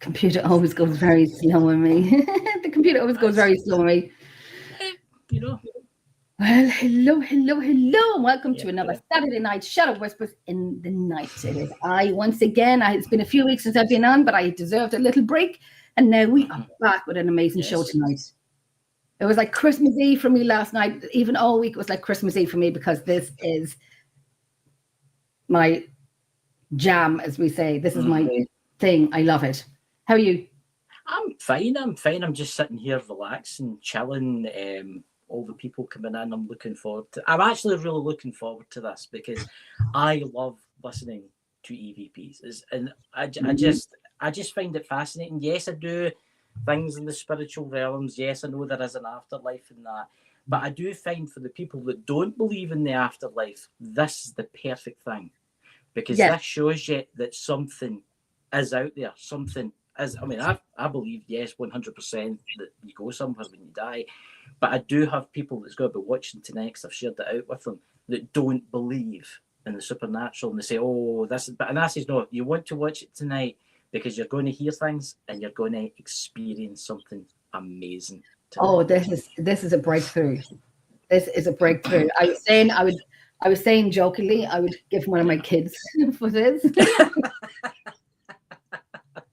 Computer always goes very slow on me. The computer always goes very slow on me. You know. Well, hello, and welcome to another Saturday Night Shadow Whispers in the Night. It is once again, it's been a few weeks since I've been on, but I deserved a little break, and now we are back with an amazing show tonight. It was like Christmas Eve for me last night. Even all week it was like Christmas Eve for me because this is my jam, as we say. This is my thing. I love it. How are you? I'm fine. I'm just sitting here relaxing, chilling. All the people coming in, I'm actually really looking forward to this because I love listening to EVPs. And I just find it fascinating. Yes, I do things in the spiritual realms. Yes, I know there is an afterlife and that. But I do find for the people that don't believe in the afterlife, this is the perfect thing. Because this shows you that something is out there. Something is, I believe, yes, 100% that you go somewhere when you die. But I do have people that's going to be watching tonight because I've shared that out with them that don't believe in the supernatural. And they say, oh, this is... And I says, no, you want to watch it tonight because you're going to hear things and you're going to experience something amazing tonight. Oh, this is a breakthrough. This is a breakthrough. I was saying jokingly, I would give one of my kids for this.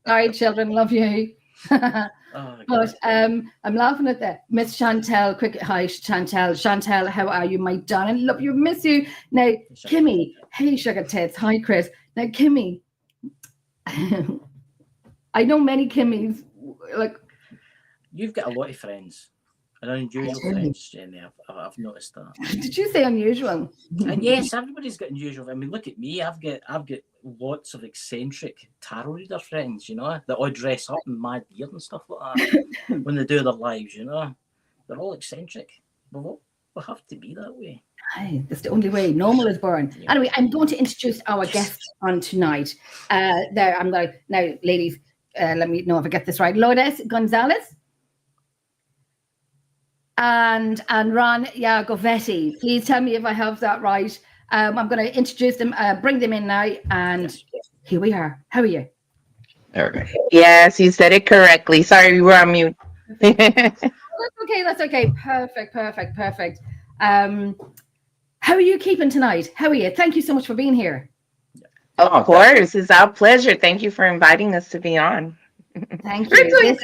Sorry, children, love you. But I'm laughing at that. Miss Chantel, quick hi, Chantel. Chantel, how are you, my darling? Love you, miss you. Now, Kimmy, hey, sugar tits. Hi, Chris. Now, Kimmy, I know many Kimmys. Like, you've got a lot of friends. And unusual friends, Jenny. I've noticed that. Did you say unusual? And yes, everybody's got unusual. I mean, look at me. I've got lots of eccentric tarot reader friends, you know, that all dress up in mad gear and stuff like that when they do their lives, you know. They're all eccentric. But we'll have to be that way. Aye, that's the only way. Normal is born. Yeah. Anyway, I'm going to introduce our guests on tonight. Now, ladies, let me know if I get this right. Lourdes Gonzales and Ron Yacovetti. Please tell me if I have that right. I'm going to introduce them, bring them in now, and here we are. How are you? There we go. Yes, you said it correctly. Sorry, we were on mute. That's okay. Perfect. How are you keeping tonight? How are you? Thank you so much for being here. Of course, it's our pleasure. Thank you for inviting us to be on. Thank you.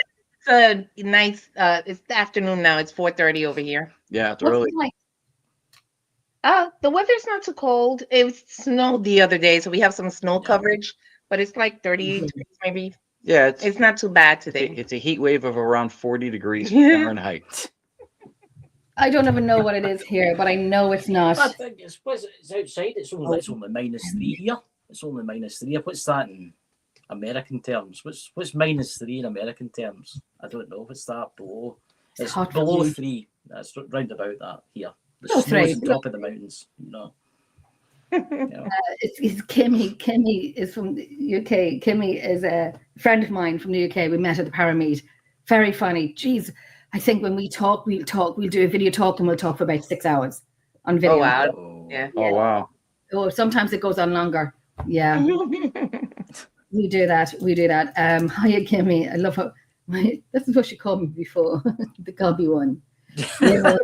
It's a nice. It's the afternoon now. It's 4:30 over here. Yeah, it's early. The weather's not too cold. It snowed the other day, so we have some snow coverage, but it's like 30 degrees maybe. Yeah, it's not too bad today. It's a heat wave of around 40 degrees Fahrenheit. I don't even know what it is here, but I know it's not. I think it's outside. It's only -3 here. It's only -3. What's that in American terms? What's -3 in American terms? I don't know. What's that below? It's below 3. That's round about that here. The snow's on top of the mountains, you know. It's Kimmy. Kimmy is from the UK. Kimmy is a friend of mine from the UK. We met at the Parameet. Very funny. Jeez, I think when we talk, we'll do a video talk and we'll talk for about 6 hours on video. Oh, wow. Yeah. Oh, wow. Oh, sometimes it goes on longer. Yeah. We do that. Hiya, Kimmy. I love her. This is what she called me before. The gobby one. Yeah.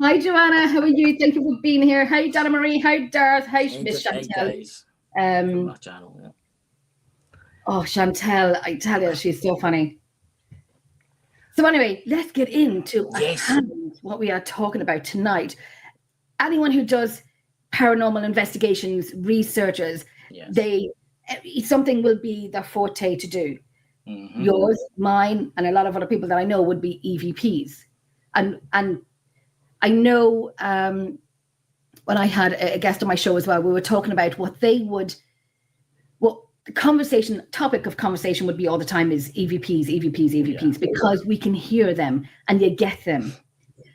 Hi, Joanna. How are you? Thank you for being here. Hi, Donna Marie. Hi, Darth. Hi, Miss Chantel. Oh, Chantel, I tell you, she's so funny. So anyway, let's get into what we are talking about tonight. Anyone who does paranormal investigations, researchers, something will be their forte to do. Mm-hmm. Yours, mine, and a lot of other people that I know would be EVPs. And I know when I had a guest on my show as well, we were talking about what the topic of conversation would be all the time is EVPs, because we can hear them and you get them.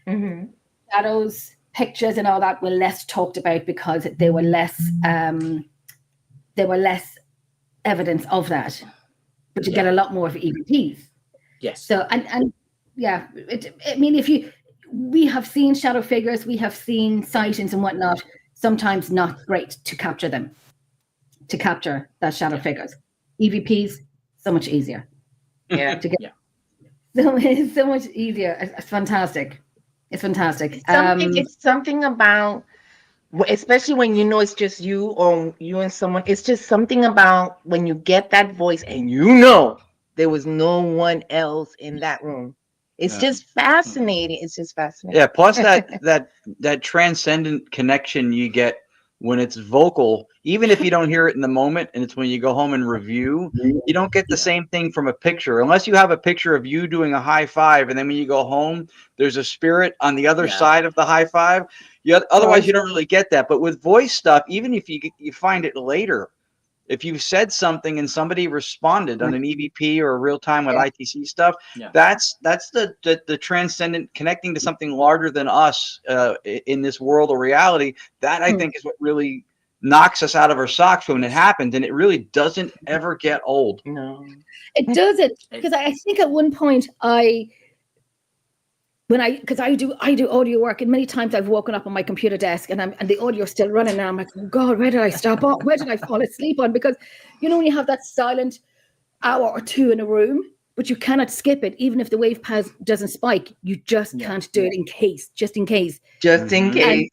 Mm-hmm. Shadows, pictures and all that were less talked about because they were less evidence of that. But you get a lot more of EVPs. Yes. So, we have seen shadow figures, we have seen sightings and whatnot, sometimes not great to capture them, to capture that shadow figures. EVPs, so much easier. Yeah. To get Yeah. so much easier. It's fantastic. It's fantastic. It's something about, especially when you know it's just you or you and someone. It's just something about when you get that voice and you know there was no one else in that room. It's Yeah. just fascinating. It's just fascinating. Yeah. Plus that transcendent connection you get when it's vocal, even if you don't hear it in the moment, and it's when you go home and review, you don't get the same thing from a picture unless you have a picture of you doing a high five, and then when you go home, there's a spirit on the other side of the high five. Otherwise, you don't really get that. But with voice stuff, even if you find it later, if you said something and somebody responded on an EVP or a real time with ITC stuff, that's the transcendent connecting to something larger than us in this world of reality. That I think is what really knocks us out of our socks when it happens, and it really doesn't ever get old. No, it doesn't, because I think at one point because I do audio work, and many times I've woken up on my computer desk and the audio's still running, and I'm like, oh God, where did I stop off? Where did I fall asleep on? Because when you have that silent hour or two in a room, but you cannot skip it, even if the wave path doesn't spike, you just can't do it just in case. Just in case.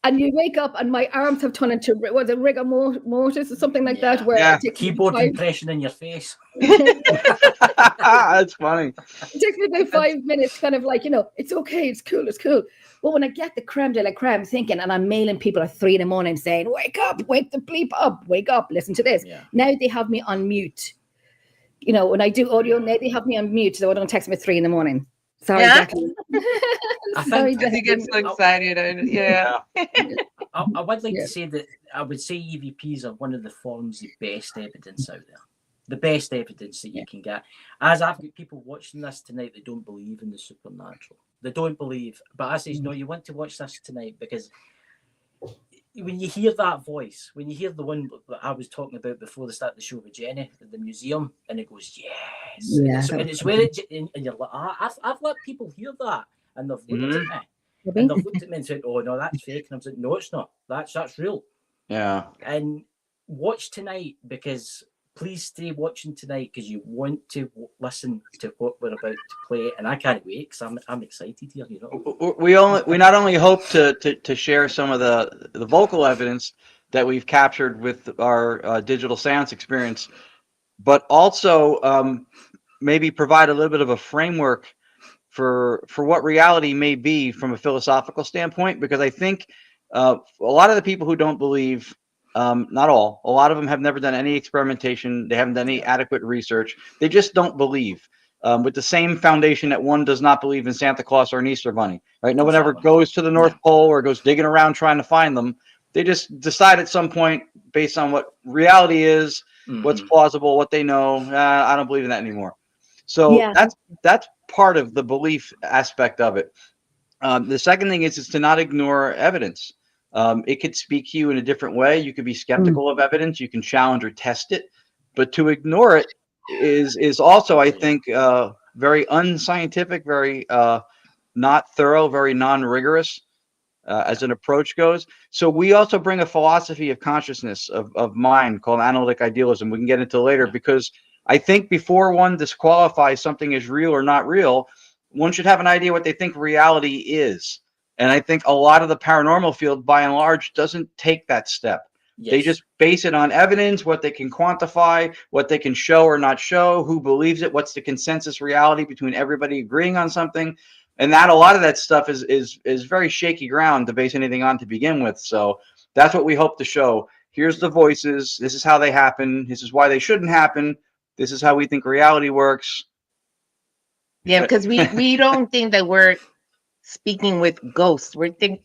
And you wake up and my arms have turned into rigor mortis or something like that, where it takes keyboard impression in your face. That's funny. It takes me about 5 minutes, kind of like, it's okay, it's cool. But when I get the creme de la creme thinking, and I'm mailing people at 3 a.m. saying, wake up, wake the bleep up, wake up, listen to this. Now they have me on mute. When I do audio, now they have me on mute, so I don't text me at 3 a.m. Sorry, Jackie. I think get so excited. I would like to say that I would say EVPs are one of the forms of best evidence out there. The best evidence that you can get. As I've got people watching this tonight that don't believe in the supernatural. They don't believe. But I say, no, you want to watch this tonight, because when you hear that voice, when you hear the one that I was talking about before the start of the show with Jenny at the museum, and it goes, yes. And it's where and you're like, I've let people hear that, and they've looked at me. And they've looked at me and said, oh, no, that's fake. And I'm like, no, it's not. That's real. Yeah. And watch tonight, because please stay watching tonight, because you want to listen to what we're about to play, and I can't wait, because I'm excited here. We not only hope to share some of the vocal evidence that we've captured with our digital seance experience, but also maybe provide a little bit of a framework for what reality may be from a philosophical standpoint, because I think a lot of the people who don't believe, not all, a lot of them have never done any experimentation. They haven't done any adequate research. They just don't believe, with the same foundation that one does not believe in Santa Claus or an Easter Bunny, right? No one ever goes to the North Pole or goes digging around trying to find them. They just decide at some point, based on what reality is, what's plausible, what they know. I don't believe in that anymore. So that's part of the belief aspect of it. The second thing is to not ignore evidence. It could speak to you in a different way. You could be skeptical of evidence. You can challenge or test it, but to ignore it is also, I think, very unscientific, very not thorough, very non-rigorous as an approach goes. So we also bring a philosophy of consciousness, of mind, called analytic idealism. We can get into later, because I think before one disqualifies something as real or not real, one should have an idea what they think reality is. And I think a lot of the paranormal field, by and large, doesn't take that step. They just base it on evidence, what they can quantify, what they can show or not show, who believes it, what's the consensus reality between everybody agreeing on something. And that a lot of that stuff is very shaky ground to base anything on to begin with. So that's what we hope to show. Here's the voices. This is how they happen. This is why they shouldn't happen. This is how we think reality works. Yeah, because we don't think that we're speaking with ghosts. We think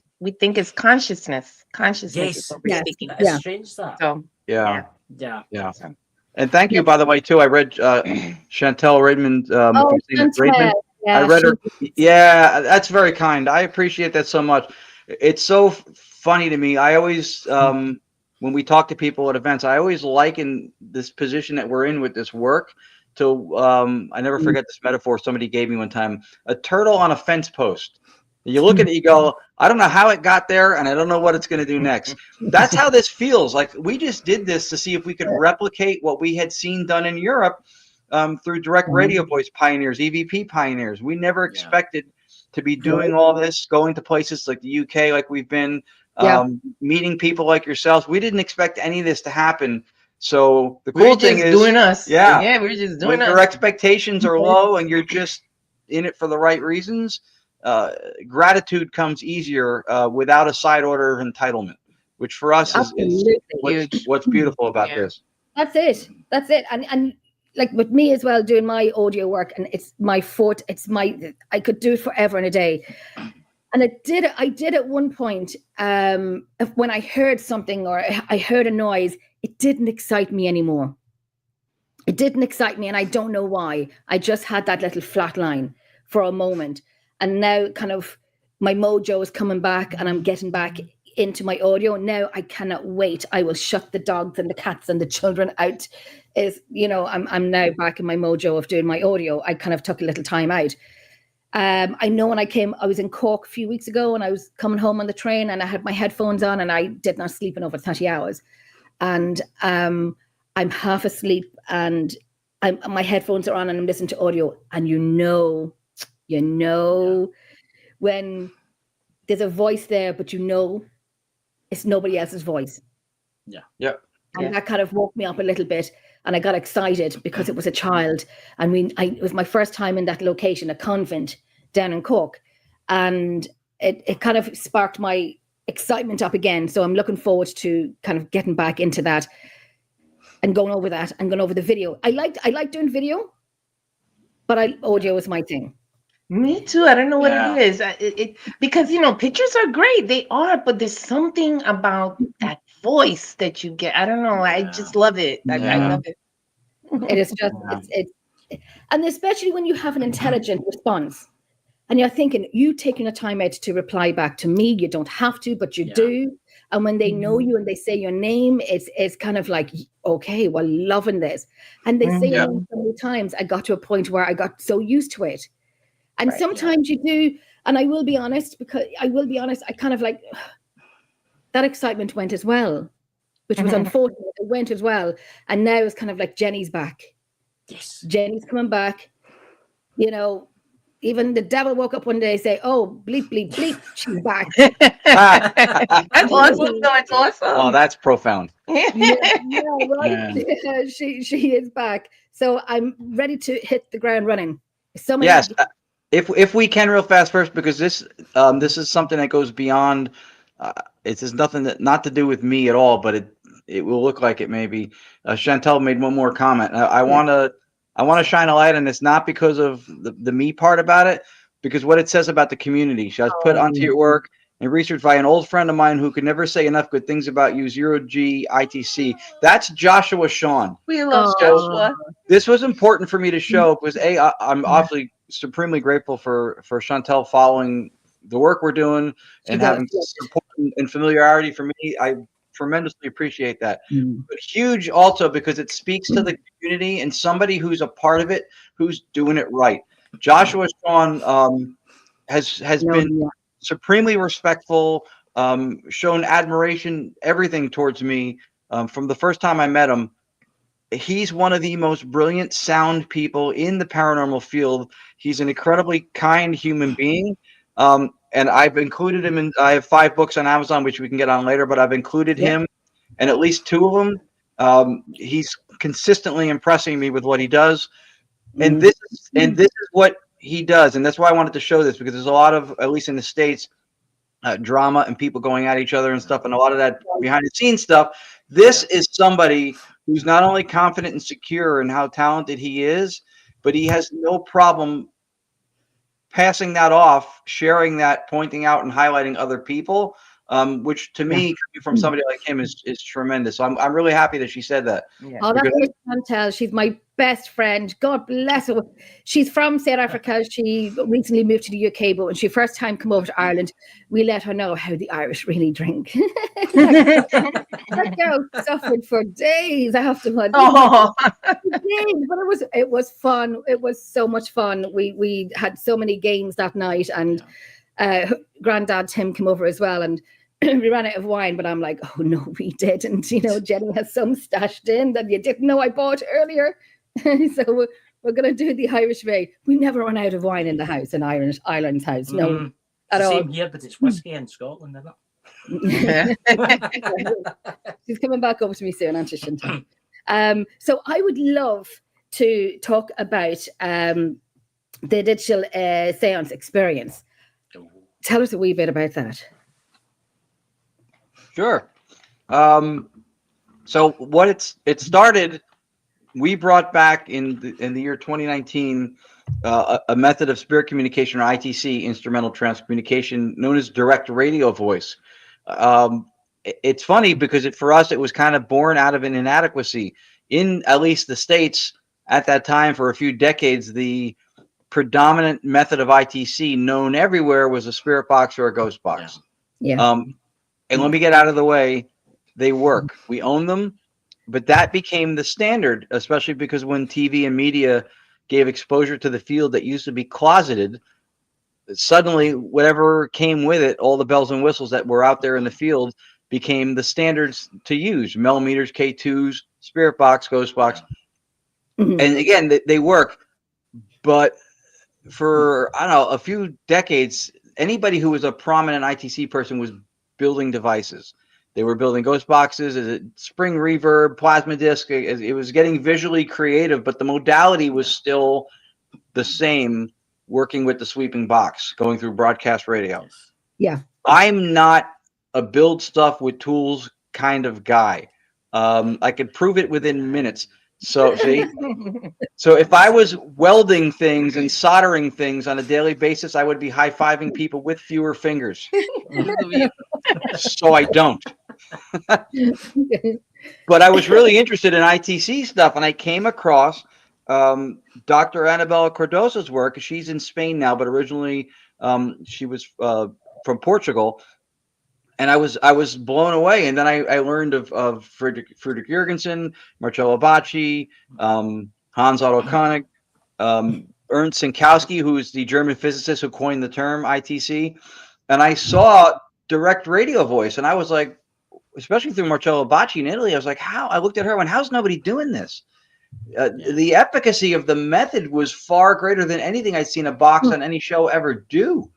it's consciousness. Consciousness is what we're speaking. It's strange that. So yeah. So. And thank you, by the way, too. I read Chantel Raymond. Raymond. I read her. Yeah, that's very kind. I appreciate that so much. It's so funny to me. I always, when we talk to people at events, I always liken this position that we're in with this work to, I never forget this metaphor somebody gave me one time, a turtle on a fence post. You look at it, you go, I don't know how it got there, and I don't know what it's going to do next. That's how this feels. Like we just did this to see if we could replicate what we had seen done in Europe through direct radio voice pioneers, EVP pioneers. We never expected to be doing all this, going to places like the UK, like we've been, meeting people like yourselves. We didn't expect any of this to happen. So the cool thing is doing us. Yeah, we're just doing when us. your expectations are low and you're just in it for the right reasons, gratitude comes easier without a side order of entitlement, which for us is what's beautiful about this. That's it. And like with me as well, doing my audio work, and it's my foot. I could do it forever and a day. And I did at one point, when I heard something or I heard a noise, it didn't excite me anymore. It didn't excite me, and I don't know why. I just had that little flat line for a moment. And now kind of my mojo is coming back and I'm getting back into my audio. Now I cannot wait. I will shut the dogs and the cats and the children out. I'm now back in my mojo of doing my audio. I kind of took a little time out. I know when I was in Cork a few weeks ago and I was coming home on the train and I had my headphones on and I did not sleep in over 30 hours. And I'm half asleep and my headphones are on and I'm listening to audio, and when there's a voice there, but it's nobody else's voice. And that kind of woke me up a little bit, and I got excited because it was a child, and it was my first time in that location, a convent down in Cork, and it kind of sparked my excitement up again. So I'm looking forward to kind of getting back into that and going over that and going over the video. I like doing video, but audio is my thing. Me too. I don't know what it is. Because pictures are great. They are, but there's something about that voice that you get. I don't know. I just love it. I love it. It is just and especially when you have an intelligent response and you're thinking, you taking a time out to reply back to me. You don't have to, but you do. And when they know you and they say your name, it's kind of like, okay, well, loving this. And they say your name so many times. I got to a point where I got so used to it. And sometimes you do, and I will be honest, I kind of like, that excitement went as well, which was unfortunate. It went as well. And now it's kind of like Jenny's back. Yes. Jenny's coming back. Even the devil woke up one day and say, oh, bleep, bleep, bleep, she's back. That's awesome. That's awesome. Oh, that's profound. Right. Yeah. She is back. So I'm ready to hit the ground running. Yes. If we can real fast first, because this is something that goes beyond, it's just nothing not to do with me at all, but it will look like it maybe. Chantel made one more comment. I want to shine a light on this, not because of the me part about it, because what it says about the community. She has put onto your work and research by an old friend of mine who could never say enough good things about you, 0G ITC. That's Joshua Sean. We love Joshua. This was important for me to show because I'm awfully supremely grateful for Chantel following the work we're doing and having support and familiarity for me. I tremendously appreciate that. But huge also because it speaks to the community and somebody who's a part of it, who's doing it right. Joshua Sean has been supremely respectful, shown admiration, everything towards me from the first time I met him. He's one of the most brilliant sound people in the paranormal field. He's an incredibly kind human being. And I've included him I have 5 books on Amazon, which we can get on later, but I've included him in at least 2 of them. He's consistently impressing me with what he does. And this is what he does. And that's why I wanted to show this, because there's a lot of, at least in the States, drama and people going at each other and stuff, and a lot of that behind the scenes stuff. This is somebody who's not only confident and secure in how talented he is, but he has no problem passing that off, sharing that, pointing out and highlighting other people, which to me, from somebody like him, is tremendous. So I'm really happy that she said that. Oh, that's what Chantel. She's my best friend. God bless her. She's from South Africa. She recently moved to the UK, but when she first time came over to Ireland, we let her know how the Irish really drink. That girl suffered for days afterwards. But it was fun. It was so much fun. We had so many games that night, and Granddad Tim came over as well, and we ran out of wine, but I'm like, oh no, we didn't. Jenny has some stashed in that you didn't know I bought earlier. So we're going to do the Irish way. We never run out of wine in the house, in Ireland's house. No, at all. Same here, but it's whiskey in Scotland, isn't it? She's coming back over to me soon, Auntie Chantal. So I would love to talk about the digital seance experience. Tell us a wee bit about that. Sure. So what it started, we brought back in the year 2019 a method of spirit communication, or ITC, instrumental trance communication, known as direct radio voice. It's funny because for us it was kind of born out of an inadequacy in at least the States at that time. For a few decades, the predominant method of ITC known everywhere was a spirit box or a ghost box. Yeah. And let me get out of the way. They work. We own them, but that became the standard, especially because when TV and media gave exposure to the field that used to be closeted, suddenly whatever came with it, all the bells and whistles that were out there in the field, became the standards to use. Millimeters, K2s, spirit box, ghost box. And again, they work. But for, I don't know, a few decades, anybody who was a prominent ITC person was building devices. They were building ghost boxes, spring reverb, plasma disc. It was getting visually creative, but the modality was still the same, working with the sweeping box, going through broadcast radio. Yeah. I'm not a build stuff with tools kind of guy. I could prove it within minutes. So see, so if I was welding things and soldering things on a daily basis, I would be high-fiving people with fewer fingers. So I don't. But I was really interested in ITC stuff, and I came across Dr. Annabella Cardoso's work. She's in Spain now, but originally she was from Portugal. And I was blown away. And then I learned of Friedrich Jürgensen, Marcello Bacci, Hans Otto Koenig, Ernst Sinkowski, who is the German physicist who coined the term ITC. And I saw direct radio voice, and I was like, especially through Marcello Bacci in Italy, I was like, how? I looked at her and went, how's nobody doing this? The efficacy of the method was far greater than anything I'd seen a box on any show ever do.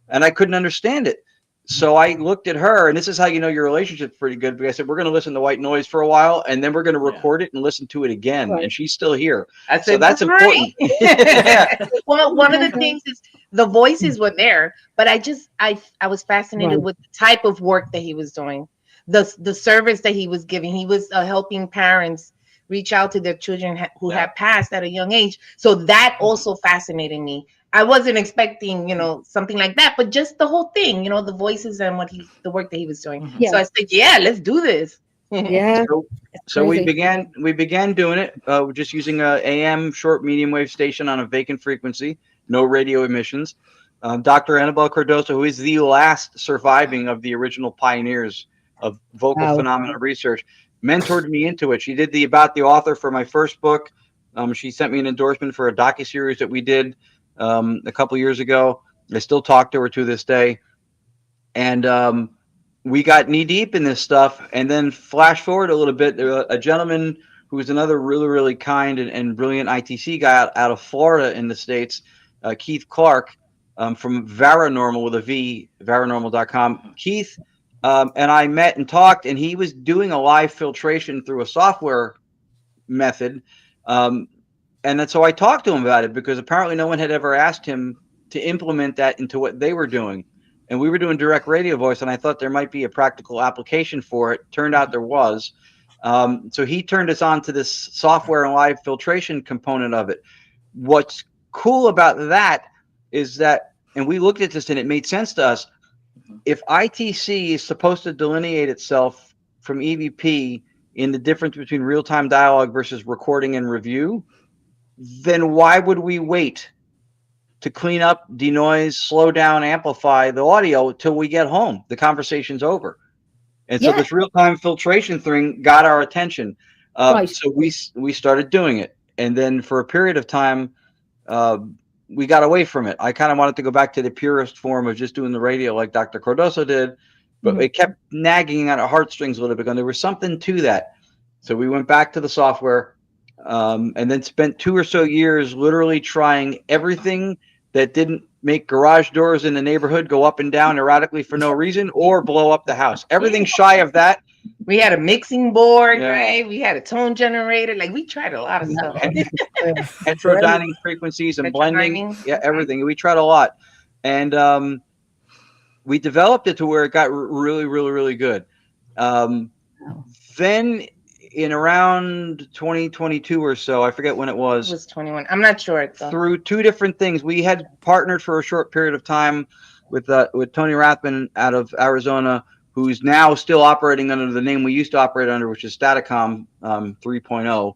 And I couldn't understand it. So I looked at her, and this is how you know your relationship's pretty good. Because I said, we're going to listen to White Noise for a while, and then we're going to record it and listen to it again. Right. And she's still here. I said, so that's important. Well, one of the things is the voices were there, but I was fascinated with the type of work that he was doing, the service that he was giving. He was helping parents reach out to their children who had passed at a young age. So that also fascinated me. I wasn't expecting, something like that, but just the whole thing, the voices and the work that he was doing. Yeah. So I said, yeah, let's do this. Yeah. So we began doing it, just using a AM short medium wave station on a vacant frequency, no radio emissions. Dr. Annabella Cardoso, who is the last surviving of the original pioneers of vocal phenomena research, mentored me into it. She did the About the Author for my first book. She sent me an endorsement for a docuseries that we did a couple years ago. I still talk to her to this day. And we got knee deep in this stuff. And then flash forward a little bit, a gentleman who was another really, really kind and brilliant ITC guy out of Florida in the States, Keith Clark, from Varanormal with a V, varanormal.com. Keith and I met and talked, and he was doing a live filtration through a software method. And then so I talked to him about it, because apparently no one had ever asked him to implement that into what they were doing. And we were doing direct radio voice, and I thought there might be a practical application for it. Turned out there was. So he turned us on to this software and live filtration component of it. What's cool about that is that, and we looked at this and it made sense to us, if ITC is supposed to delineate itself from EVP in the difference between real-time dialogue versus recording and review, then why would we wait to clean up, denoise, slow down, amplify the audio till we get home? The conversation's over. And so this real-time filtration thing got our attention. So we started doing it. And then for a period of time, we got away from it. I kind of wanted to go back to the purest form of just doing the radio like Dr. Cardoso did, but it kept nagging at our heartstrings a little bit, and there was something to that. So we went back to the software, and then spent 2 or so years literally trying everything that didn't make garage doors in the neighborhood go up and down erratically for no reason or blow up the house. Everything shy of that. We had a mixing board, right? We had a tone generator. Like, we tried a lot of stuff. Heterodyning frequencies and blending. Yeah, everything. We tried a lot. And we developed it to where it got really, really, really good. Then in around 2022 or so, I forget when it was. It was 21. I'm not sure. Through 2 different things. We had partnered for a short period of time with Tony Rathman out of Arizona, who's now still operating under the name we used to operate under, which is Staticom 3.0,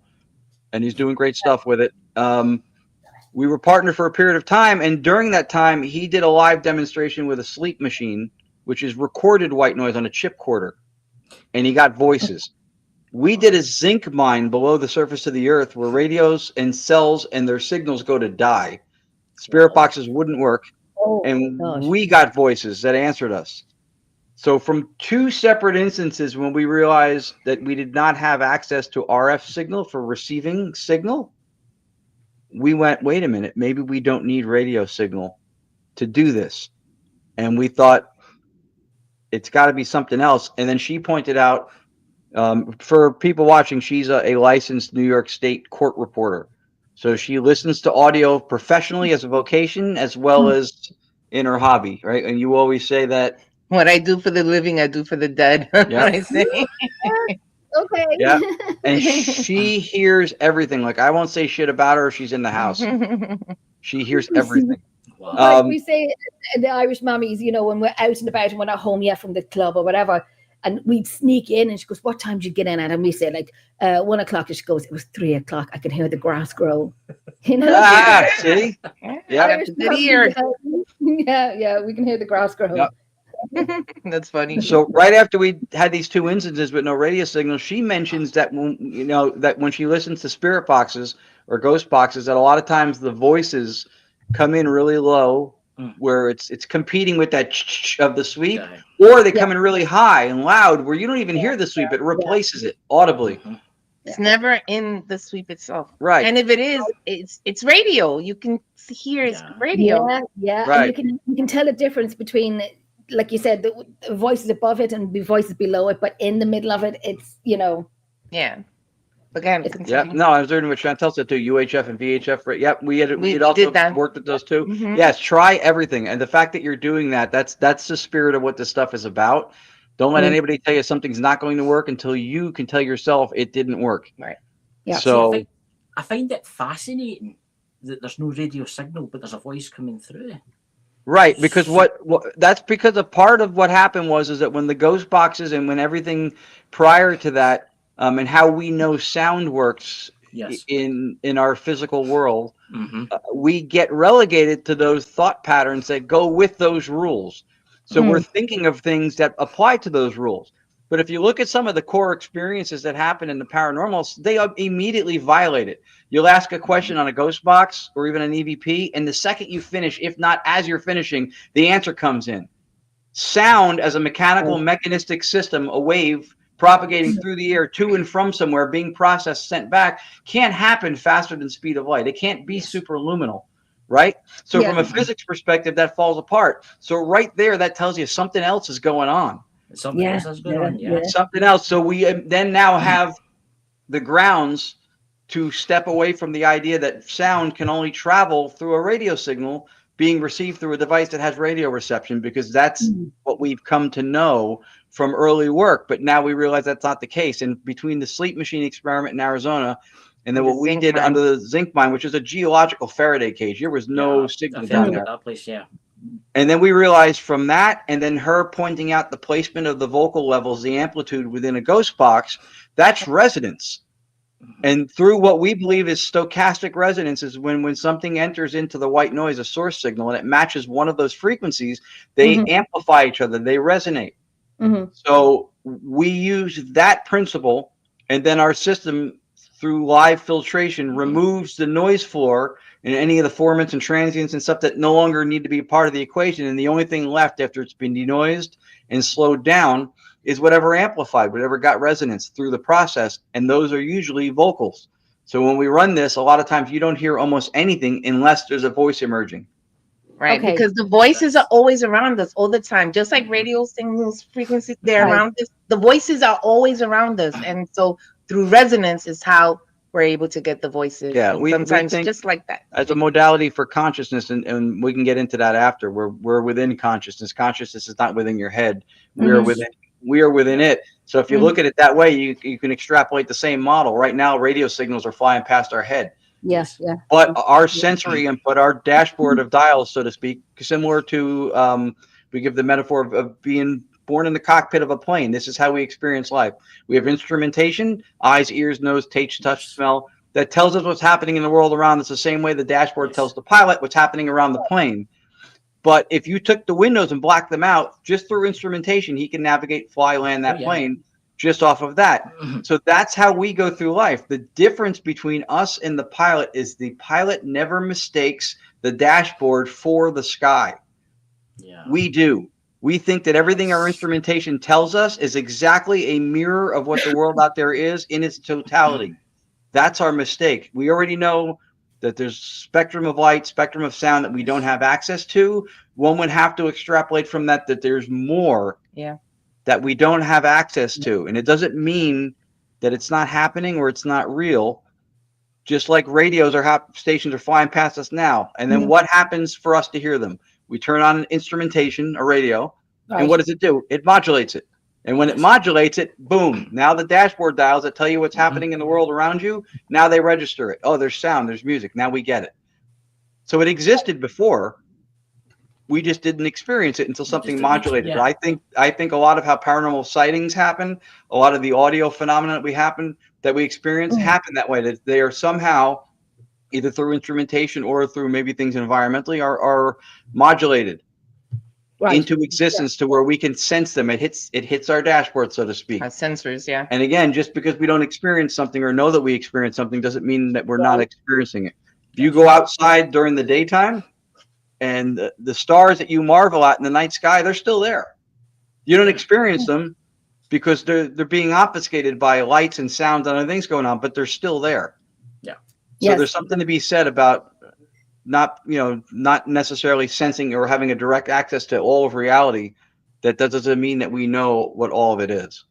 and he's doing great stuff with it. We were partnered for a period of time, and during that time, he did a live demonstration with a sleep machine, which is recorded white noise on a chipcorder, and he got voices. We did a zinc mine below the surface of the earth where radios and cells and their signals go to die. Spirit boxes wouldn't work, and we got voices that answered us. So from 2 separate instances, when we realized that we did not have access to RF signal for receiving signal, we went, wait a minute, maybe we don't need radio signal to do this. And we thought, it's got to be something else. And then she pointed out, for people watching, she's a licensed New York State court reporter. So she listens to audio professionally as a vocation, as well as in her hobby, right? And you always say that, what I do for the living, I do for the dead. Yeah. I say. Okay. Yeah. And she hears everything. Like, I won't say shit about her if she's in the house. She hears everything. Wow. Like we say, the Irish mummies, you know, when we're out and about and we're not home yet from the club or whatever, and we'd sneak in, and she goes, "What time did you get in at?" And we say, like, 1 o'clock. And she goes, "It was 3 o'clock. I can hear the grass grow." You know? Ah, see? Yeah. Irish mummies, yeah, we can hear the grass grow. Yep. That's funny. So right after we had these 2 instances with no radio signal, she mentions that when she listens to spirit boxes or ghost boxes, that a lot of times the voices come in really low, where it's competing with that of the sweep, or they come in really high and loud where you don't even hear the sweep. It replaces it audibly. It's never in the sweep itself. Right. And if it is, it's radio. You can hear it's radio. Yeah. Right. And you can tell the difference between, like you said, the voices above it and the voices below it, but in the middle of it, it's, you know. Yeah. Again, yeah. No, I was learning what Chantel said too. UHF and VHF. Right? Yep. We also did that. Worked with those too. Yes. Try everything. And the fact that you're doing that, that's the spirit of what this stuff is about. Don't let anybody tell you something's not going to work until you can tell yourself it didn't work. Right. Yeah. So I find it fascinating that there's no radio signal, but there's a voice coming through. Right, because what that's because a part of what happened is that when the ghost boxes and when everything prior to that, and how we know sound works in our physical world, we get relegated to those thought patterns that go with those rules. So we're thinking of things that apply to those rules. But if you look at some of the core experiences that happen in the paranormal, they immediately violate it. You'll ask a question on a ghost box or even an EVP, and the second you finish, if not as you're finishing, the answer comes in. Sound as a mechanical, mechanistic system, a wave propagating through the air to and from somewhere, being processed, sent back, can't happen faster than speed of light. It can't be superluminal, right? So from a physics perspective, that falls apart. So right there, that tells you something else is going on. Something else is going on, Something else. So we then now have the grounds to step away from the idea that sound can only travel through a radio signal being received through a device that has radio reception, because that's what we've come to know from early work. But now we realize that's not the case. And between the sleep machine experiment in Arizona and then what we did under the zinc mine, which is a geological Faraday cage, there was no signal down there. That place, And then we realized from that, and then her pointing out the placement of the vocal levels, the amplitude within a ghost box, that's resonance. And through what we believe is stochastic resonance is when something enters into the white noise, a source signal, and it matches one of those frequencies, they amplify each other, they resonate. So we use that principle, and then our system through live filtration removes the noise floor and any of the formants and transients and stuff that no longer need to be part of the equation. And the only thing left after it's been denoised and slowed down is whatever amplified, whatever got resonance through the process. And those are usually vocals. So when we run this, a lot of times you don't hear almost anything unless there's a voice emerging. Right, Okay. because the voices are always around us all the time, just like radio signals, frequencies, they're Right. around us. The voices are always around us, and so through resonance is how we're able to get the voices. Yeah, and we sometimes think just like that. as a modality for consciousness, and we can get into that after. We're within consciousness. Consciousness is not within your head. We are within it. So if you look at it that way, you can extrapolate the same model. Right now, radio signals are flying past our head. Yes, yeah. But our sensory input, our dashboard of dials, so to speak, similar to we give the metaphor of being born in the cockpit of a plane. This is how we experience life. We have instrumentation, eyes, ears, nose, taste, touch, smell, that tells us what's happening in the world around us the same way the dashboard tells the pilot what's happening around the plane. But if you took the windows and blacked them out, just through instrumentation, he can navigate, fly, land that plane just off of that. So that's how we go through life. The difference between us and the pilot is the pilot never mistakes the dashboard for the sky. Yeah. We do. We think that everything our instrumentation tells us is exactly a mirror of what the world out there is in its totality. That's our mistake. We already know that there's spectrum of light, spectrum of sound that we don't have access to. One would have to extrapolate from that there's more that we don't have access to. And it doesn't mean that it's not happening or it's not real. Just like radios stations are flying past us now. And then what happens for us to hear them? We turn on an instrumentation, a radio, and what does it do? It modulates it. And when it modulates it, boom, now the dashboard dials that tell you what's happening in the world around you, now they register it. Oh, there's sound, there's music. Now we get it. So it existed before. We just didn't experience it until something modulated. Yeah. I think a lot of how paranormal sightings happen, a lot of the audio phenomena that we experience happen that way. That they are somehow either through instrumentation or through maybe things environmentally are modulated into existence to where we can sense them. It hits our dashboard, so to speak. Our sensors, yeah. And again, just because we don't experience something or know that we experience something doesn't mean that we're not experiencing it. If you go outside during the daytime, and the stars that you marvel at in the night sky, they're still there. You don't experience them because they're being obfuscated by lights and sounds and other things going on, but they're still there. Yeah. So there's something to be said about not necessarily sensing or having a direct access to all of reality. That doesn't mean that we know what all of it is.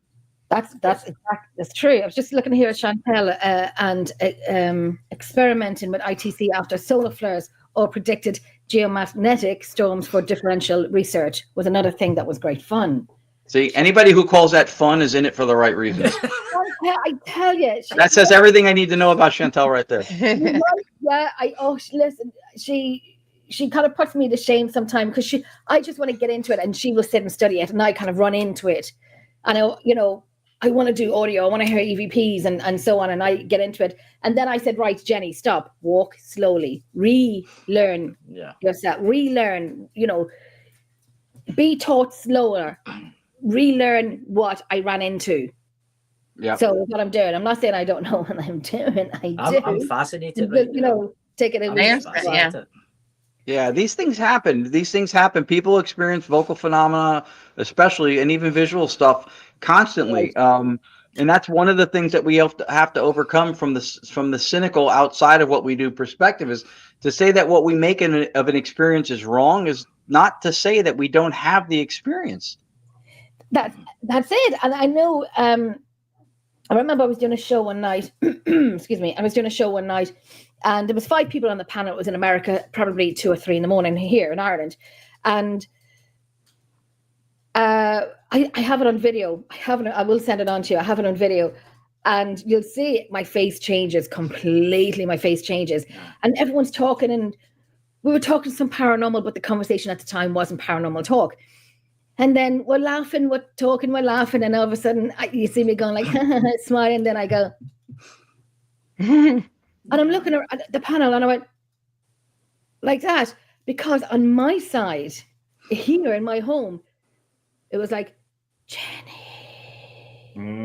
That's true. I was just looking here at Chantel and experimenting with ITC after solar flares or predicted geomagnetic storms for differential research was another thing that was great fun. See, anybody who calls that fun is in it for the right reasons. I tell you. That says everything I need to know about Chantel right there. Listen, she kind of puts me to shame sometimes because I just want to get into it and she will sit and study it and I kind of run into it. And I want to do audio, I want to hear EVPs and so on, and I get into it. And then I said, right, Jenny, stop, walk slowly, relearn yourself, relearn, be taught slower, relearn what I ran into. Yeah. So what I'm doing, I'm not saying I don't know what I'm doing. I'm fascinated. Take it away. Yeah, these things happen. People experience vocal phenomena, especially, and even visual stuff constantly. And that's one of the things that we have to overcome from the cynical outside of what we do perspective, is to say that what we make of an experience is wrong is not to say that we don't have the experience. That's it. And I know, I remember I was doing a show one night, excuse me, and there was 5 people on the panel. It was in America, probably 2 or 3 in the morning here in Ireland. And I have it on video. I will send it on to you. I have it on video. And you'll see my face changes completely. My face changes. And everyone's talking, and we were talking some paranormal, but the conversation at the time wasn't paranormal talk. And then we're laughing, we're talking, we're laughing. And all of a sudden, you see me going like, smiling. Then I go... And I'm looking at the panel and I went like that, because on my side, here in my home, it was like, Jenny.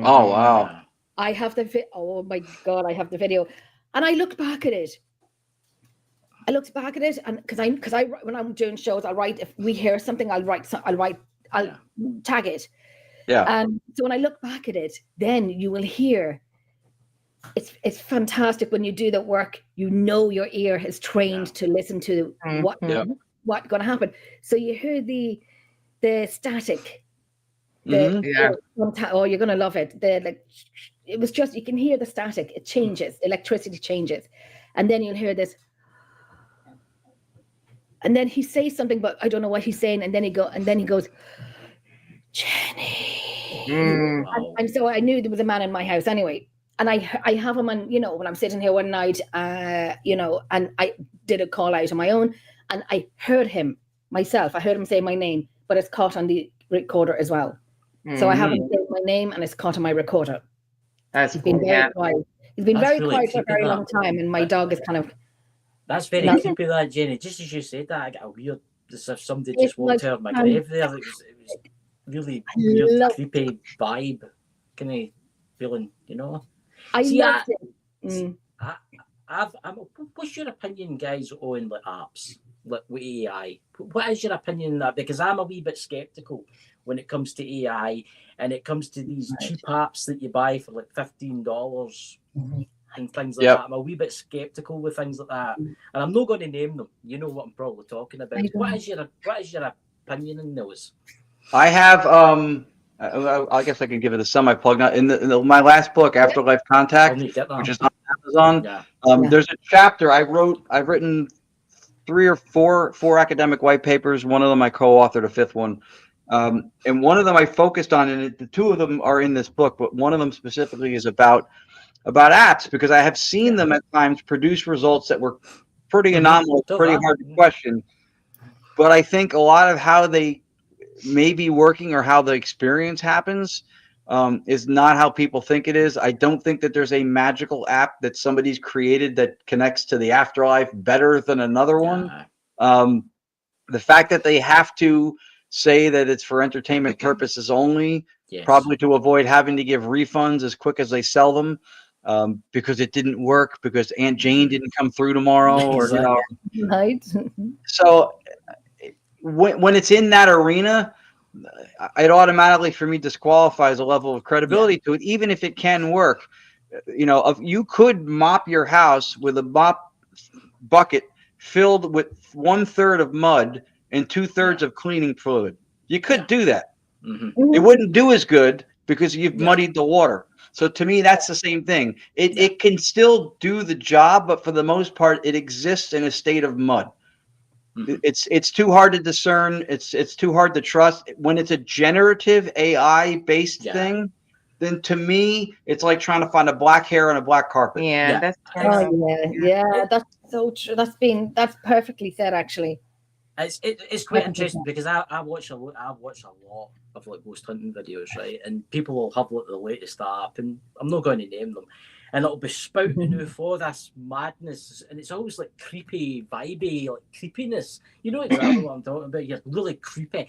Oh, wow. I have the oh my God, I have the video. And I looked back at it. And because I when I'm doing shows, I'll write, if we hear something, I'll tag it. Yeah. And so when I look back at it, then you will hear. It's fantastic when you do that work. You know your ear is trained to listen to what's going to happen. So you hear the static. Oh, you're going to love it. It was just, you can hear the static. It changes. Electricity changes, and then you'll hear this. And then he says something, but I don't know what he's saying. And then he goes, Jenny. And so I knew there was a man in my house anyway. And I have him on, when I'm sitting here one night, and I did a call out on my own, and I heard him myself. I heard him say my name, but it's caught on the recorder as well. So I haven't said my name, and it's caught on my recorder. He's been very quiet. He's been very quiet for a very long time, and my dog is kind of. That's very creepy, that, Jenny. Just as you said that, I got a weird, as if somebody just walked out of my grave there. It was really weird, creepy vibe, kind of feeling, I loved it. What's your opinion, guys, on like apps, like with AI? What is your opinion on that? Because I'm a wee bit skeptical when it comes to AI, and it comes to these cheap apps that you buy for like $15 and things like that. I'm a wee bit skeptical with things like that, and I'm not going to name them. You know what I'm probably talking about. What is your opinion on those? I have I guess I can give it a semi-plug now. In my last book, Afterlife Contact, which is on Amazon, there's a chapter I've written 3 or 4 academic white papers. One of them I co-authored, a 5th one. And one of them I focused on, and the 2 of them are in this book, but one of them specifically is about apps, because I have seen them at times produce results that were pretty anomalous, pretty hard to question. But I think a lot of how they may be working, or how the experience happens, is not how people think it is. I don't think that there's a magical app that somebody's created that connects to the afterlife better than another one. The fact that they have to say that it's for entertainment purposes only, probably to avoid having to give refunds as quick as they sell them, because it didn't work, because Aunt Jane didn't come through tomorrow, or right. So when it's in that arena, it automatically for me disqualifies a level of credibility to it, even if it can work. If you could mop your house with a mop bucket filled with 1/3 of mud and 2/3 of cleaning fluid, you could do that. It wouldn't do as good because you've muddied the water. So to me, that's the same thing. It can still do the job, but for the most part, it exists in a state of mud. It's too hard to discern. It's too hard to trust. When it's a generative AI based thing, then to me, it's like trying to find a black hair on a black carpet. That's so true. That's perfectly said, actually. It's quite interesting, because I watch a lot of like ghost hunting videos, right? And people will have like the latest app, and I'm not going to name them, and it'll be spouting out for this madness, and it's always like creepy, vibey, like creepiness. You know exactly what I'm talking about. You're really creepy,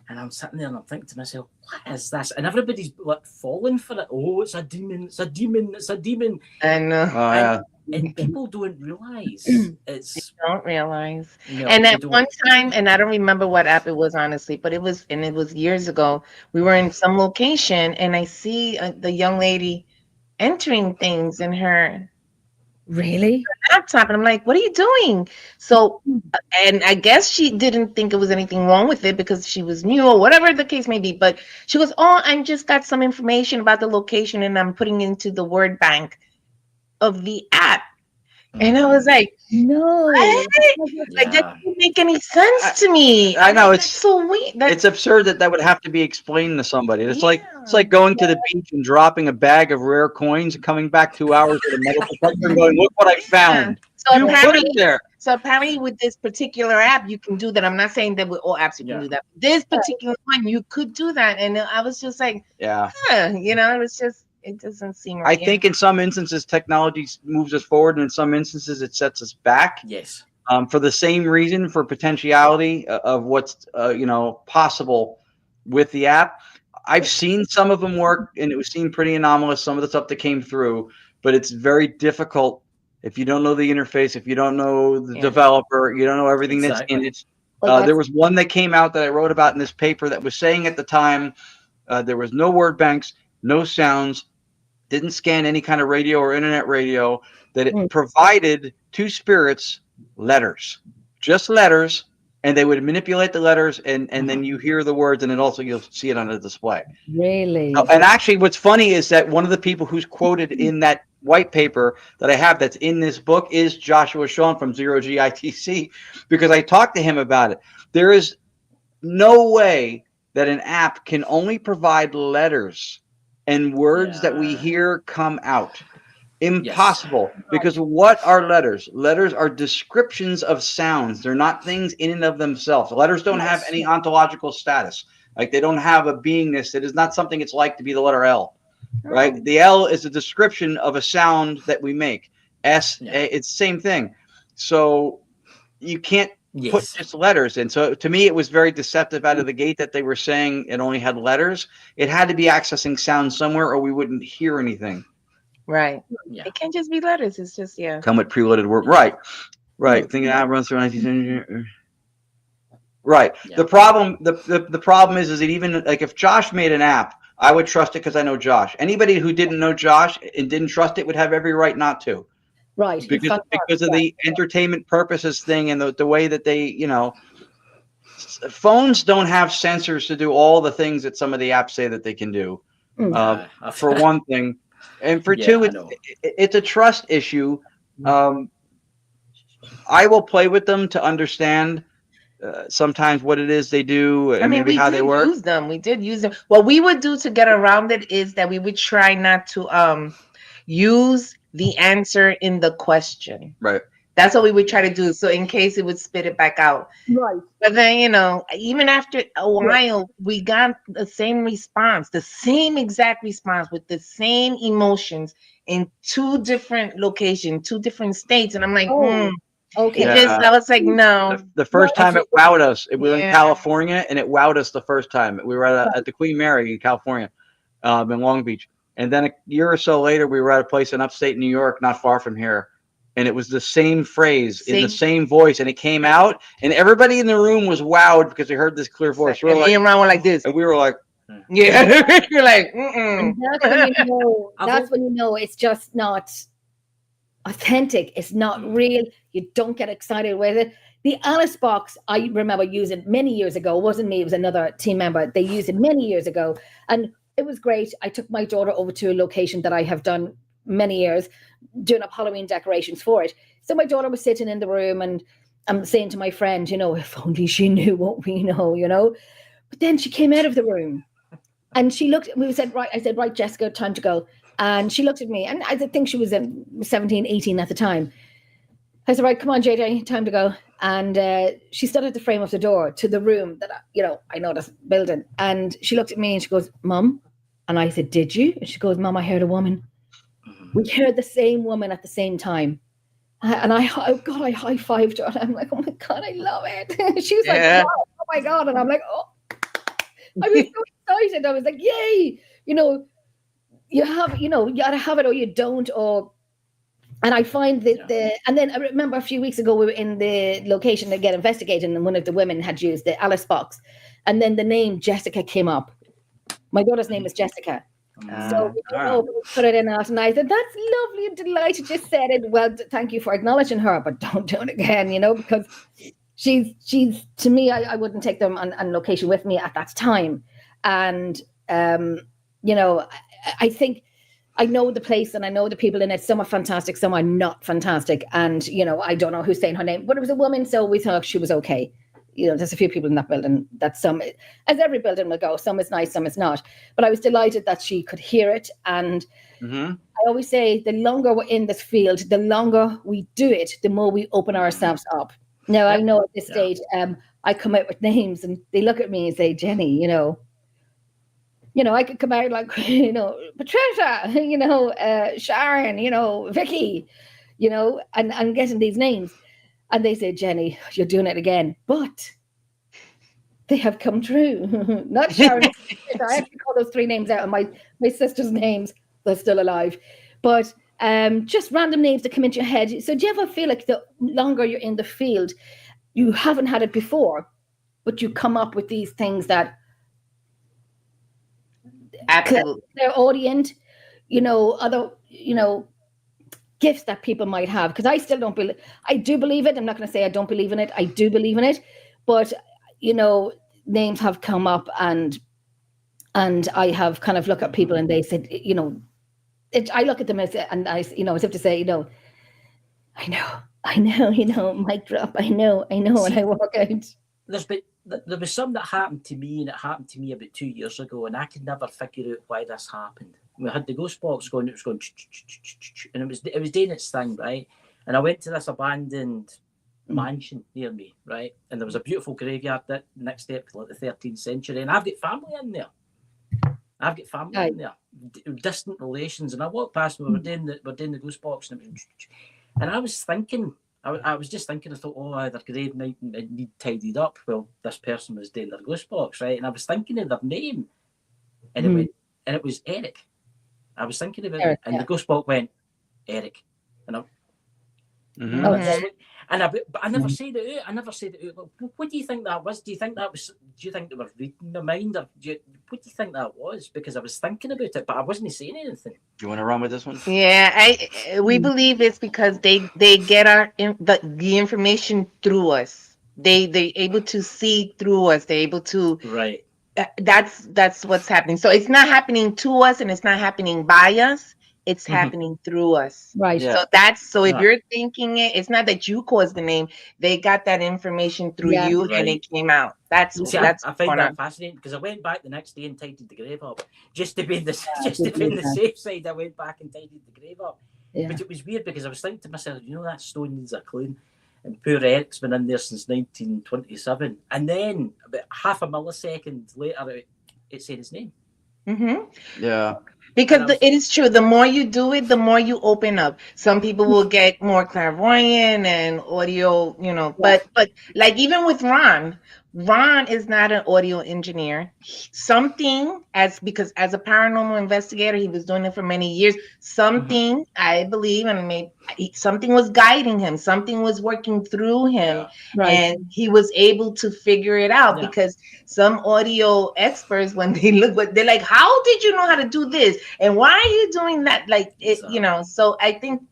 and I'm sitting there and I'm thinking to myself, what is this? And everybody's like falling for it. Oh, it's a demon! It's a demon! It's a demon! I know. And people don't realize They don't realize. And at one time, and I don't remember what app it was, honestly, but it was years ago. We were in some location, and I see the young lady entering things in her laptop, and I'm like, what are you doing? So, and I guess she didn't think it was anything wrong with it because she was new or whatever the case may be, but she goes, oh, I just got some information about the location, and I'm putting into the word bank of the app. And I was like, no, like that doesn't make any sense to me. I know, it's so weird. It's absurd that would have to be explained to somebody. It's like going to the beach and dropping a bag of rare coins and coming back 2 hours with a metal detector and going, look what I found. So you put it there. So apparently with this particular app, you can do that. I'm not saying that with all apps you can do that. This particular one, you could do that. And I was just like, it was just, it doesn't seem right. I think in some instances, technology moves us forward, and in some instances, it sets us back. Yes. For the same reason, for potentiality of what's possible with the app. I've seen some of them work, and it seemed pretty anomalous. Some of the stuff that came through, but it's very difficult if you don't know the interface, if you don't know the developer, you don't know everything that's in it. There was one that came out that I wrote about in this paper that was saying at the time there was no word banks, no sounds, didn't scan any kind of radio or internet radio, that it provided to spirits letters, just letters, and they would manipulate the letters, and then you hear the words, and then also you'll see it on the display. Really? And actually, what's funny is that one of the people who's quoted in that white paper that I have that's in this book is Joshua Shawn from Zero GITC, because I talked to him about it. There is no way that an app can only provide letters and words that we hear come out. Impossible. Because what are letters? Letters are descriptions of sounds. They're not things in and of themselves. Letters don't have any ontological status. Like, they don't have a beingness. It is not something it's like to be the letter L, right? The L is a description of a sound that we make. S, it's the same thing. So you can't put just letters in. So to me, it was very deceptive out of the gate that they were saying it only had letters. It had to be accessing sound somewhere, or we wouldn't hear anything. Right. It can't just be letters. It's just come with preloaded work. Right. Thinking that runs through 19th century. Right. The problem is that even like if Josh made an app, I would trust it because I know Josh. Anybody who didn't know Josh and didn't trust it would have every right not to. Right. Because of the entertainment purposes thing and the way that they, phones don't have sensors to do all the things that some of the apps say that they can do. For one thing. And for two, it's a trust issue. I will play with them to understand sometimes what it is they do and maybe how they work. We did use them. What we would do to get around it is that we would try not to use the answer in the question. Right. That's what we would try to do. So in case it would spit it back out. Right. But then, even after a while, we got the same response, the same exact response with the same emotions in 2 different locations, 2 different states. And I'm like, okay. I was like, no. The first time it wowed us. We were in California, and it wowed us the first time. We were at the Queen Mary in California, in Long Beach. And then a year or so later, we were at a place in upstate New York, not far from here. And it was the same phrase in the same voice, and it came out, and everybody in the room was wowed because they heard this clear voice. We were like, around like this, and we were like, yeah, you're like, that's when you know it's just not authentic. It's not real. You don't get excited with it. The Alice box, I remember using many years ago. It wasn't me; it was another team member. They used it many years ago, and it was great. I took my daughter over to a location that I have done many years, doing up Halloween decorations for it. So my daughter was sitting in the room, and I'm saying to my friend, if only she knew what we know, But then she came out of the room, and she looked. I said, right, Jessica, time to go. And she looked at me, and I think she was 17, 18 at the time. I said, right, come on, JJ, time to go. And she stood at the frame of the door to the room that, I know this building. And she looked at me and she goes, Mum. And I said, did you? And she goes, Mum, I heard a woman. We heard the same woman at the same time. And I high-fived her. And I'm like, oh, my God, I love it. She was like, oh, my God. And I'm like, oh. I was so excited. I was like, yay. You have, you got to have it or you don't. And I find that and then I remember a few weeks ago, we were in the location to get investigated, and one of the women had used the Alice box. And then the name Jessica came up. My daughter's name is Jessica. So we put it in last night. And that's lovely and delighted. Just said it. Well, thank you for acknowledging her, but don't do it again, because she's to me, I wouldn't take them on location with me at that time. And, I think I know the place and I know the people in it. Some are fantastic, some are not fantastic. And, I don't know who's saying her name, but it was a woman. So we thought she was okay. There's a few people in that building that some, as every building will go, some is nice, some is not. But I was delighted that she could hear it. And I always say the longer we're in this field, the longer we do it, the more we open ourselves up. Now, I know at this stage, I come out with names and they look at me and say, Jenny, I could come out like, Patricia, Sharon, Vicky, and getting these names. And they say, Jenny, you're doing it again. But they have come true. Not Sharon. I actually call those 3 names out, and my sister's names, they're still alive. But just random names that come into your head. So do you ever feel like the longer you're in the field, you haven't had it before, but you come up with these things that Absolutely. clairaudient, other, gifts that people might have? Because I still don't believe. I do believe it. I'm not going to say I don't believe in it. I do believe in it, but names have come up, and I have kind of looked at people, and they said, I look at them as, and I, as if to say, I know, mic drop, I know, and I walk out. There was some that happened to me, and it happened to me about 2 years ago, and I could never figure out why this happened. We had the ghost box going, it was going, and it was doing its thing, right? And I went to this abandoned mansion near me, right? And there was a beautiful graveyard that next to it, like the 13th century, and I've got family in there. In there, distant relations, and I walked past. We were doing the ghost box, and I was thinking, I was just thinking, I thought, oh, their grave might need tidied up. Well, this person was doing their ghost box, right? And I was thinking of their name, and it was Eric. I was thinking about Eric, it, and the ghost box went Eric, and but I never said it out. What do you think that was? Do you think they were reading my mind, or what do you think that was? Because I was thinking about it, but I wasn't saying anything. Do you want to run with this one? Yeah, we believe it's because they get the information through us. They able to see through us. They're able to. Right. That's what's happening. So it's not happening to us, and it's not happening by us. It's happening through us. Right. Yeah. So if you're thinking it's not that you caused the name. They got that information through you, and it came out. I find that fascinating, because I went back the next day and tidied the grave up just to be in the safe side. I went back and tidied the grave up, but it was weird because I was thinking to myself, that stone needs a clean, and poor Eric's been in there since 1927, and then about half a millisecond later, it said his name. Yeah. Because it is true. The more you do it, the more you open up. Some people will get more clairvoyant and audio, but like even with Ron is not an audio engineer. Because as a paranormal investigator, he was doing it for many years. Something, I believe, and something was guiding him. Something was working through him, and he was able to figure it out. Because some audio experts, when they look, they're like, "How did you know how to do this? And why are you doing that?" Like it, So I think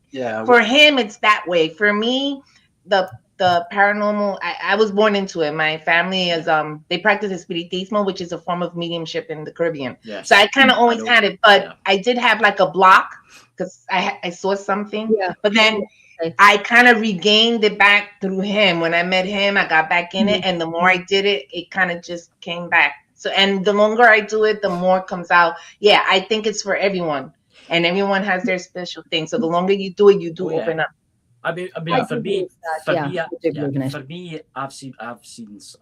for him, it's that way. For me, the paranormal, I was born into it. My family is they practice espiritismo, which is a form of mediumship in the Caribbean. Yes. So I kind of always had it, but I did have like a block because I saw something. But then I kind of regained it back through him. When I met him, I got back in it, and the more I did it, it kind of just came back. So, and the longer I do it, the more comes out. Yeah, I think it's for everyone, and everyone has their special thing. So the longer you do it, you do open up. I mean, for me, I've seen a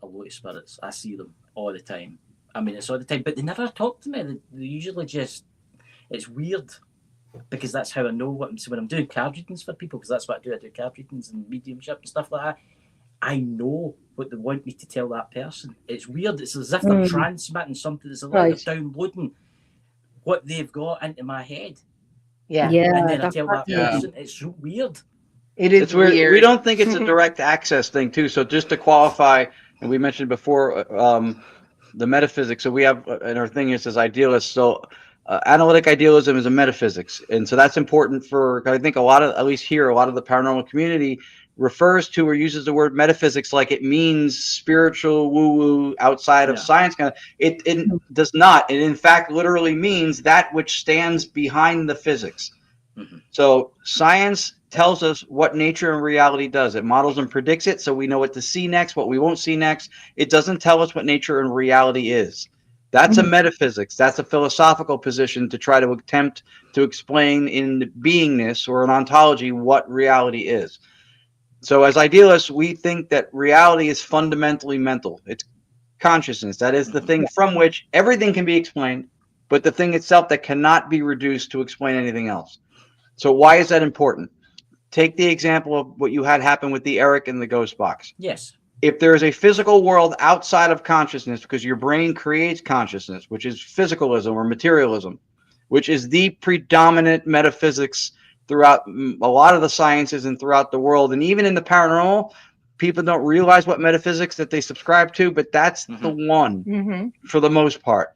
lot of spirits. I see them all the time. I mean, it's all the time, but they never talk to me. They usually just, it's weird, because that's how I know what I'm. So when I'm doing card readings for people, because that's what I do. I do card readings and mediumship and stuff like that. I know what they want me to tell that person. It's weird. It's as if they're transmitting something. It's like they're downloading what they've got into my head. Yeah. And then I tell that person. It's so weird. It's weird. We don't think it's a direct access thing too. So just to qualify, and we mentioned before, the metaphysics. So we have, and our thing is as idealists. So analytic idealism is a metaphysics, and so that's important for. I think a lot of, at least here, a lot of the paranormal community refers to or uses the word metaphysics like it means spiritual woo-woo outside of science. It does not. It in fact literally means that which stands behind the physics. So science tells us what nature and reality does. It models and predicts it, so we know what to see next, what we won't see next. It doesn't tell us what nature and reality is. That's a metaphysics. That's a philosophical position to try to attempt to explain in beingness or an ontology what reality is. So as idealists, we think that reality is fundamentally mental. It's consciousness. That is the thing from which everything can be explained, but the thing itself that cannot be reduced to explain anything else. So why is that important? Take the example of what you had happen with the Eric and the ghost box. Yes. if there is a physical world outside of consciousness, because your brain creates consciousness, which is physicalism or materialism, which is the predominant metaphysics throughout a lot of the sciences and throughout the world, and even in the paranormal, people don't realize what metaphysics that they subscribe to, but that's the one for the most part.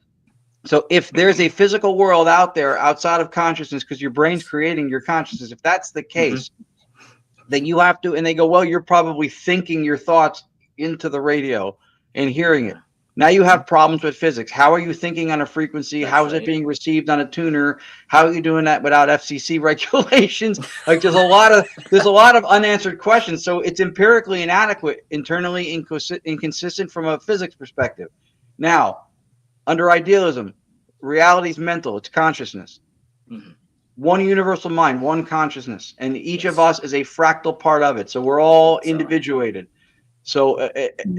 So if there's a physical world out there outside of consciousness, because your brain's creating your consciousness, if that's the case, then you have to, and they go, well, you're probably thinking your thoughts into the radio and hearing it. Now you have problems with physics. How are you thinking on a frequency? That's How is it being received on a tuner? How are you doing that without FCC regulations? Like there's a lot of unanswered questions. So it's empirically inadequate, internally inconsistent from a physics perspective. Now, under idealism, reality is mental. It's consciousness. One universal mind, one consciousness, and each of us is a fractal part of it. So we're all individuated. So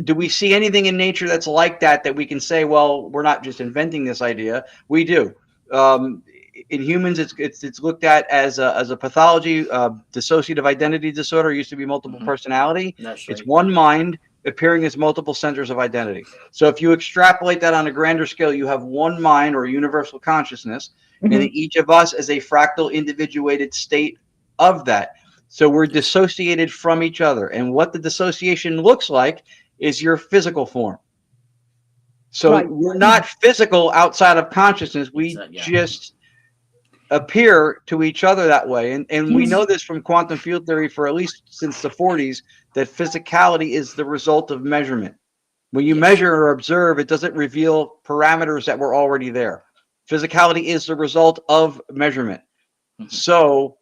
do we see anything in nature that's like that we can say, well, we're not just inventing this idea? We do. In humans, it's looked at as a pathology. Dissociative identity disorder used to be multiple personality. It's one mind appearing as multiple centers of identity. So if you extrapolate that on a grander scale, you have one mind or universal consciousness, and each of us is a fractal individuated state of that. So we're dissociated from each other. And what the dissociation looks like is your physical form. So we're not physical outside of consciousness. We just appear to each other that way. And we know this from quantum field theory for at least since the 40s, that physicality is the result of measurement. When you measure or observe, it doesn't reveal parameters that were already there. Physicality is the result of measurement. So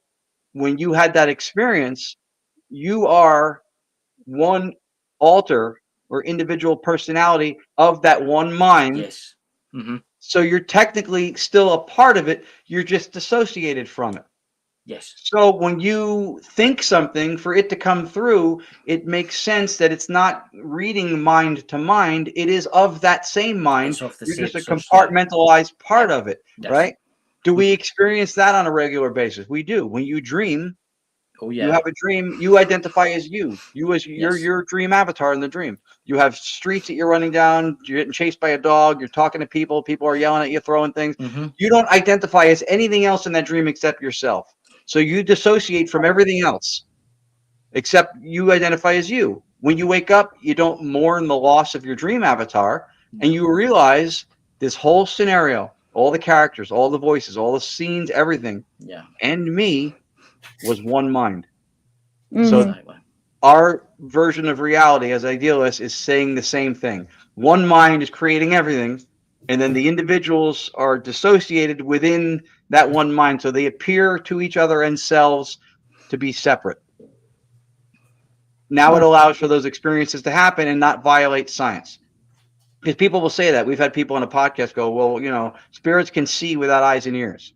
when you had that experience, you are one alter or individual personality of that one mind. So you're technically still a part of it. You're just dissociated from it. So when you think something, for it to come through, it makes sense that it's not reading mind to mind. It is of that same mind. You're just a compartmentalized part of it, right? Do we experience that on a regular basis? We do. When you dream, you have a dream, you identify as you. You as your dream avatar in the dream. You have streets that you're running down, you're getting chased by a dog, you're talking to people, people are yelling at you, throwing things. You don't identify as anything else in that dream except yourself. So you dissociate from everything else, except you identify as you. When you wake up, you don't mourn the loss of your dream avatar, and you realize this whole scenario, all the characters, all the voices, all the scenes, everything, and me was one mind. So our version of reality as idealists is saying the same thing. One mind is creating everything, and then the individuals are dissociated within that one mind. So they appear to each other and selves to be separate. Now it allows for those experiences to happen and not violate science. Because people will say that. We've had people on a podcast go, well, you know, spirits can see without eyes and ears.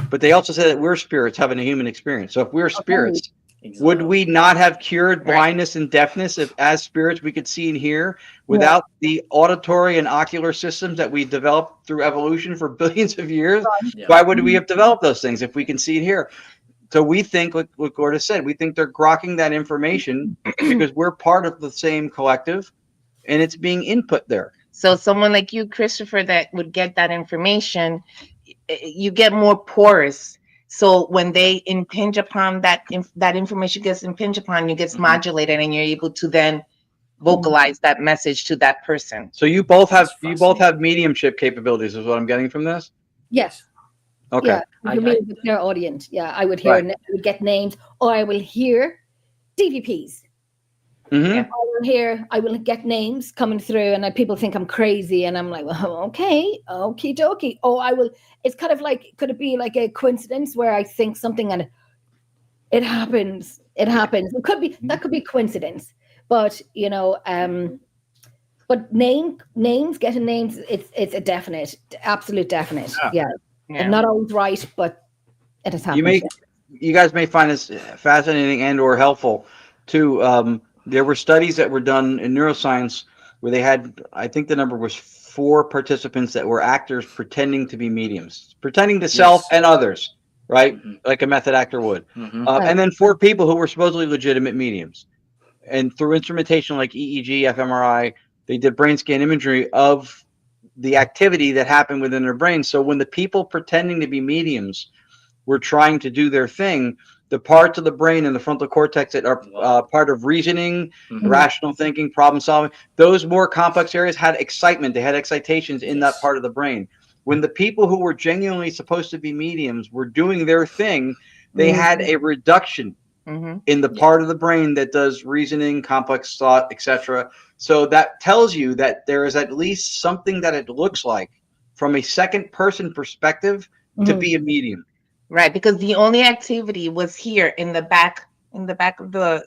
But they also say that we're spirits having a human experience. So if we're spirits, would we not have cured blindness and deafness if as spirits we could see and hear without the auditory and ocular systems that we developed through evolution for billions of years? Why would we have developed those things if we can see and hear? So we think, like what Gorda said, we think they're grokking that information because we're part of the same collective and it's being input there. So someone like you, Christopher, that would get that information, you get more porous. So when they impinge upon that information gets impinged upon, you gets modulated, and you're able to then vocalize that message to that person. So you both have mediumship capabilities, is what I'm getting from this? Yes. Okay. Yeah, you mean with their audience. Yeah, I would hear, I would get names, or I will hear DVPs. I will get names coming through, and people think I'm crazy, and I'm like, well, okay, okie dokie. Oh, it's kind of like, could it be like a coincidence where I think something and it happens? It happens. It could be, that could be coincidence, but you know, but getting names, it's a definite, absolute definite. Yeah. And not always right, but it has happened. You guys may find this fascinating and or helpful too. There were studies that were done in neuroscience where they had, I think the number was 4 participants that were actors pretending to be mediums, pretending to self and others, right? Like a method actor would. And then 4 people who were supposedly legitimate mediums. and through instrumentation like EEG, fMRI, they did brain scan imagery of the activity that happened within their brain. So when the people pretending to be mediums were trying to do their thing, the parts of the brain in the frontal cortex that are part of reasoning, rational thinking, problem solving, those more complex areas had excitement. They had excitations in that part of the brain. When the people who were genuinely supposed to be mediums were doing their thing, they had a reduction in the part of the brain that does reasoning, complex thought, etc. So that tells you that there is at least something that it looks like from a second person perspective to be a medium. Right, because the only activity was here in the back of the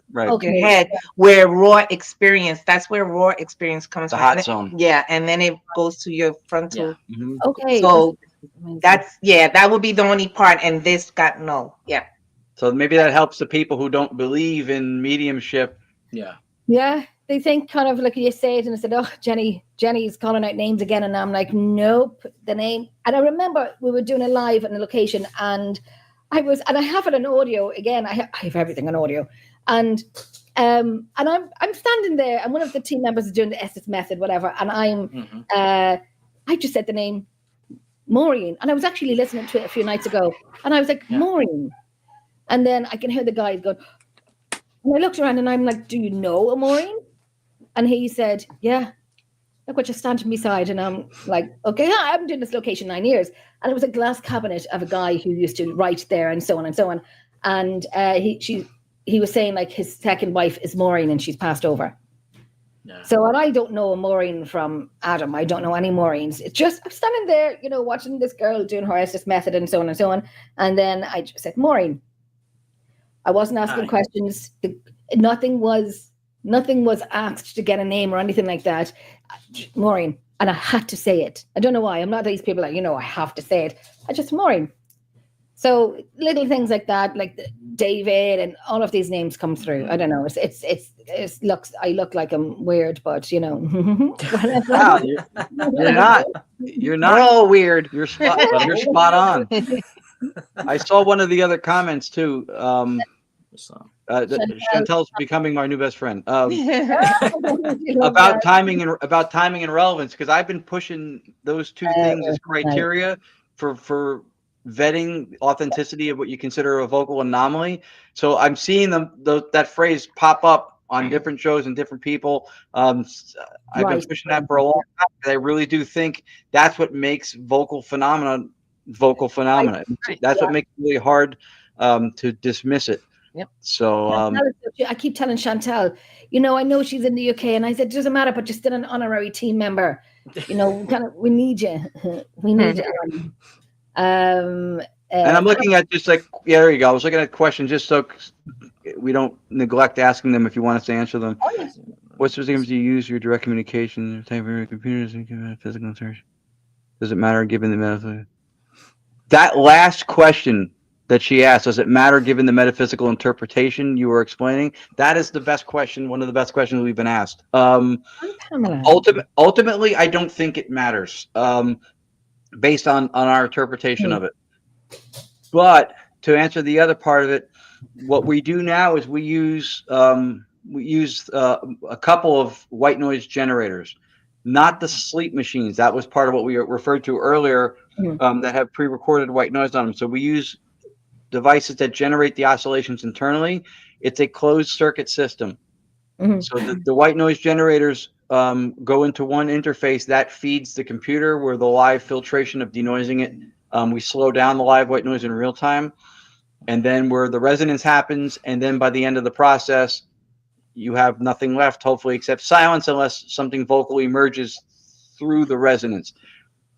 head where raw experience. That's where raw experience comes The from. hot zone. Yeah, and then it goes to your frontal. Okay. So that would be the only part, and this got no. Yeah. So maybe that helps the people who don't believe in mediumship. Yeah, they think kind of like you say it, and I said, "Oh, Jenny's calling out names again," and I'm like, "Nope, the name." And I remember we were doing a live on a location, and I have it on audio again. I have everything on audio, and I'm standing there, and one of the team members is doing the SS method, whatever, and I just said the name Maureen, and I was actually listening to it a few nights ago, and I was like, Maureen, and then I can hear the guys go. And I looked around and I'm like, "Do you know a Maureen?" And he said, "Yeah, look what you're standing beside." And I'm like, "Okay, I've been doing this location 9 years." And it was a glass cabinet of a guy who used to write there and so on and so on. And he was saying like his second wife is Maureen and she's passed over. So, and I don't know a Maureen from Adam. I don't know any Maureens. It's just, I'm standing there, watching this girl doing her SS method and so on and so on. And then I just said, Maureen. I wasn't asking questions. Nothing was asked to get a name or anything like that. Maureen. And I had to say it. I don't know why. I'm not these people like, I have to say it. I just, Maureen. So little things like that, like David and all of these names come through. I don't know. It looks, I look like I'm weird, but Wow, you're not all weird. You're spot on. I saw one of the other comments too. Chantel's becoming my new best friend. About timing and relevance, because I've been pushing those two things as criteria for vetting authenticity of what you consider a vocal anomaly. So I'm seeing that phrase pop up on different shows and different people. I've been pushing that for a long time. I really do think that's what makes vocal phenomena. That's what makes it really hard to dismiss it. Yep. So I keep telling Chantel, I know she's in the UK, and I said, it doesn't matter, but you're still an honorary team member. We need you. We need you. And I'm looking at just like, there you go. I was looking at questions just so we don't neglect asking them if you want us to answer them. What systems do you use your direct communication? Type of your computers and physical search? Does it matter given the metaphysical? That last question that she asked, does it matter given the metaphysical interpretation you were explaining? That is the best question, one of the best questions we've been asked. Ultimately, I don't think it matters based on our interpretation of it. But to answer the other part of it, what we do now is we use a couple of white noise generators, not the sleep machines. That was part of what we referred to earlier that have pre-recorded white noise on them. So we use devices that generate the oscillations internally. It's a closed circuit system. So the white noise generators go into one interface that feeds the computer where the live filtration of denoising it. We slow down the live white noise in real time, and then where the resonance happens, and then by the end of the process, you have nothing left, hopefully, except silence, unless something vocal emerges through the resonance.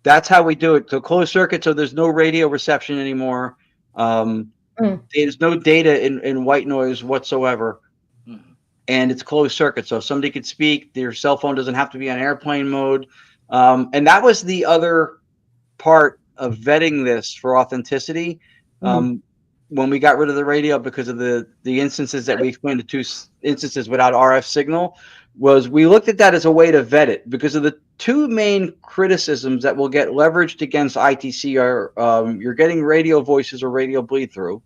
That's how we do it. So closed circuit, so there's no radio reception anymore. There's no data in white noise whatsoever. And it's closed circuit. So if somebody could speak, their cell phone doesn't have to be on airplane mode. And that was the other part of vetting this for authenticity. When we got rid of the radio because of the instances that we explained, the two instances without RF signal, was we looked at that as a way to vet it because of the two main criticisms that will get leveraged against ITC are you're getting radio voices or radio bleed through.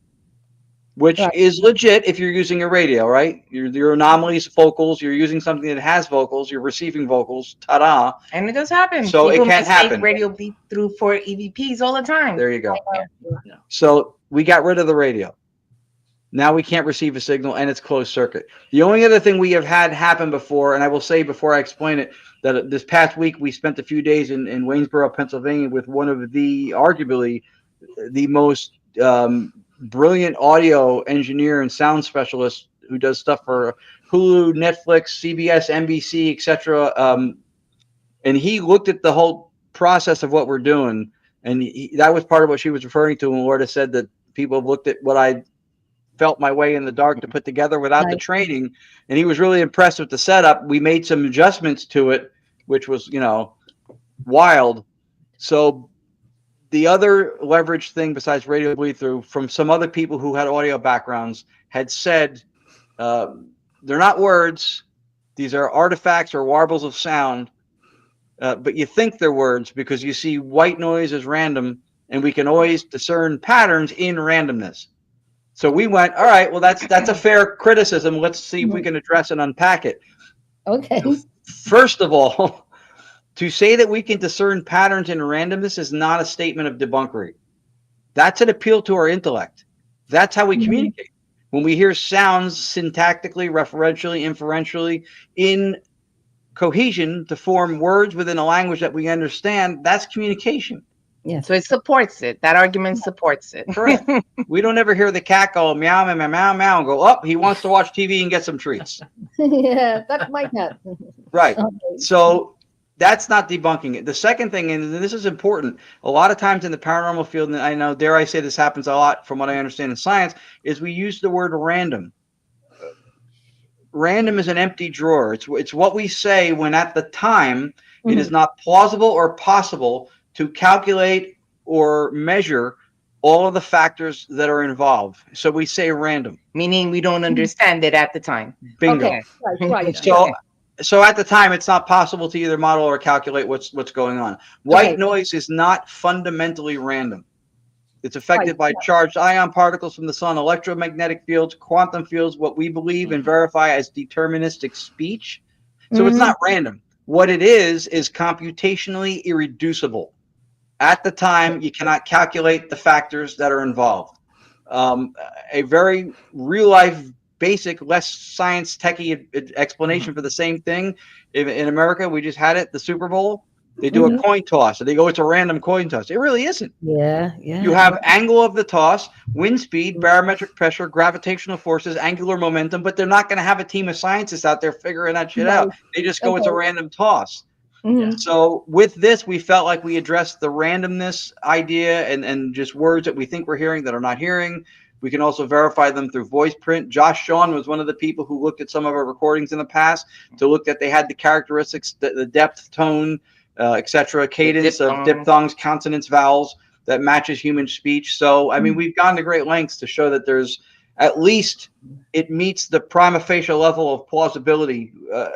which Right. is legit if you're using a radio, right? Your anomalies, vocals, you're using something that has vocals, you're receiving vocals, ta-da. And it does happen. So it People can mistake happen. radio beat through for EVPs all the time. There you go. Yeah. So we got rid of the radio. Now we can't receive a signal, and it's closed circuit. The only other thing we have had happen before, and I will say before I explain it, that this past week we spent a few days in Waynesboro, Pennsylvania, with one of the arguably the most brilliant audio engineer and sound specialist who does stuff for Hulu, Netflix, CBS, NBC, etc. And he looked at the whole process of what we're doing, and that was part of what she was referring to when Lourdes said that people have looked at what I felt my way in the dark to put together without the training, and he was really impressed with the setup. We made some adjustments to it, which was, wild. So the other leverage thing besides radio bleed through from some other people who had audio backgrounds had said, they're not words. These are artifacts or warbles of sound. But you think they're words because you see white noise as random, and we can always discern patterns in randomness. So we went, all right, well, that's a fair criticism. Let's see if we can address and unpack it. Okay. First of all, to say that we can discern patterns in randomness is not a statement of debunkery. That's an appeal to our intellect. That's how we communicate. When we hear sounds syntactically, referentially, inferentially, in cohesion to form words within a language that we understand, that's communication. Yeah. So it supports it. That argument supports it. Correct. We don't ever hear the cat go meow, meow, meow, meow, meow, and go, oh, he wants to watch TV and get some treats. Yeah, that's my cat. Right. Okay. So that's not debunking it. The second thing, and this is important, a lot of times in the paranormal field, and I know, dare I say this happens a lot from what I understand in science, is we use the word random. Random is an empty drawer. It's what we say when at the time it is not plausible or possible to calculate or measure all of the factors that are involved. So we say random. Meaning we don't understand it at the time. Bingo. Okay. Right. So at the time, it's not possible to either model or calculate what's going on. White noise is not fundamentally random. It's affected by charged ion particles from the sun, electromagnetic fields, quantum fields, what we believe and verify as deterministic speech. So it's not random. What it is computationally irreducible. At the time, you cannot calculate the factors that are involved. A very real-life, basic, less science techie explanation for the same thing. In America, we just had it, the Super Bowl. They do a coin toss, and they go, it's a random coin toss. It really isn't. Yeah. You have angle of the toss, wind speed, barometric pressure, gravitational forces, angular momentum, but they're not going to have a team of scientists out there figuring that shit out. They just go, it's a random toss. So with this, we felt like we addressed the randomness idea and just words that we think we're hearing that are not hearing. We can also verify them through voice print. Josh Shawn was one of the people who looked at some of our recordings in the past to look that they had the characteristics, the depth, tone, etc., cadence of diphthongs, consonants, vowels that matches human speech. So, I mean, we've gone to great lengths to show that there's at least it meets the prima facie level of plausibility.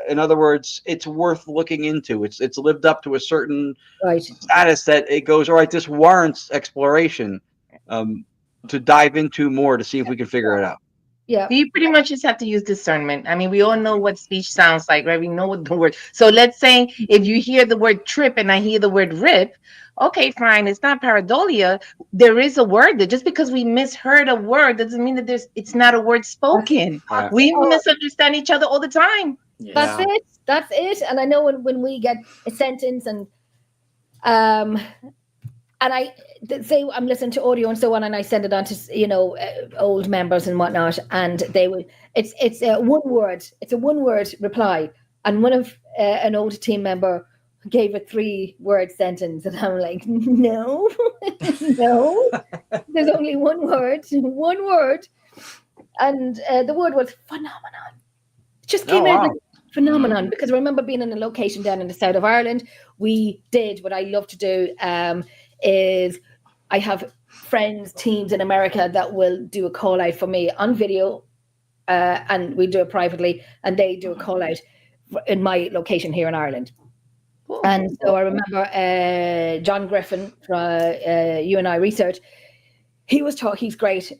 In other words, it's worth looking into. It's lived up to a certain status that it goes, all right, this warrants exploration to dive into more to see if we can figure it out. Yeah. You pretty much just have to use discernment. I mean, we all know what speech sounds like, right? We know what the word. So let's say if you hear the word trip and I hear the word rip, okay, fine. It's not pareidolia. There is a word that just because we misheard a word doesn't mean that it's not a word spoken. Yeah. We misunderstand each other all the time. Yeah. That's it. And I know when we get a sentence and I say I'm listening to audio and so on, and I send it on to old members and whatnot, and they will. It's a one word. It's a one word reply, and one of an old team member gave a 3-word sentence, and I'm like, no, no. There's only one word, and the word was phenomenon. It just came out like phenomenon, because I remember being in a location down in the south of Ireland. We did what I love to do. Is I have friends, teams in America that will do a call out for me on video, and we do it privately, and they do a call out in my location here in Ireland. Cool. And so I remember John Griffin from UNI Research. He's great.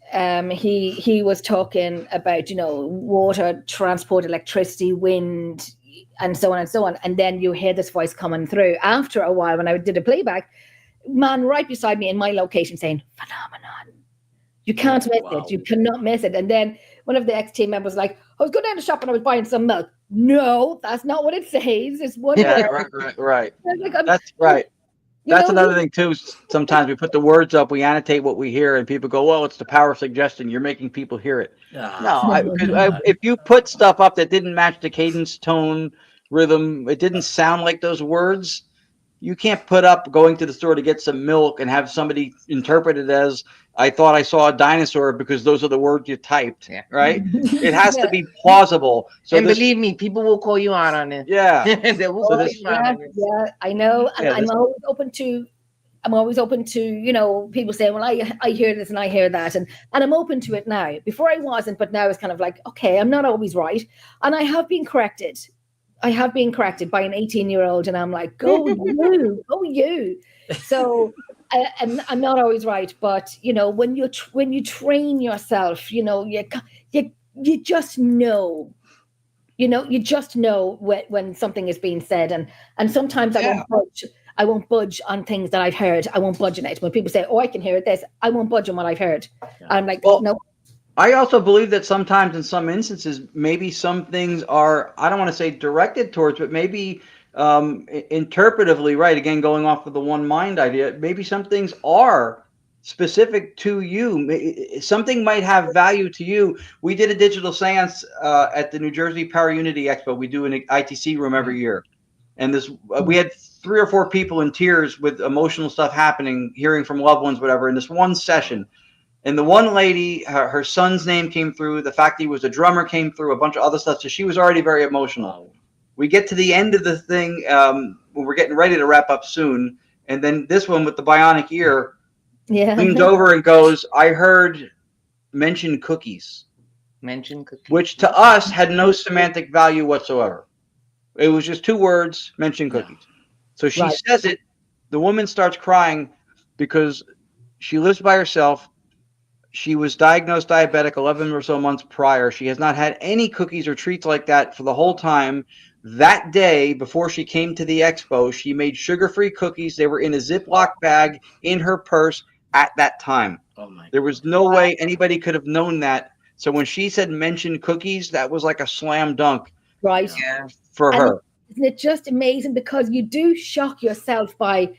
He was talking about, water, transport, electricity, wind, and so on and so on. And then you hear this voice coming through after a while. When I did a playback, man right beside me in my location saying, phenomenon. You can't miss it. You cannot miss it. And then one of the ex-team members was like, I was going down the shop and I was buying some milk. No, that's not what it says. It's one Yeah, word. right. Like, That's right. That's another thing too. Sometimes we put the words up, we annotate what we hear, and people go, "Well, it's the power of suggestion. You're making people hear it." No, if you put stuff up that didn't match the cadence, tone, rhythm, it didn't sound like those words. You can't put up going to the store to get some milk and have somebody interpret it as, I thought I saw a dinosaur because those are the words you typed, right? It has to be plausible. So and believe me, people will call you out on it. Yeah. They will call you out on it. Yeah, I know. And I'm always open to, people saying, well, I hear this and I hear that. And I'm open to it now. Before I wasn't, but now it's kind of like, okay, I'm not always right. And I have been corrected. I have been corrected by an 18-year-old, and I'm like, go you, go you. So, and I'm not always right, but when you train yourself, you just know, you just know when something is being said, and sometimes I won't budge on things that I've heard. I won't budge on it. When people say, "Oh, I can hear this," I won't budge on what I've heard. Yeah. I'm like, no. I also believe that sometimes in some instances, maybe some things are, I don't want to say directed towards, but maybe interpretively, right? Again, going off of the one mind idea, maybe some things are specific to you. Something might have value to you. We did a digital seance at the New Jersey Power Unity Expo. We do an ITC room every year. And we had 3 or 4 people in tears with emotional stuff happening, hearing from loved ones, whatever, in this one session. And the one lady, her son's name came through. The fact he was a drummer came through, a bunch of other stuff. So she was already very emotional. We get to the end of the thing when we're getting ready to wrap up soon. And then this one with the bionic ear leans over and goes, I heard mention cookies. Mention cookies. Which to us had no semantic value whatsoever. It was just 2 words, mention cookies. So she says it. The woman starts crying because she lives by herself. She was diagnosed diabetic 11 or so months prior. She has not had any cookies or treats like that for the whole time. That day, before she came to the expo, she made sugar-free cookies. They were in a Ziploc bag in her purse at that time. Oh my! There was no way anybody could have known that. So when she said mention cookies, that was like a slam dunk. Right. For her. Isn't it just amazing? Because you do shock yourself by,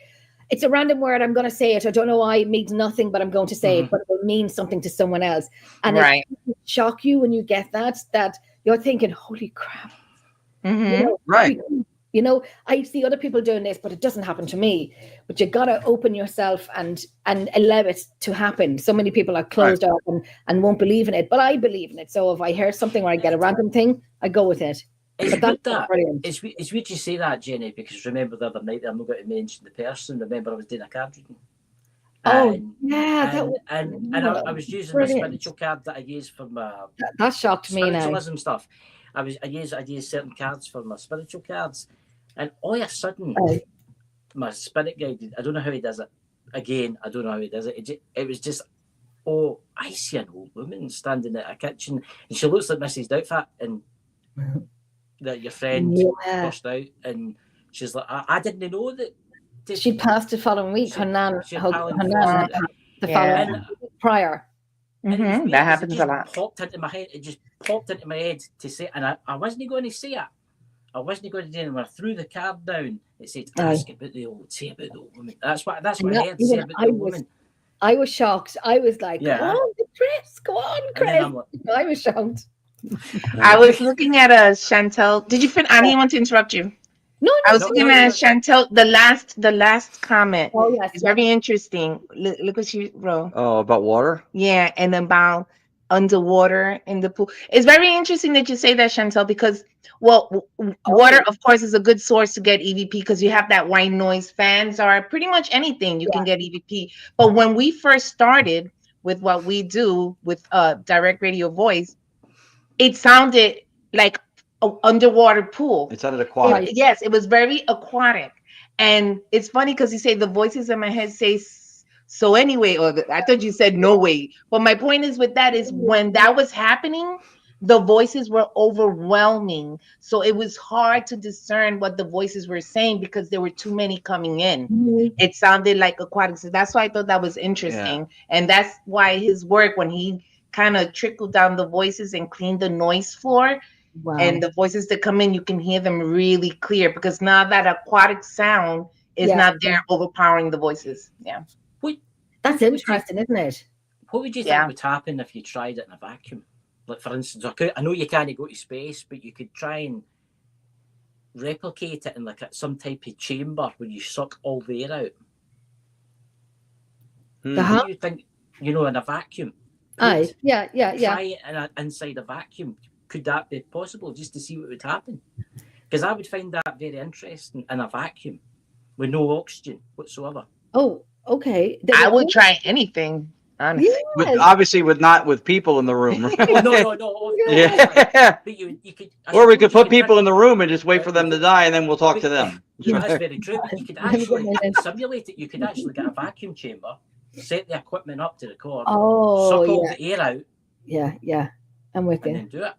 it's a random word, I'm going to say it. I don't know why it means nothing, but I'm going to say it, but it will mean something to someone else. And it shock you when you get that you're thinking, holy crap. Right. I see other people doing this, but it doesn't happen to me. But you got to open yourself and allow it to happen. So many people are closed up and won't believe in it, but I believe in it. So if I hear something or I get a random thing, I go with it. It's weird you say that, Jenny, because remember the other night, I'm not going to mention the person. Remember, I was doing a card reading. I was using the spiritual card that I use for my that shocked me now. Spiritualism stuff. I use certain cards for my spiritual cards, and all of a sudden, my spirit guide, I don't know how he does it. Again, I don't know how he does it. It was just, I see an old woman standing at a kitchen, and she looks like Mrs. Doubtfat, and that your friend burst out, and she's like, I didn't know that. She passed the following week. Her nan the following prior. That happens a lot. It just popped into my head to say, and I wasn't going to say it. I wasn't going to do it. When I threw the card down, it said, "Ask about the old, say about the old woman." That's what I heard. Say about the old woman. I was shocked. I was like, "Go on, Chris. Go on, Chris." I was shocked. I was looking at Chantel. Did you I didn't want to interrupt you. No, I was looking at Chantel. The last comment. Oh yes, it's very interesting. Look what she wrote. Oh, about water. Yeah, and about underwater in the pool. It's very interesting that you say that, Chantel, because water, of course, is a good source to get EVP because you have that white noise. Fans are pretty much anything you can get EVP. But when we first started with what we do with direct radio voice, it sounded like an underwater pool. It sounded aquatic. Yes, it was very aquatic. And it's funny because you say the voices in my head say So anyway, I thought you said no way. But my point is with that is when that was happening, the voices were overwhelming. So it was hard to discern what the voices were saying because there were too many coming in. Mhm. It sounded like aquatic. So that's why I thought that was interesting. And that's why his work, when he kind of trickled down the voices and cleaned the noise floor, Wow. and the voices that come in, you can hear them really clear because now that aquatic sound is Yeah. not there overpowering the voices. Yeah. That's interesting, isn't it? What would you Yeah. think would happen if you tried it in a vacuum? Like, for instance, I know you can't go to space, but you could try and replicate it in like some type of chamber where you suck all the air out. What do you think? In a vacuum. Aye, yeah. Try it inside a vacuum. Could that be possible, just to see what would happen? Because I would find that very interesting in a vacuum with no oxygen whatsoever. Oh, okay. I would try anything, honestly. Yes. Obviously, not with people in the room. Oh, no. Yeah. But you could, Or we could put people in the room and just wait for them to die, and then we'll talk to them. That's very true. But you could actually simulate it. You could actually get a vacuum chamber, set the equipment up to record, suck all the air out. Yeah. I'm with you. And then do it.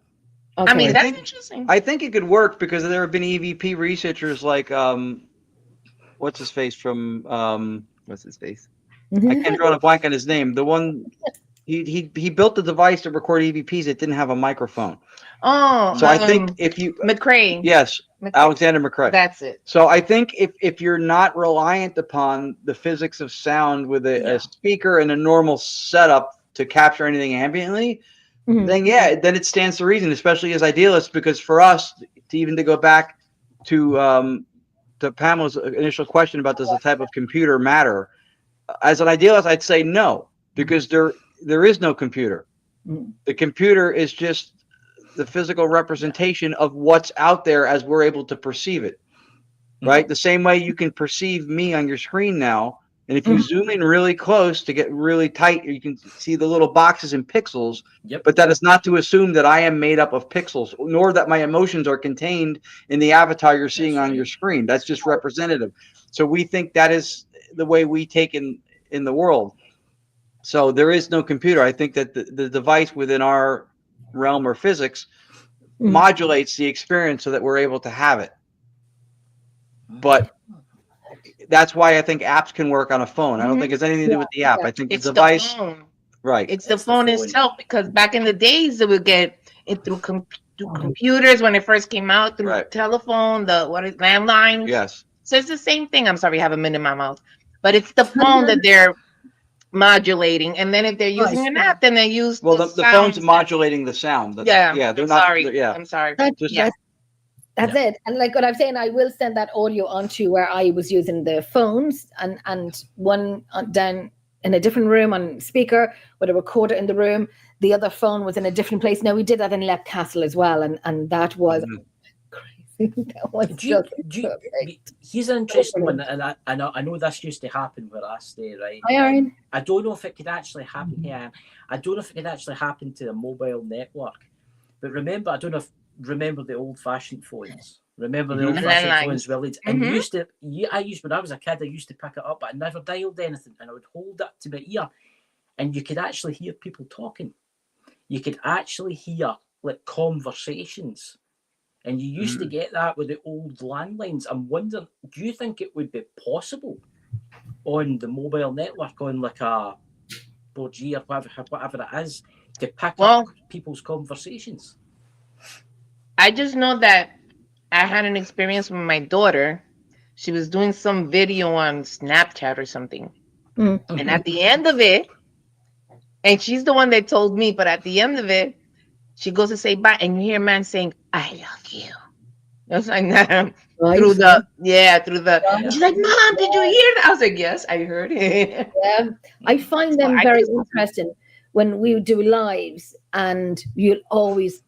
Okay. I mean, that's interesting. I think it could work because there have been EVP researchers like what's his face from What's his face? I can't draw a blank on his name. The one he built the device to record EVPs that didn't have a microphone. Oh, so I think if you McCrae. Yes, Alexander McCrae. That's it. So I think if you're not reliant upon the physics of sound with a speaker and a normal setup to capture anything ambiently, then it stands to reason, especially as idealists, because for us to go back to Pamela's initial question about does the type of computer matter, as an idealist, I'd say no, because there is no computer. The computer is just the physical representation of what's out there as we're able to perceive it, right? The same way you can perceive me on your screen now, and if you zoom in really close to get really tight, you can see the little boxes in pixels. But that is not to assume that I am made up of pixels, nor that my emotions are contained in the avatar you're seeing on your screen. That's just representative. So we think that is the way we take in the world. So there is no computer. I think that the device within our realm or physics modulates the experience so that we're able to have it. But that's why I think apps can work on a phone. I don't think it's anything to do with the app. I think it's the device, the phone. Right? It's the phone itself, because back in the days they would get it through computers when it first came out, through telephone, landlines. Yes. So it's the same thing. I'm sorry, I have a mint in my mouth, but it's the phone that they're modulating, and then if they're using an app, then they use the phone's modulating the sound. They're not. Sorry. I'm sorry. That's it. And like what I'm saying, I will send that audio onto where I was using the phones and one down in a different room on speaker with a recorder in the room. The other phone was in a different place. Now we did that in Lep Castle as well, and that was crazy. That was here's an interesting one, and I know this used to happen where I stay, right? Hi, Aaron. I don't know if it could actually happen here. I don't know if it could actually happen to a mobile network. But remember, remember the old-fashioned phones. Remember the old-fashioned phones, Willie? And when I was a kid, I used to pick it up, but I never dialed anything, and I would hold it to my ear, and you could actually hear people talking. You could actually hear like conversations, and you used to get that with the old landlines. I'm wondering, do you think it would be possible on the mobile network, on like a 4G or whatever it is, to pick up people's conversations? I just know that I had an experience with my daughter. She was doing some video on Snapchat or something. And at the end of it, and she's the one that told me, but at the end of it, she goes to say bye, and you hear a man saying, "I love you." I was like, through the. She's like, "Mom, did you hear that?" I was like, "Yes, I heard it." Yeah, I find them very interesting when we do lives, and you'll always.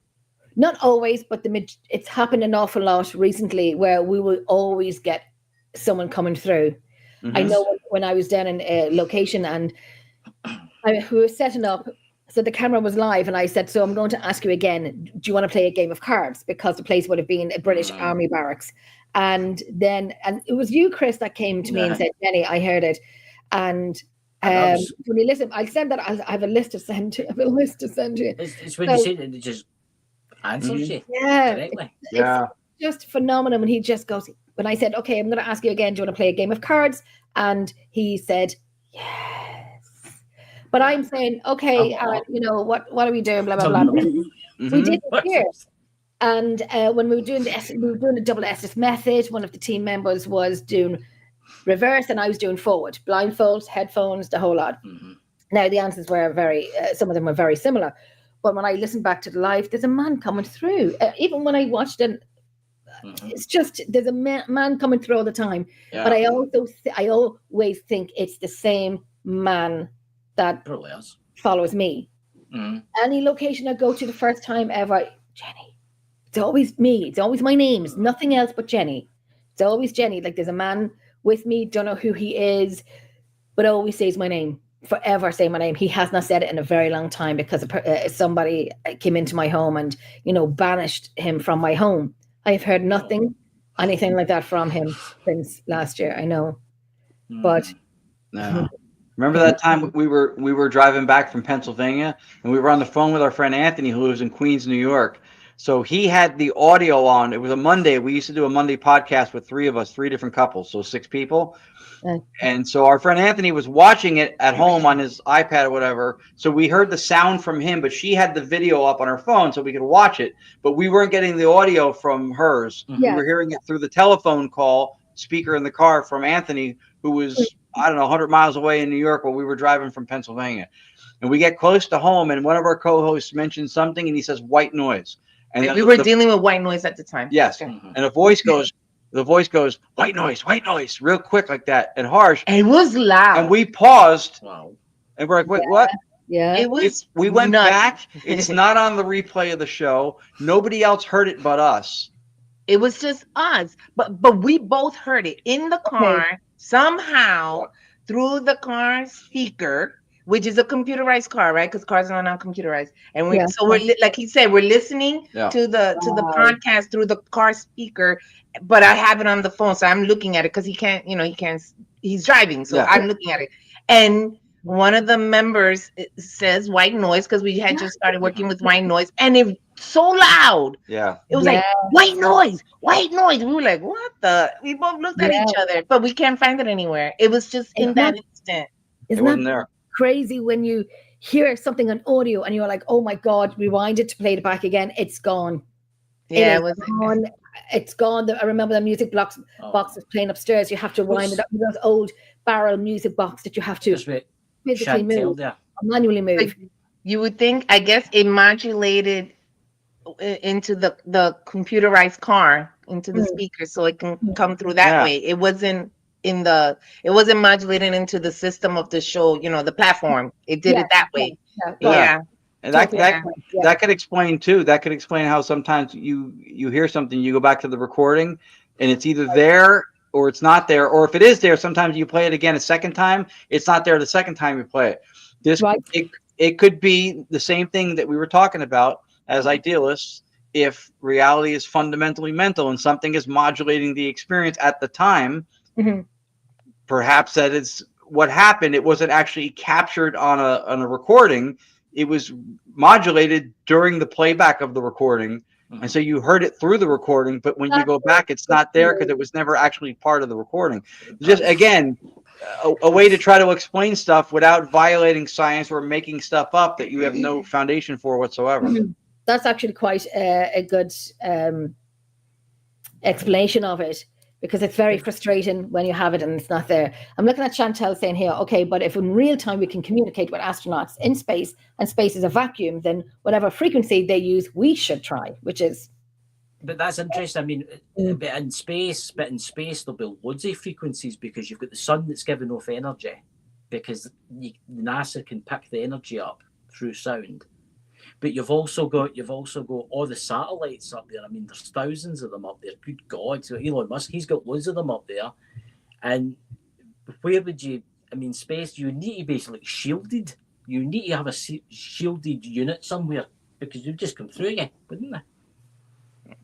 Not always, but it's happened an awful lot recently where we will always get someone coming through. I know when I was down in a location and we were setting up, so the camera was live, and I said, so I'm going to ask you again, do you want to play a game of cards? Because the place would have been a British Army barracks. And it was you, Chris, that came to me and said, Jenny, I heard it. And When you listen, I'll send that. I have a list to send to. I have a list to send to you. It's when you say that, it just answers you correctly. Yeah. It's just phenomenal when he just goes. When I said, "Okay, I'm going to ask you again. Do you want to play a game of cards?" and he said, "Yes." But I'm saying, "Okay, what are we doing?" Blah blah blah. We did it here. And when we were doing the double SS method, one of the team members was doing reverse and I was doing forward, blindfolds, headphones, the whole lot. Now the answers were some of them were very similar, but when I listened back to the live, there's a man coming through. Even when I watched it, it's just there's a man coming through all the time. Yeah. But I always think it's the same man that follows me. Any location I go to the first time ever, Jenny. It's always me. It's always my name. It's nothing else but Jenny. It's always Jenny. Like there's a man with me, don't know who he is, but always says my name. Forever say my name. He has not said it in a very long time because somebody came into my home and, banished him from my home. I have heard anything like that from him since last year. I know, but no. Remember that time we were driving back from Pennsylvania and we were on the phone with our friend Anthony who lives in Queens, New York. So he had the audio on. It was a Monday. We used to do a Monday podcast with three different couples, so 6 people. And so our friend Anthony was watching it at home on his iPad or whatever. So we heard the sound from him, but she had the video up on her phone so we could watch it. But we weren't getting the audio from hers. We were hearing it through the telephone call speaker in the car from Anthony, who was, 100 miles away in New York while we were driving from Pennsylvania. And we get close to home and one of our co-hosts mentioned something and he says white noise. And we were dealing with white noise at the time. Yes. And the voice goes, white noise, real quick like that and harsh. And it was loud. And we paused. Wow. And we're like, wait, what? Yeah. We went back. It's not on the replay of the show. Nobody else heard it but us. It was just us. But we both heard it in the car somehow through the car speaker. Which is a computerized car, right? Because cars are not computerized, and we're like he said, we're listening to the podcast through the car speaker, but I have it on the phone, so I'm looking at it because he's driving, so I'm looking at it, and one of the members says white noise because we had just started working with white noise, and it's so loud. Yeah, it was like white noise. We were like, what the? We both looked at each other, but we can't find it anywhere. It was just in that instant. It wasn't there. Crazy when you hear something on audio and you're like, oh my God, rewind it to play it back again. It's gone. It was gone. It's gone. I remember the music box was playing upstairs. You have to wind it up with those old barrel music box that you have to physically move, manually move. Like, you would think, I guess it modulated into the computerized car, into the speaker, so it can come through that way. It wasn't modulated into the system of the show, the platform. It did it that way. And that could explain too. That could explain how sometimes you hear something, you go back to the recording, and it's either there or it's not there. Or if it is there, sometimes you play it again a second time. It's not there the second time you play it. It could be the same thing that we were talking about as idealists. If reality is fundamentally mental and something is modulating the experience at the time. Perhaps that is what happened. It wasn't actually captured on a recording. It was modulated during the playback of the recording. And so you heard it through the recording, but when you go back, it's not there because it was never actually part of the recording. Just, again, a way to try to explain stuff without violating science or making stuff up that you have no foundation for whatsoever. That's actually quite a good explanation of it. Because it's very frustrating when you have it and it's not there. I'm looking at Chantel saying here, okay, but if in real time we can communicate with astronauts in space and space is a vacuum, then whatever frequency they use, we should try, which is. But that's interesting. I mean, but in space there'll be loads of frequencies because you've got the sun that's giving off energy because NASA can pick the energy up through sound. But you've also got all the satellites up there. I mean, there's thousands of them up there. Good God. So Elon Musk, he's got loads of them up there. And where would you, space, you need to be like shielded. You need to have a shielded unit somewhere because you'd just come through again, wouldn't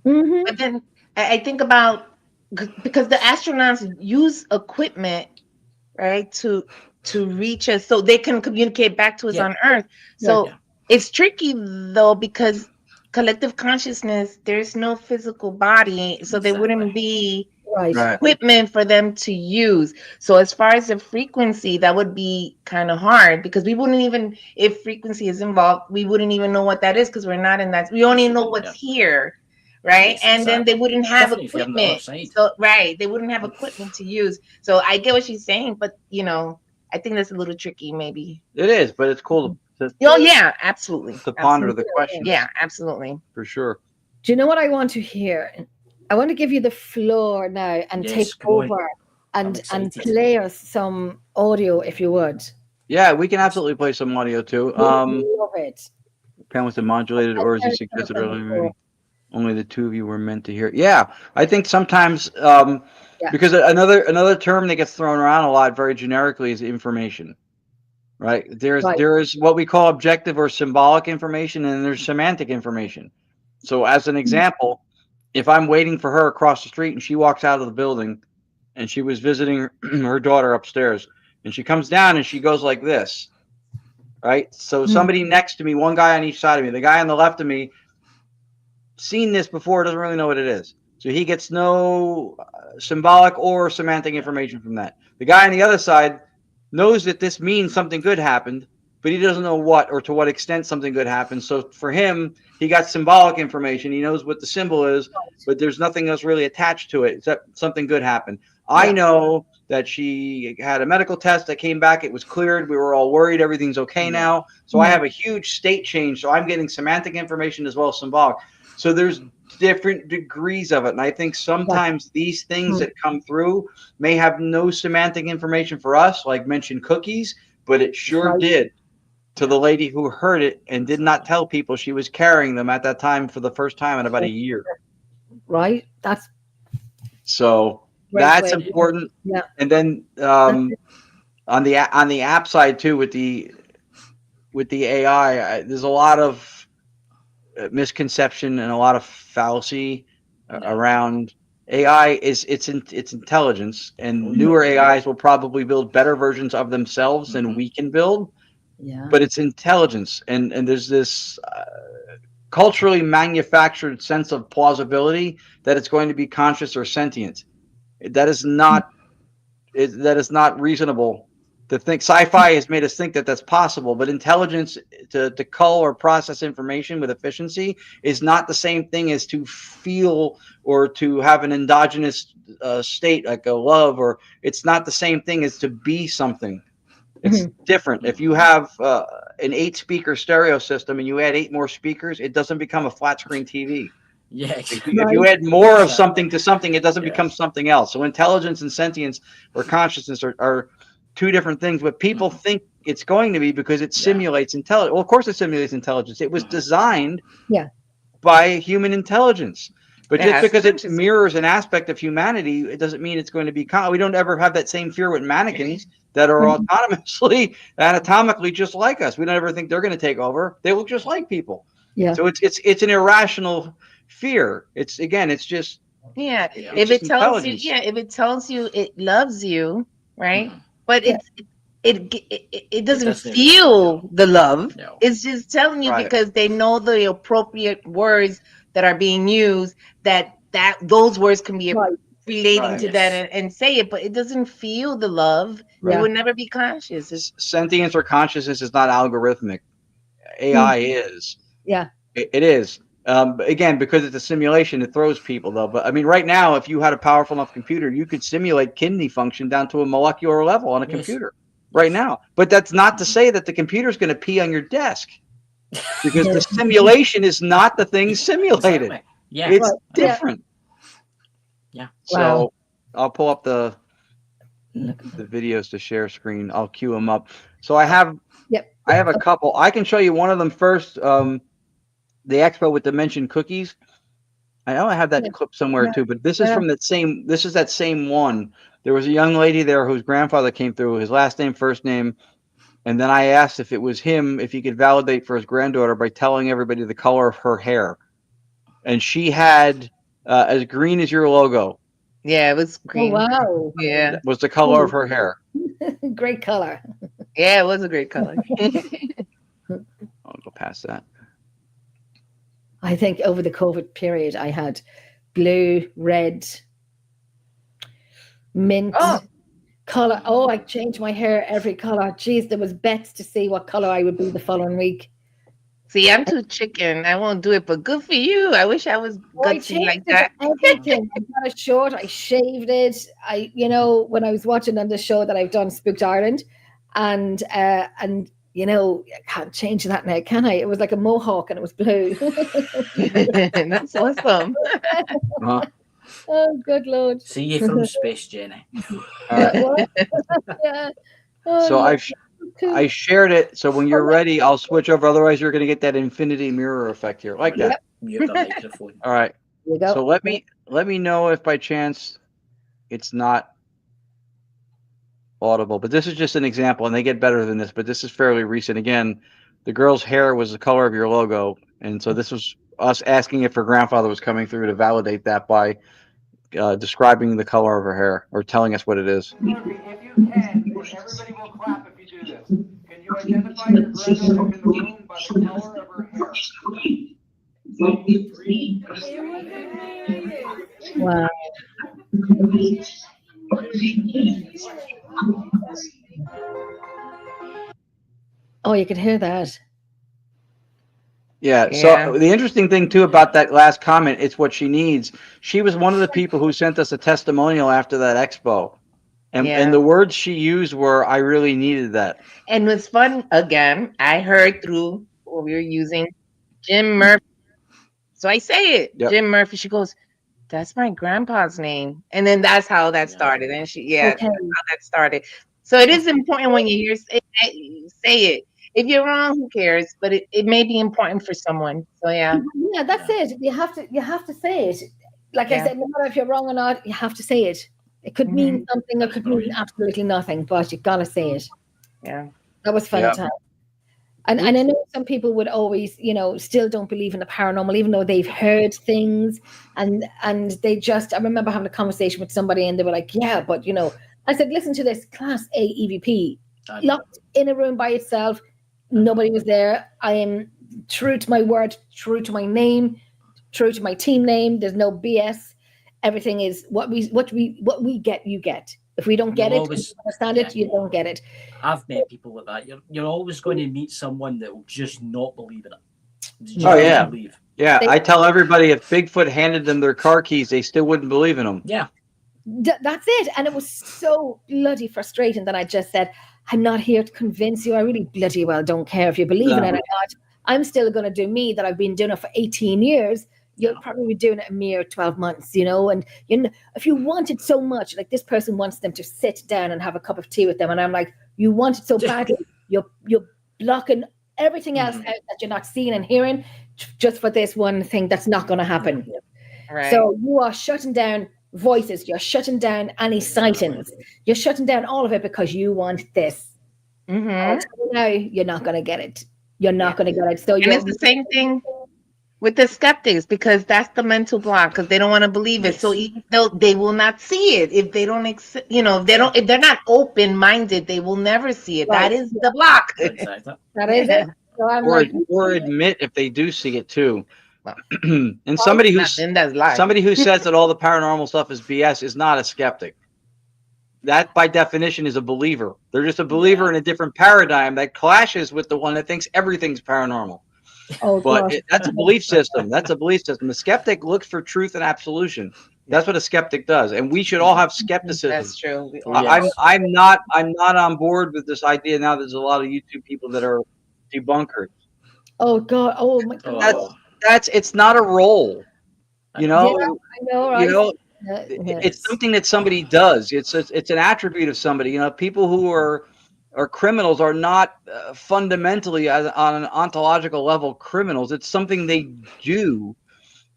they? But then I think about, because the astronauts use equipment, right, to to reach us so they can communicate back to us Yeah. on Earth. So Yeah. it's tricky though, because collective consciousness, there's no physical body, so there wouldn't Exactly. be Right. Right. equipment for them to use. So as far as the frequency, that would be kind of hard, because we wouldn't even, if frequency is involved, we wouldn't even know what that is, because we're not in that. We only know what's here, right? Yes, and then they exactly. wouldn't have Definitely if you're on the other equipment. side. So right, they wouldn't have equipment to use. So I get what she's saying, but you know, I think that's a little tricky, maybe. It is, but it's cool to Oh yeah, absolutely. ponder the Absolutely. questions. Yeah, absolutely. For sure. Do you know what I want to hear? I want to give you the floor now and Yes, take come on. over I'm and excited. play us some audio if you would. Yeah, we can absolutely play some audio too. Love it. Pen was modulated, or as you I've suggested heard that earlier, before. only the two of you were meant to hear. Yeah, I think sometimes Yeah. because another term that gets thrown around a lot very generically is information. Right? There Right. is what we call objective or symbolic information, and there's semantic information. So as an example, if I'm waiting for her across the street and she walks out of the building and she was visiting her daughter upstairs and she comes down and she goes like this, right? So somebody next to me, one guy on each side of me, the guy on the left of me, seen this before, doesn't really know what it is. So he gets no symbolic or semantic information from that. The guy on the other side knows that this means something good happened, but he doesn't know what or to what extent something good happened. So for him, he got symbolic information. He knows what the symbol is, but there's nothing else really attached to it except something good happened. I know that she had a medical test that came back. It was cleared. We were all worried. Everything's okay now. So I have a huge state change. So I'm getting semantic information as well as symbolic. So there's different degrees of it. And I think sometimes these things that come through may have no semantic information for us, like mentioned cookies, but it sure did to the lady who heard it and did not tell people she was carrying them at that time for the first time in about a year. Right. That's so great that's way. important. Yeah. And then on the app side too, with the AI, there's a lot of misconception and a lot of fallacy around AI. It's intelligence, and newer AIs will probably build better versions of themselves than we can build. Yeah. But it's intelligence, and there's this culturally manufactured sense of plausibility that it's going to be conscious or sentient. That is not reasonable to think. Sci-fi has made us think that that's possible, but intelligence to cull or process information with efficiency is not the same thing as to feel or to have an endogenous state like a love, or it's not the same thing as to be something. It's different. If you have an 8-speaker stereo system and you add 8 more speakers, it doesn't become a flat screen TV. Yeah. If you add more of something to something, it doesn't become something else. So intelligence and sentience or consciousness are two different things, but people think it's going to be because it simulates intelligence. Well, of course it simulates intelligence. It was designed by human intelligence. But just because it mirrors an aspect of humanity, it doesn't mean it's going to be. We don't ever have that same fear with mannequins that are autonomously, anatomically just like us. We don't ever think they're going to take over. They look just like people. Yeah. So it's an irrational fear. It's just if it tells you it loves you, right? But it doesn't feel the love. No. It's just telling you because they know the appropriate words that are being used, that those words can be relating to that and say it, but it doesn't feel the love. It would never be conscious. Sentience or consciousness is not algorithmic. AI is. Yeah. It is. Again, because it's a simulation, it throws people though. But I mean, right now, if you had a powerful enough computer, you could simulate kidney function down to a molecular level on a computer right now. But that's not to say that the computer is going to pee on your desk, because the simulation is not the thing simulated. Exactly. Yeah, it's different. Yeah. So I'll pull up the videos to share screen. I'll queue them up. So I have a couple. I can show you one of them first. The expo with the mentioned cookies. I know I have that clip somewhere too, but this is from that same. This is that same one. There was a young lady there whose grandfather came through. His last name, first name. And then I asked if it was him, if he could validate for his granddaughter by telling everybody the color of her hair. And she had as green as your logo. Yeah, it was green. Oh, wow. Yeah. Was the color of her hair. Great color. Yeah, it was a great color. I'll go past that. I think over the COVID period, I had blue, red, mint, Oh. color. Oh, I changed my hair every color. Jeez, there was bets to see what color I would be the following week. See, I'm too chicken. I won't do it, but good for you. I wish I was Oh, I gutsy changed like it to that. everything. I got it short. I shaved it. When I was watching on the show that I've done, Spooked Ireland, and I can't change that now, can I? It was like a mohawk and it was blue. That's awesome. Uh-huh. Oh, good Lord. See you from space, Jenny. All right. What? Yeah. Oh, So Lord. I shared it. So when you're ready, I'll switch over. Otherwise, you're going to get that infinity mirror effect here, like that. Mute the microphone. All right. There you go. So let me know if by chance it's not audible. But this is just an example, and they get better than this. But this is fairly recent. Again, the girl's hair was the color of your logo, and so this was us asking if her grandfather was coming through to validate that by describing the color of her hair or telling us what it is. Murphy, if you can, everybody will clap if you do this. Can you identify your granddaughter in the room by the color of her hair? Wow. Oh, you could hear that. Yeah. So the interesting thing too about that last comment, it's what she needs. She was one of the people who sent us a testimonial after that expo. And the words she used were, "I really needed that." And what's fun, again, I heard through what we were using, Jim Murphy. So I say it, Yep. Jim Murphy. She goes, "That's my grandpa's name." And then that's how that started. And that's how that started. So it is important when you hear say it. If you're wrong, who cares? But it may be important for someone. So yeah. Yeah, that's it. You have to say it. Like I said, no matter if you're wrong or not, you have to say it. It could mean something, or it could mean absolutely nothing, but you gotta say it. Yeah. That was fun time. And I know some people would always, still don't believe in the paranormal, even though they've heard things, and they just. I remember having a conversation with somebody, and they were like, "Yeah, but I said, listen to this, Class A EVP, locked in a room by itself, nobody was there. I am true to my word, true to my name, true to my team name. There's no BS. Everything is what we get, you get. If we don't get it, understand it, you don't get it." I've met people like that. You're always going to meet someone that will just not believe in it. Oh yeah, yeah. I tell everybody if Bigfoot handed them their car keys, they still wouldn't believe in them. Yeah, that's it. And it was so bloody frustrating that I just said, "I'm not here to convince you. I really bloody well don't care if you believe in it or not. I'm still going to do me that I've been doing it for 18 years. You'll probably be doing it a mere 12 months, and if you want it so much, like this person wants them to sit down and have a cup of tea with them. And I'm like, you want it so badly, you're blocking everything else out that you're not seeing and hearing just for this one thing that's not going to happen. Right. So you are shutting down voices. You're shutting down any sightings. You're shutting down all of it because you want this. Now you're not going to get it. You're not going to get it. So it's the same thing with the skeptics, because that's the mental block, because they don't want to believe it. So even though they will not see it, if they don't, if they're not open-minded, they will never see it. That is the block. That is it. So I'm or admit if they do see it too. And somebody who says that all the paranormal stuff is BS is not a skeptic. That by definition is a believer. They're just a believer in a different paradigm that clashes with the one that thinks everything's paranormal. But that's a belief system. That's a belief system. The skeptic looks for truth and absolution. That's what a skeptic does, and we should all have skepticism. That's true. I'm not on board with this idea now. There's a lot of YouTube people that are debunkers. Oh God! Oh my God! It's not a role. I know, right? It's something that somebody does. It's an attribute of somebody. People who are criminals are not fundamentally on an ontological level criminals. It's something they do.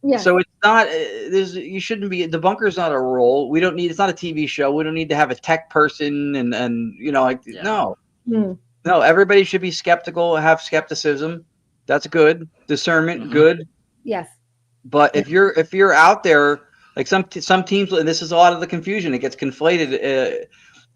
Yeah. So it's not. You shouldn't be. Debunker's not a role. We don't need. It's not a TV show. We don't need to have a tech person no. No. Everybody should be skeptical. Have skepticism. That's good. Discernment. Good. Yes. But if you're out there, like some teams, and this is a lot of the confusion. It gets conflated.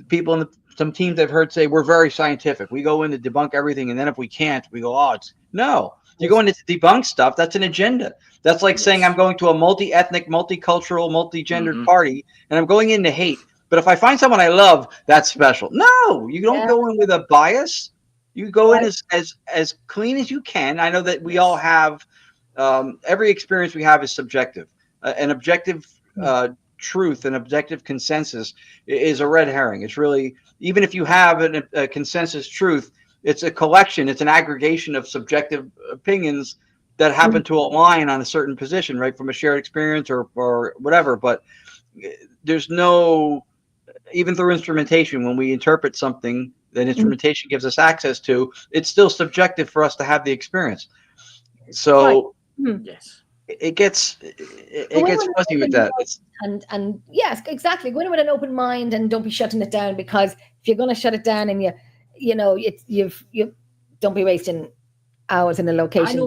People in the some teams I've heard say we're very scientific. We go in to debunk everything, and then if we can't, we go, oh, it's no. You go in to debunk stuff. That's an agenda. That's like saying I'm going to a multi-ethnic, multicultural, multi-gendered party, and I'm going in to hate. But if I find someone I love, that's special. No, you don't go in with a bias. You go in as clean as you can. I know that we all have every experience we have is subjective. An objective truth, an objective consensus is a red herring. It's really, even if you have a consensus truth, it's a collection, it's an aggregation of subjective opinions that happen to align on a certain position, right, from a shared experience or whatever. But there's no, even through instrumentation, when we interpret something that instrumentation gives us access to, it's still subjective for us to have the experience. So it gets fuzzy with that. And yes, exactly. Go in with an open mind and don't be shutting it down, because if you're going to shut it down and you don't be wasting hours in a location.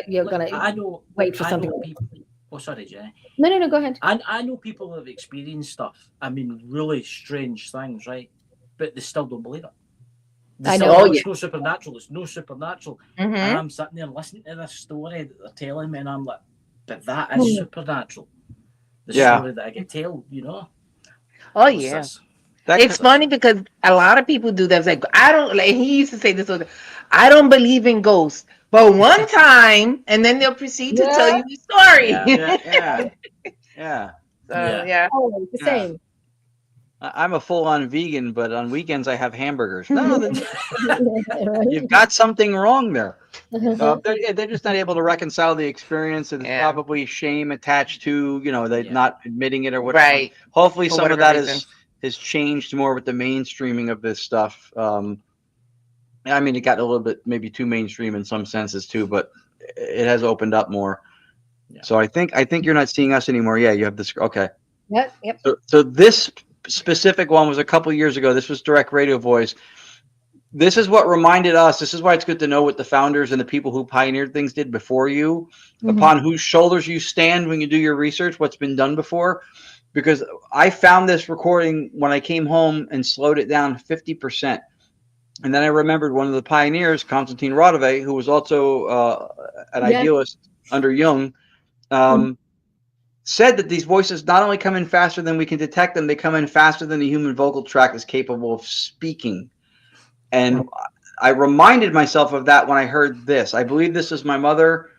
You're going to wait for something. Oh, sorry, Jenny. No, go ahead. I know people have experienced stuff. I mean, really strange things, right? But they still don't believe it. I know. It's no supernatural. It's no supernatural. And I'm sitting there listening to this story that they're telling me, and I'm like, but that is supernatural. The story that I get told, Oh, yeah. It's funny because a lot of people do that. It's like, I don't, like, he used to say this, I don't believe in ghosts. But one time, and then they'll proceed to tell you the story. Always the same. I'm a full-on vegan, but on weekends I have hamburgers. No, you've got something wrong there. They're just not able to reconcile the experience, and there's probably shame attached to they not admitting it or whatever. Right. Hopefully, some of that has changed more with the mainstreaming of this stuff. I mean, it got a little bit maybe too mainstream in some senses too, but it has opened up more. Yeah. So I think you're not seeing us anymore. Yeah, you have this. Okay. Yep. So this specific one was a couple of years ago. This was direct radio voice. This is what reminded us. This is why it's good to know what the founders and the people who pioneered things did before you, upon whose shoulders you stand when you do your research, what's been done before. Because I found this recording when I came home and slowed it down 50%. And then I remembered one of the pioneers, Konstantin Rodove, who was also an idealist under Jung, said that these voices not only come in faster than we can detect them, they come in faster than the human vocal tract is capable of speaking. And I reminded myself of that when I heard this. I believe this is my mother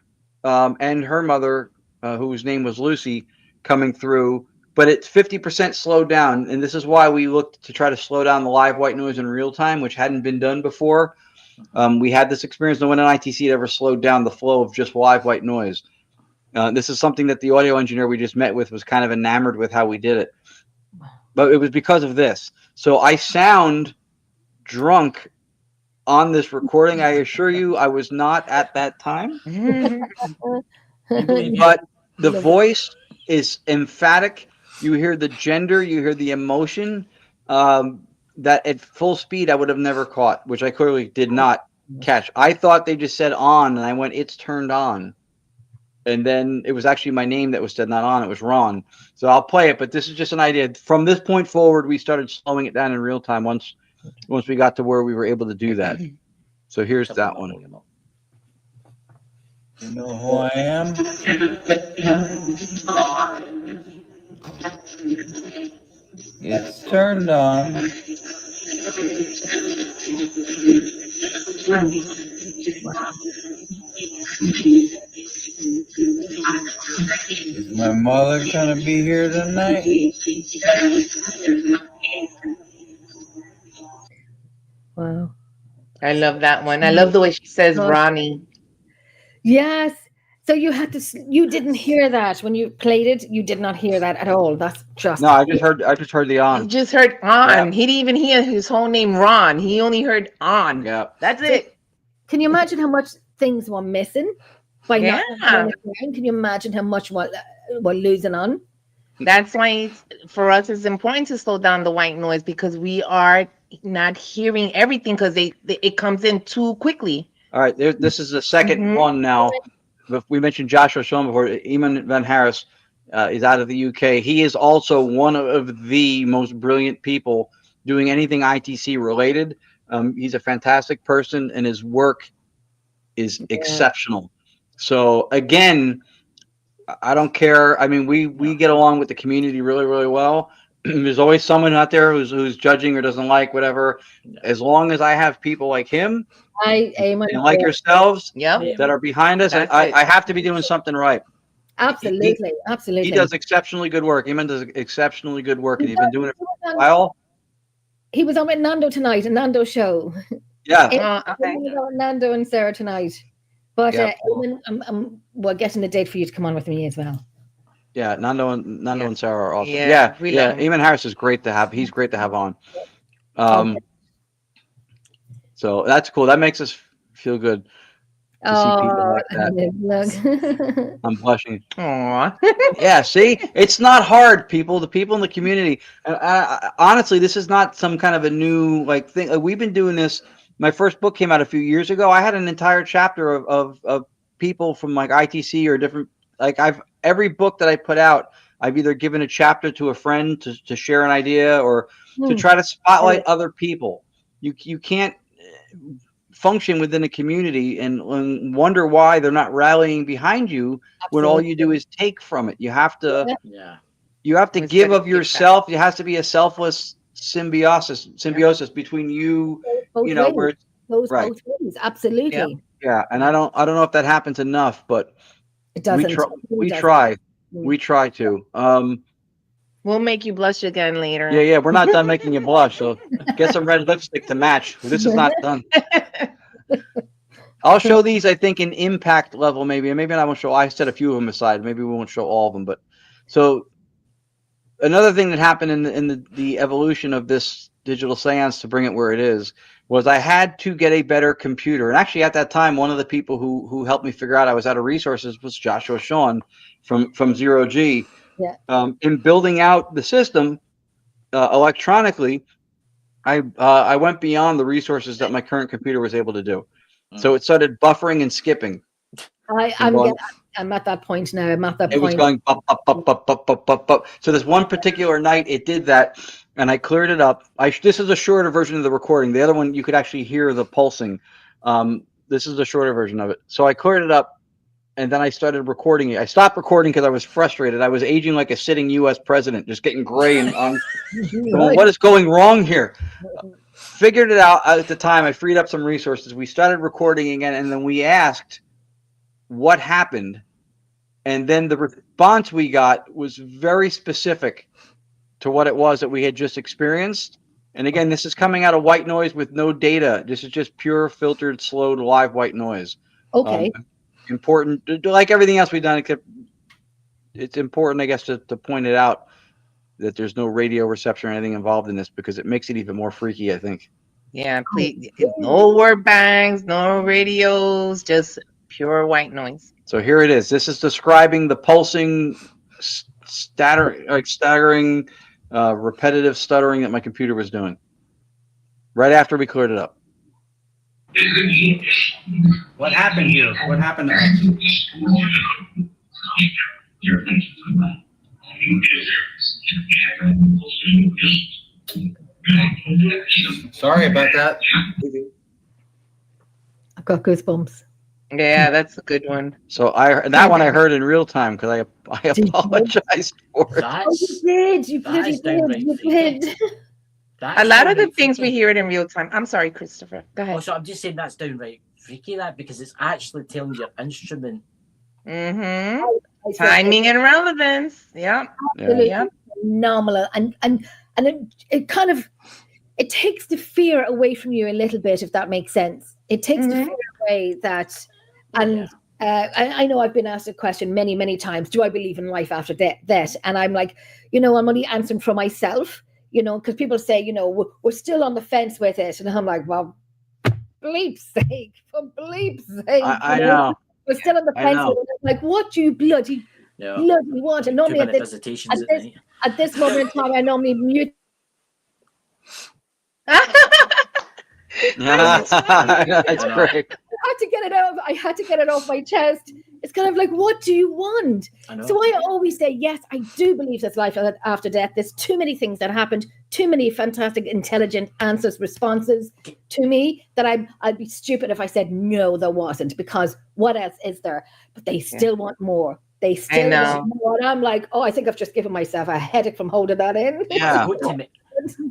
and her mother, whose name was Lucy, coming through. But it's 50% slowed down, and this is why we looked to try to slow down the live white noise in real time, which hadn't been done before. We had this experience. No one in ITC had ever slowed down the flow of just live white noise. This is something that the audio engineer we just met with was kind of enamored with how we did it. But it was because of this. So I sound drunk on this recording. I assure you I was not at that time. But the voice is emphatic. You hear the gender, you hear the emotion that at full speed I would have never caught, which I clearly did not catch. I thought they just said on, and I went, it's turned on. And then it was actually my name that was said not on. It was Ron. So I'll play it, but this is just an idea. From this point forward, we started slowing it down in real time once we got to where we were able to do that. So here's that one. You know who I am? It's turned on. Is my mother gonna be here tonight? Wow. I love that one. I love the way she says Ronnie. Yes. So you didn't hear that when you played it. You did not hear that at all. That's just no. I just heard the on. He just heard on. Yeah. He didn't even hear his whole name Ron. He only heard on. Yeah, that's it. Can you imagine how much things were missing by not hearing it around? Can you imagine how much we're losing on? That's why for us it's important to slow down the white noise, because we are not hearing everything because it comes in too quickly. All right, this is the second one now. We mentioned Joshua Schoen before. Eamon Van Harris is out of the UK. He is also one of the most brilliant people doing anything ITC related. He's a fantastic person, and his work is exceptional. So again, I don't care. I mean, we get along with the community really, really well. There's always someone out there who's judging or doesn't like whatever. As long as I have people like him and like yourselves that are behind us, I have to be doing something right. Absolutely. He does exceptionally good work. Eamon does exceptionally good work, and he's been doing it for a while. He was on with Nando tonight, a Nando show. Yeah. Nando and Sarah tonight. But Eamon, we're getting a date for you to come on with me as well. Yeah, Nando and Sarah are awesome. Yeah, Eamon Harris is great to have. He's great to have on. So that's cool. That makes us feel good to see people like that. I'm blushing. Aww. Yeah, see, it's not hard, people. The people in the community. Honestly, this is not some kind of a new thing. We've been doing this. My first book came out a few years ago. I had an entire chapter of people from ITC or different. Every book that I put out, I've either given a chapter to a friend to share an idea or to try to spotlight other people. You can't function within a community and wonder why they're not rallying behind you when all you do is take from it. You have to give of yourself. It has to be a selfless symbiosis between you, both ways. Both ways. Absolutely. Yeah, and I don't know if that happens enough, but it doesn't. We try to. We'll make you blush again later. Yeah, we're not done making you blush, so get some red lipstick to match. This is not done. I'll show these, I think, in impact level, maybe. And maybe I won't show. I set a few of them aside. Maybe we won't show all of them. But so another thing that happened in the evolution of this digital seance to bring it where it is was I had to get a better computer. And actually, at that time, one of the people who helped me figure out I was out of resources was Joshua Sean from Zero G. Yeah. In building out the system electronically, I went beyond the resources that my current computer was able to do. So it started buffering and skipping. I'm at that point now. It was going bup, bup, bup, bup, bup, bup, bup, bup. So this one particular night, it did that, and I cleared it up. This is a shorter version of the recording. The other one, you could actually hear the pulsing. This is a shorter version of it. So I cleared it up, and then I started recording it. I stopped recording because I was frustrated. I was aging like a sitting U.S. president, just getting gray and what is going wrong here? Figured it out at the time. I freed up some resources. We started recording again, and then we asked what happened. And then the response we got was very specific to what it was that we had just experienced. And again, this is coming out of white noise with no data. This is just pure filtered, slowed, live white noise. Okay. Important, like everything else we've done, except it's important, I guess, to point it out that there's no radio reception or anything involved in this because it makes it even more freaky, I think. Yeah, please. No word bangs, no radios, just pure white noise. So here it is. This is describing the pulsing, staggering, repetitive stuttering that my computer was doing right after we cleared it up. What happened here? What happened to us? Sorry about that. I've got goosebumps. Yeah, that's a good one. So that one I heard in real time because I apologized for it. You did. You bloody did. You did. A lot of the things we hear it in real time. I'm sorry, Christopher. Go ahead. Oh, so I'm just saying that's downright freaky, because it's actually telling your instrument. Mm-hmm. Timing and relevance. Yeah. Absolutely. Yeah. Phenomenal. And it kind of takes the fear away from you a little bit, if that makes sense. It takes the fear away that, and I know I've been asked a question many, many times, do I believe in life after death? And I'm like, I'm only answering for myself, because people say, we're still on the fence with it. And I'm like, well, bleep's sake, for bleep's sake. I know. We're still on the fence with it. I'm like, what do you bloody want? And normally at this moment in time, I normally mute. That's great. I had to get it off my chest. It's kind of like, what do you want? I know. So I always say, yes, I do believe there's life after death. There's too many things that happened, too many fantastic, intelligent answers, responses to me that I'd be stupid if I said, no, there wasn't, because what else is there? But they still want more. They still want more. And I'm like, oh, I think I've just given myself a headache from holding that in. Yeah.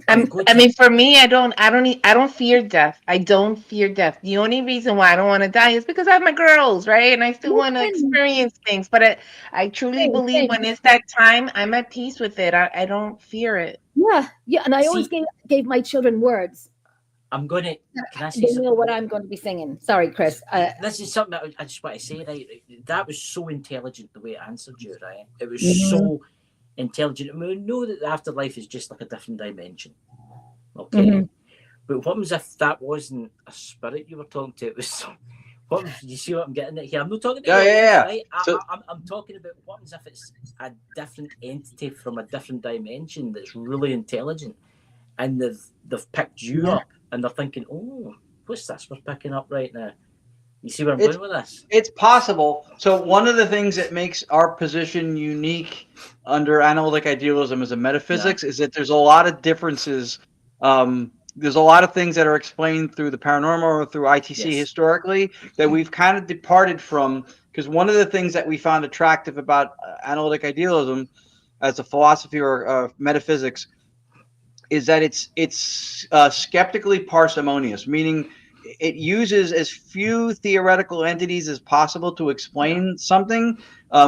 I mean, for me, I don't fear death. I don't fear death. The only reason why I don't want to die is because I have my girls, right? And I still want to experience things. But I truly believe when it's that time, I'm at peace with it. I don't fear it. Yeah. And I always gave my children words. I'm going to. Can I say they something? know what I'm going to be singing. Sorry, Chris. This is something that I just want to say, right? That was so intelligent the way it answered you, right? It was so intelligent. I mean, we know that the afterlife is just like a different dimension. Okay. But what was if that wasn't a spirit you were talking to? It was what you see what I'm getting at here? I'm not talking about right? I'm talking about what was if it's a different entity from a different dimension that's really intelligent, and they've picked you up and they're thinking, oh, what's this we're picking up right now? You see where I'm going with this? It's possible. So one of the things that makes our position unique under analytic idealism as a metaphysics is that there's a lot of differences. There's a lot of things that are explained through the paranormal or through ITC historically that we've kind of departed from, because one of the things that we found attractive about analytic idealism as a philosophy or metaphysics is that it's skeptically parsimonious, meaning it uses as few theoretical entities as possible to explain something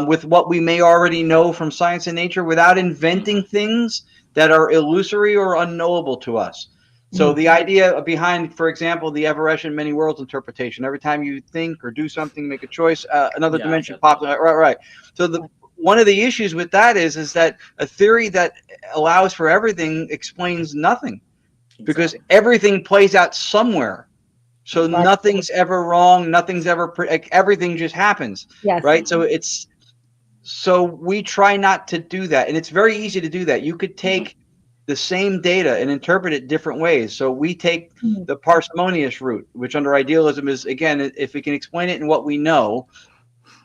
with what we may already know from science and nature without inventing things that are illusory or unknowable to us. So the idea behind, for example, the Evereshian many worlds interpretation, every time you think or do something, make a choice, another dimension pops up. Right. So one of the issues with that is that a theory that allows for everything explains nothing, because everything plays out somewhere. So nothing's ever wrong. Nothing's ever everything just happens. Right. So we try not to do that, and it's very easy to do that. You could take the same data and interpret it different ways. So we take the parsimonious route, which under idealism is, again, if we can explain it in what we know.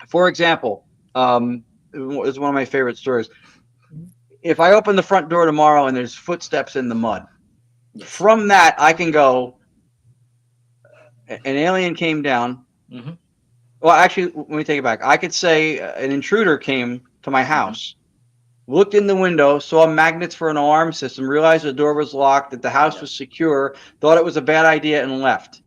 For example, it's one of my favorite stories. If I open the front door tomorrow and there's footsteps in the mud, from that I can go, an alien came down. Well, actually, let me take it back. I could say an intruder came to my house, looked in the window, saw magnets for an alarm system, realized the door was locked, that the house was secure, thought it was a bad idea, and left.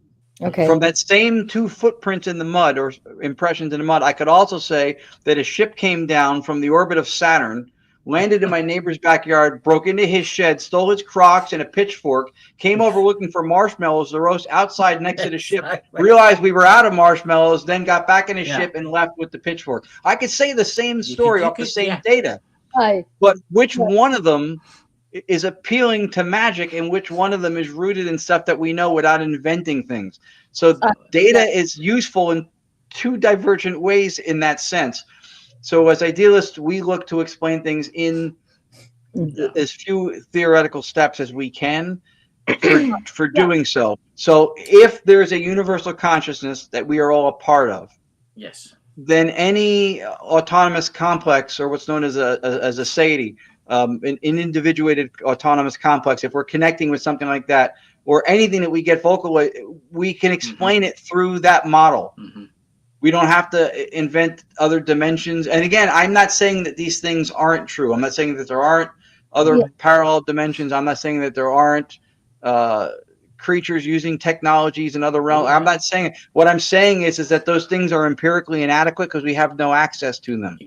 From that same 2 footprints in the mud or impressions in the mud, I could also say that a ship came down from the orbit of Saturn, landed in my neighbor's backyard, broke into his shed, stole his Crocs and a pitchfork, came over looking for marshmallows to roast outside next to the ship, realized we were out of marshmallows, then got back in his ship and left with the pitchfork. I could say the same story off the same data. But which one of them is appealing to magic and which one of them is rooted in stuff that we know without inventing things? So data is useful in 2 divergent ways in that sense. So as idealists, we look to explain things in as few theoretical steps as we can for doing so. So if there's a universal consciousness that we are all a part of, then any autonomous complex, or what's known as a deity, an individuated autonomous complex, if we're connecting with something like that, or anything that we get vocal, we can explain it through that model. We don't have to invent other dimensions. And again, I'm not saying that these things aren't true. I'm not saying that there aren't other parallel dimensions. I'm not saying that there aren't creatures using technologies in other realms. I'm not saying it. What I'm saying is that those things are empirically inadequate because we have no access to them.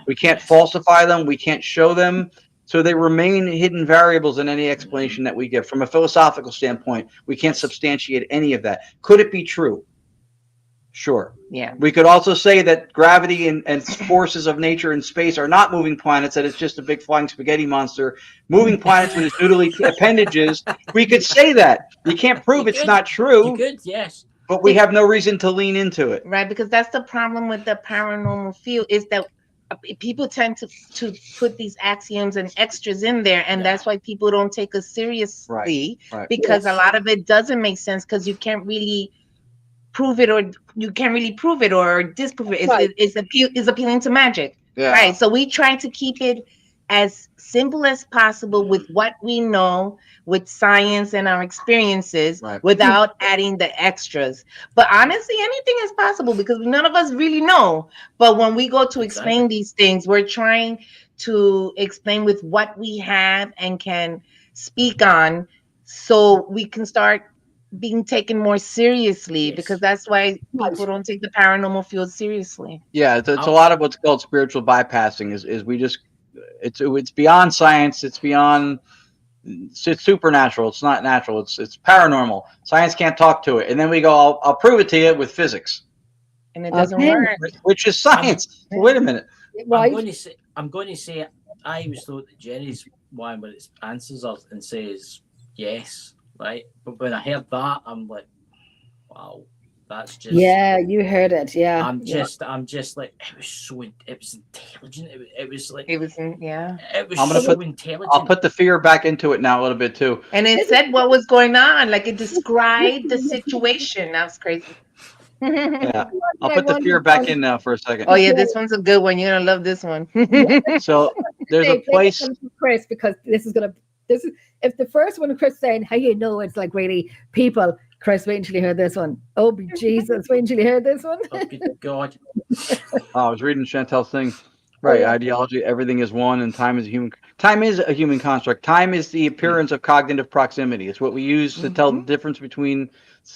We can't falsify them. We can't show them. So they remain hidden variables in any explanation that we give. From a philosophical standpoint, we can't substantiate any of that. Could it be true? Sure. Yeah. We could also say that gravity and forces of nature in space are not moving planets, that it's just a big flying spaghetti monster moving planets with its noodly appendages. We could say that. You can't prove it's not true. You could, yes. But we have no reason to lean into it. Right, because that's the problem with the paranormal field, is that people tend to put these axioms and extras in there, and that's why people don't take us seriously, because a lot of it doesn't make sense, because you can't really prove it, or you can't really prove it or disprove it. Right. It's appealing to magic. Yeah. Right. So we try to keep it as simple as possible with what we know, with science and our experiences, Right. without adding the extras. But honestly, anything is possible because none of us really know. But when we go to explain these things, we're trying to explain with what we have and can speak on, so we can start being taken more seriously, Yes. because that's why people Right. don't take the paranormal field seriously. Yeah, it's a lot of what's called spiritual bypassing. Is we just it's beyond science. It's beyond. It's supernatural. It's not natural. It's paranormal. Science can't talk to it. And then we go, I'll prove it to you with physics, And it doesn't Okay. work. which is science. So wait a minute. I'm Right. going to say I always thought that Jenny's one where it answers us and says yes, right? But when I heard that, I'm like, wow, that's just Yeah, you heard it. Yeah. I'm just like it was intelligent. It was like It was, yeah. it was I'm gonna so put- intelligent. I'll put the fear back into it now a little bit too. And it said what was going on. Like, it described the situation. That was crazy. Yeah, I'll I put the wonder fear back how- in now for a second. Oh, yeah, this one's a good one. You're going to love this one. So there's a Say, place. play this one for Chris, because this is if the first one Chris saying how you know it's like really people. Chris, wait until you hear this one. Oh Jesus, wait until you hear this one. Oh, good God. Oh, I was reading Chantel's thing. Right, yeah. ideology. Everything is one, and time is a human. Time is a human construct. Time is the appearance of cognitive proximity. It's what we use to tell the difference between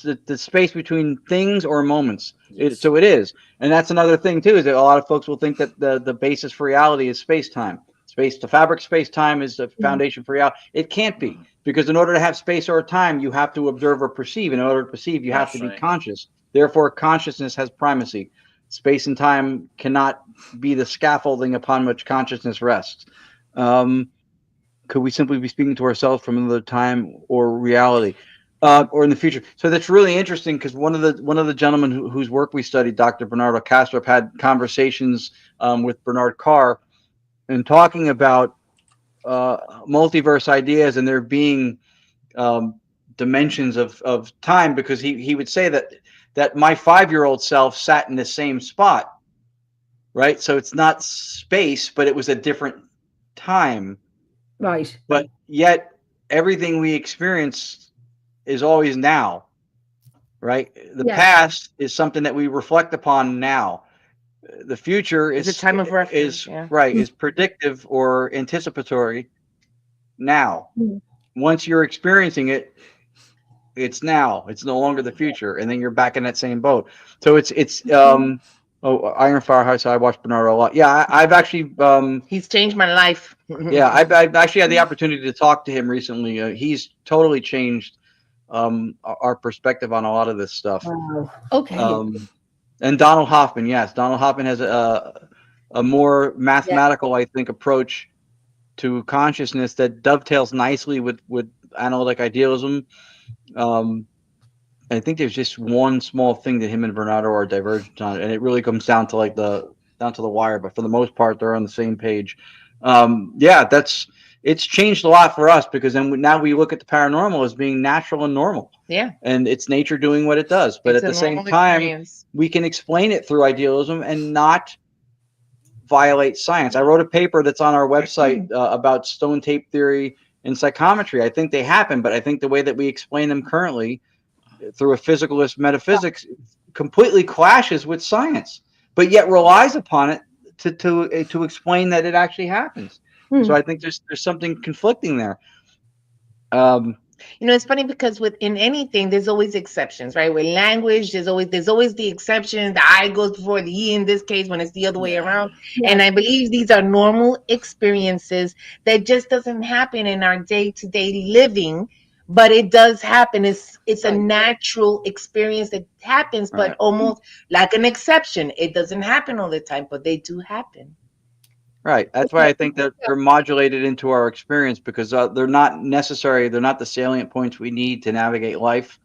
the space between things or moments. Yes. So it is, and that's another thing too. Is that a lot of folks will think that the basis for reality is space time. The fabric space time is the foundation for reality. It can't be, because in order to have space or time, you have to observe or perceive. In order to perceive, you have That's to be right. conscious. Therefore, consciousness has primacy. Space and time cannot be the scaffolding upon which consciousness rests. Could we simply be speaking to ourselves from another time or reality, or in the future? So that's really interesting, because one of the gentlemen whose work we studied, Dr. Bernardo Kastrup, had conversations with Bernard Carr, and talking about multiverse ideas and there being dimensions of time, because he would say that my 5-year-old self sat in the same spot, right? So it's not space, but it was a different time. Right. But yet everything we experience is always now, right? The Yeah. past is something that we reflect upon now. The future It's is a time of reference. is Yeah. right, is predictive or anticipatory now. Mm. Once you're experiencing it, it's now. It's no longer the future, and then you're back in that same boat. So it's Iron Fire House. I watched Bernardo a lot. Yeah, I've actually He's changed my life. yeah, I've actually had the opportunity to talk to him recently. He's totally changed our perspective on a lot of this stuff. Wow. Okay. And Donald Hoffman, yes, Donald Hoffman has a more mathematical, I think, approach to consciousness that dovetails nicely with analytic idealism. I think there's just one small thing that him and Bernardo are divergent on, and it really comes down to down to the wire. But for the most part, they're on the same page. Yeah, it's changed a lot for us, because then now we look at the paranormal as being natural and normal. Yeah. And it's nature doing what it does. But It's at a the same normal time, experience. we can explain it through idealism and not violate science. I wrote a paper that's on our website about stone tape theory and psychometry. I think they happen, but I think the way that we explain them currently through a physicalist metaphysics completely clashes with science, but yet relies upon it to explain that it actually happens. So I think there's something conflicting there. It's funny because within anything, there's always exceptions, right? With language, there's always the exception. The I goes before the E in this case when it's the other way around. Yeah. And I believe these are normal experiences that just doesn't happen in our day-to-day living, but it does happen. It's a natural experience that happens, but almost like an exception. It doesn't happen all the time, but they do happen. Right. That's why I think that they're modulated into our experience, because they're not necessary. They're not the salient points we need to navigate life,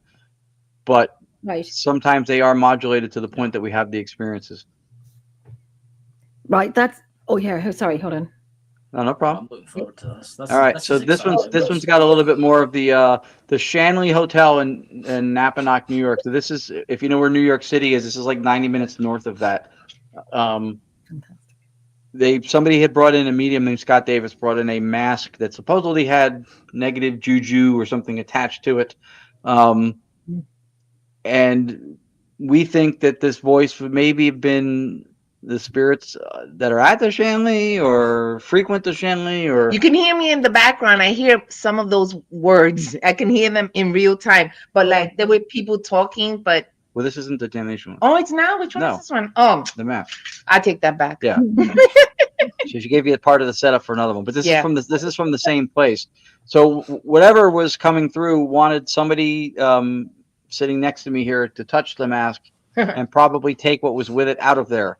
but Right. sometimes they are modulated to the point that we have the experiences. Right. That's. Oh yeah. Sorry. Hold on. No problem. I'm looking forward to this. All right, so is this one's exciting. got a little bit more of the Shanley Hotel in Napanoch, New York. So this is, if you know where New York City is, this is like 90 minutes north of that. Somebody had brought in a medium named Scott Davis, brought in a mask that supposedly had negative juju or something attached to it, and we think that this voice would maybe have been the spirits that are at the Shanley or frequent the Shanley, or You can hear me in the background. I hear some of those words. I can hear them in real time. But like there were people talking, but well, this isn't the damnation one. oh, it's now. Which one No. is this one? Oh, The map. I take that back. Yeah. So she gave you a part of the setup for another one, but this is from the same place. So whatever was coming through wanted somebody sitting next to me here to touch the mask and probably take what was with it out of there.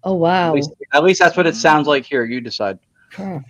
Oh, wow. At least that's what it sounds like here. You decide. Sure.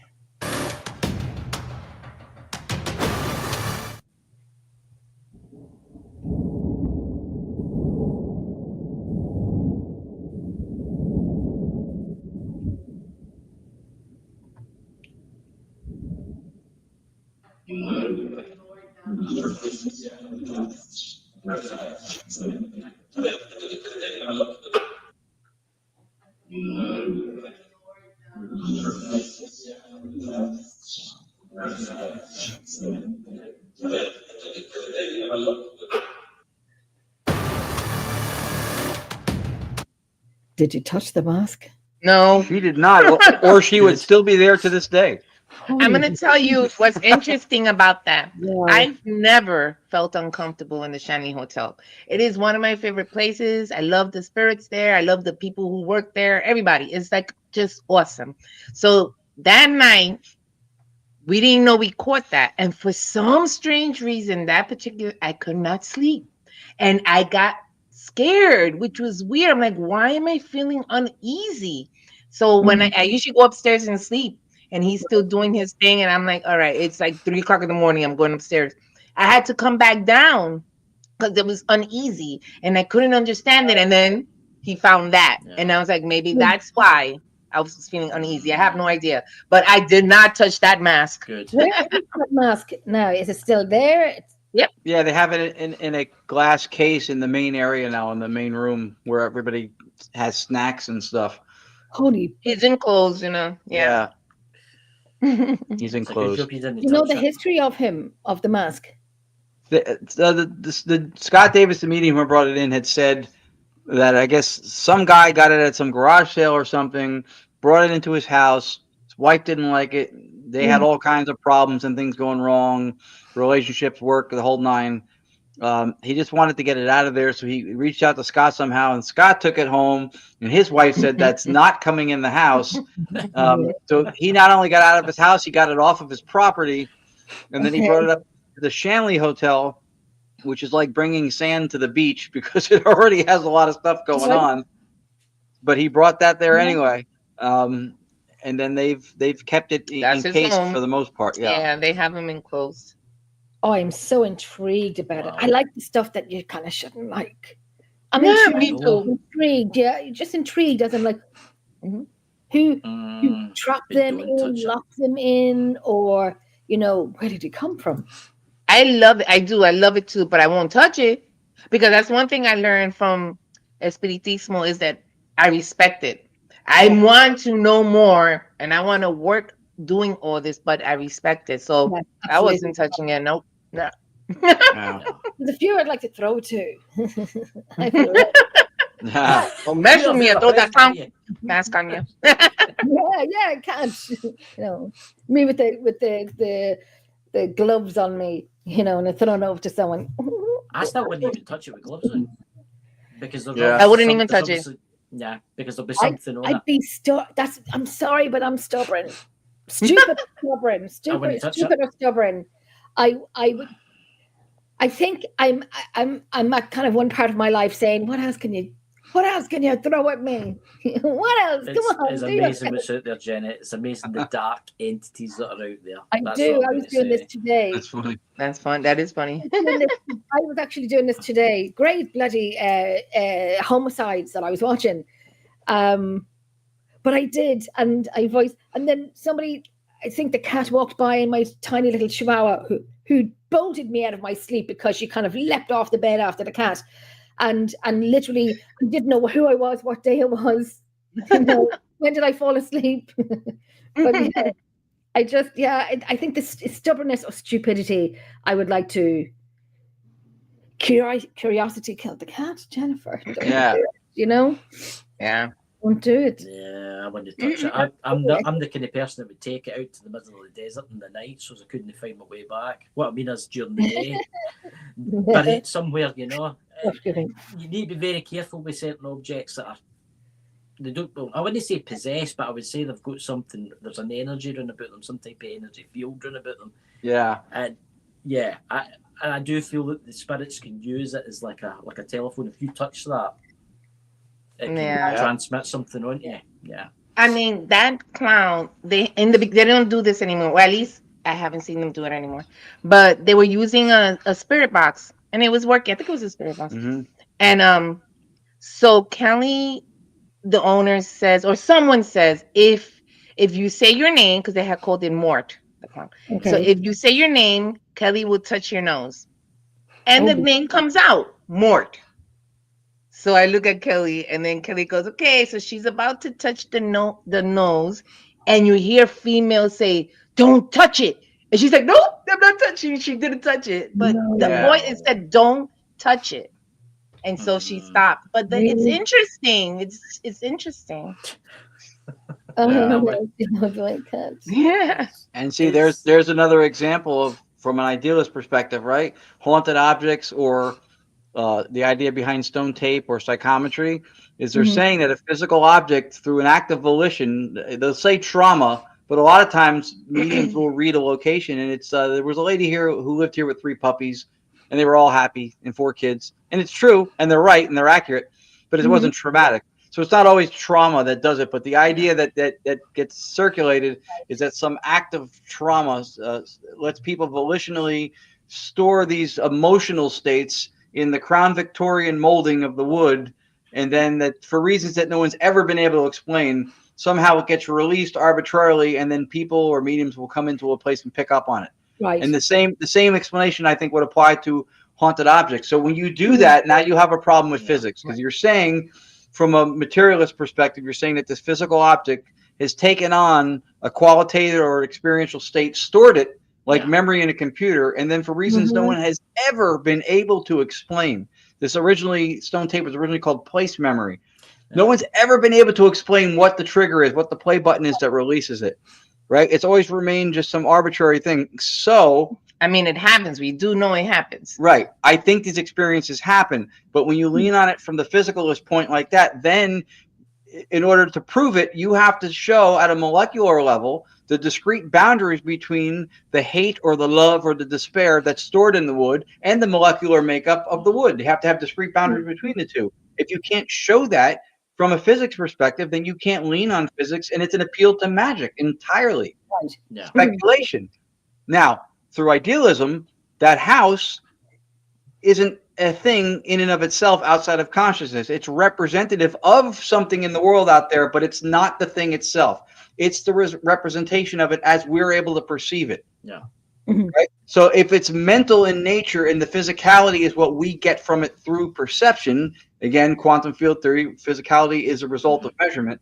Did you touch the mask? No. She did not, or she would still be there to this day. I'm going to tell you what's interesting about that. Yeah. I've never felt uncomfortable in the Shanley Hotel. It is one of my favorite places. I love the spirits there. I love the people who work there. Everybody. It's like just awesome. So that night, we didn't know we caught that. And for some strange reason, I could not sleep. And I got scared, which was weird. I'm like, why am I feeling uneasy? So when I usually go upstairs and sleep, and he's still doing his thing, and I'm like, all right, it's like 3:00 in the morning. I'm going upstairs. I had to come back down because it was uneasy, and I couldn't understand it. And then he found that, and I was like, maybe that's why I was feeling uneasy. I have no idea, but I did not touch that mask. Good. Where is that mask now? Is it still there? Yep. Yeah, they have it in a glass case in the main area now, in the main room where everybody has snacks and stuff. Holy. He's enclosed, you know. Yeah. He's It's a good enclosed. job you didn't You know touch the it. history of him, of the mask? The Scott Davis, the medium who brought it in, had said that I guess some guy got it at some garage sale or something, brought it into his house. His wife didn't like it. They had all kinds of problems and things going wrong, relationships, work, the whole nine. He just wanted to get it out of there, so he reached out to Scott somehow, and Scott took it home, and his wife said that's not coming in the house. So he not only got out of his house, he got it off of his property, and then he brought it up to the Shanley Hotel, which is like bringing sand to the beach because it already has a lot of stuff going on. But he brought that there anyway, and then they've kept it encased for the most part. Yeah, they have him enclosed. Oh, I'm so intrigued about it. I like the stuff that you kind of shouldn't like. I'm me too. intrigued. Yeah, you're just intrigued as I'm like, who trapped them in, locked them in, or where did it come from? I love it. I do. I love it too, but I won't touch it because that's one thing I learned from Espiritismo is that I respect it. I want to know more and I want to work doing all this, but I respect it. So I wasn't touching it. Nope. No. There's a few I'd like to throw to. I feel like. Don't mess with me and throw that mask on you. yeah, I can't. Me with the gloves on me, and I throw it over to someone. I still wouldn't even touch it with gloves on because I wouldn't even touch it. Yeah, because there'll be something on it. I'd be I'm sorry, but I'm stubborn. Stupid, stubborn. Stupid or stubborn. I think I'm at kind of one part of my life saying, what else can you throw at me? What else? Come on. It's amazing what's out there, Jenny. It's amazing the dark entities that are out there. I was doing this today. That's funny. That's fun. That is funny. I was actually doing this today. Great bloody homicides that I was watching. But I did, and I voiced, and then somebody I think the cat walked by and my tiny little chihuahua who bolted me out of my sleep because she kind of leapt off the bed after the cat. And literally I didn't know who I was, what day it was, when did I fall asleep? But yeah, I think this stubbornness or stupidity, I would like to. Curiosity killed the cat, Jennifer. Yeah. Yeah. Don't do it. Yeah, I wouldn't touch it. I'm the kind of person that would take it out to the middle of the desert in the night so I couldn't find my way back. What I mean is during the day, but it's somewhere, you need to be very careful with certain objects that are. They don't. Well, I wouldn't say possessed, but I would say they've got something. There's an energy around about them, some type of energy field around about them. Yeah. And I do feel that the spirits can use it as like a telephone. If you touch that, it can transmit something on you. Yeah. I mean, that clown, they don't do this anymore. Well, at least I haven't seen them do it anymore. But they were using a spirit box, and it was working. I think it was a spirit box. Mm-hmm. And so Kelly, the owner says, or someone says, if you say your name, because they had called it Mort, the clown. Okay. So if you say your name, Kelly will touch your nose, and the name comes out, Mort. So I look at Kelly, and then Kelly goes, okay, so she's about to touch the nose, and you hear female say, don't touch it. And she's like, no, I'm not touching it. She didn't touch it. But the voice said, don't touch it. And so she stopped. But it's interesting. It's interesting. Yeah. And see, there's another example of, from an idealist perspective, right? Haunted objects, or the idea behind stone tape or psychometry is they're saying that a physical object, through an act of volition, they'll say trauma, but a lot of times mediums will read a location, and it's there was a lady here who lived here with 3 puppies, and they were all happy, and 4 kids, and it's true, and they're right, and they're accurate, but it wasn't traumatic. So it's not always trauma that does it, but the idea that gets circulated is that some act of trauma lets people volitionally store these emotional states in the Crown Victorian molding of the wood, and then that for reasons that no one's ever been able to explain, somehow it gets released arbitrarily, and then people or mediums will come into a place and pick up on it. Right. And the same explanation, I think, would apply to haunted objects. So when you do that, now you have a problem with physics, because you're saying, from a materialist perspective, you're saying that this physical object has taken on a qualitative or experiential state, stored it like memory in a computer, and then for reasons no one has ever been able to explain. Stone tape was originally called place memory. No one's ever been able to explain what the trigger is, what the play button is that releases it, right? It's always remained just some arbitrary thing. So, I mean, it happens. We do know it happens. Right. I think these experiences happen, but when you lean on it from the physicalist point like that, then in order to prove it, you have to show at a molecular level the discrete boundaries between the hate or the love or the despair that's stored in the wood and the molecular makeup of the wood. You have to have discrete boundaries between the two. If you can't show that from a physics perspective, then you can't lean on physics, and it's an appeal to magic entirely. Right. Yeah. Speculation. Now, through idealism, that house isn't a thing in and of itself outside of consciousness. It's representative of something in the world out there, but it's not the thing itself. It's the representation of it as we're able to perceive it. Yeah. Right? So if it's mental in nature and the physicality is what we get from it through perception, again, quantum field theory, physicality is a result of measurement,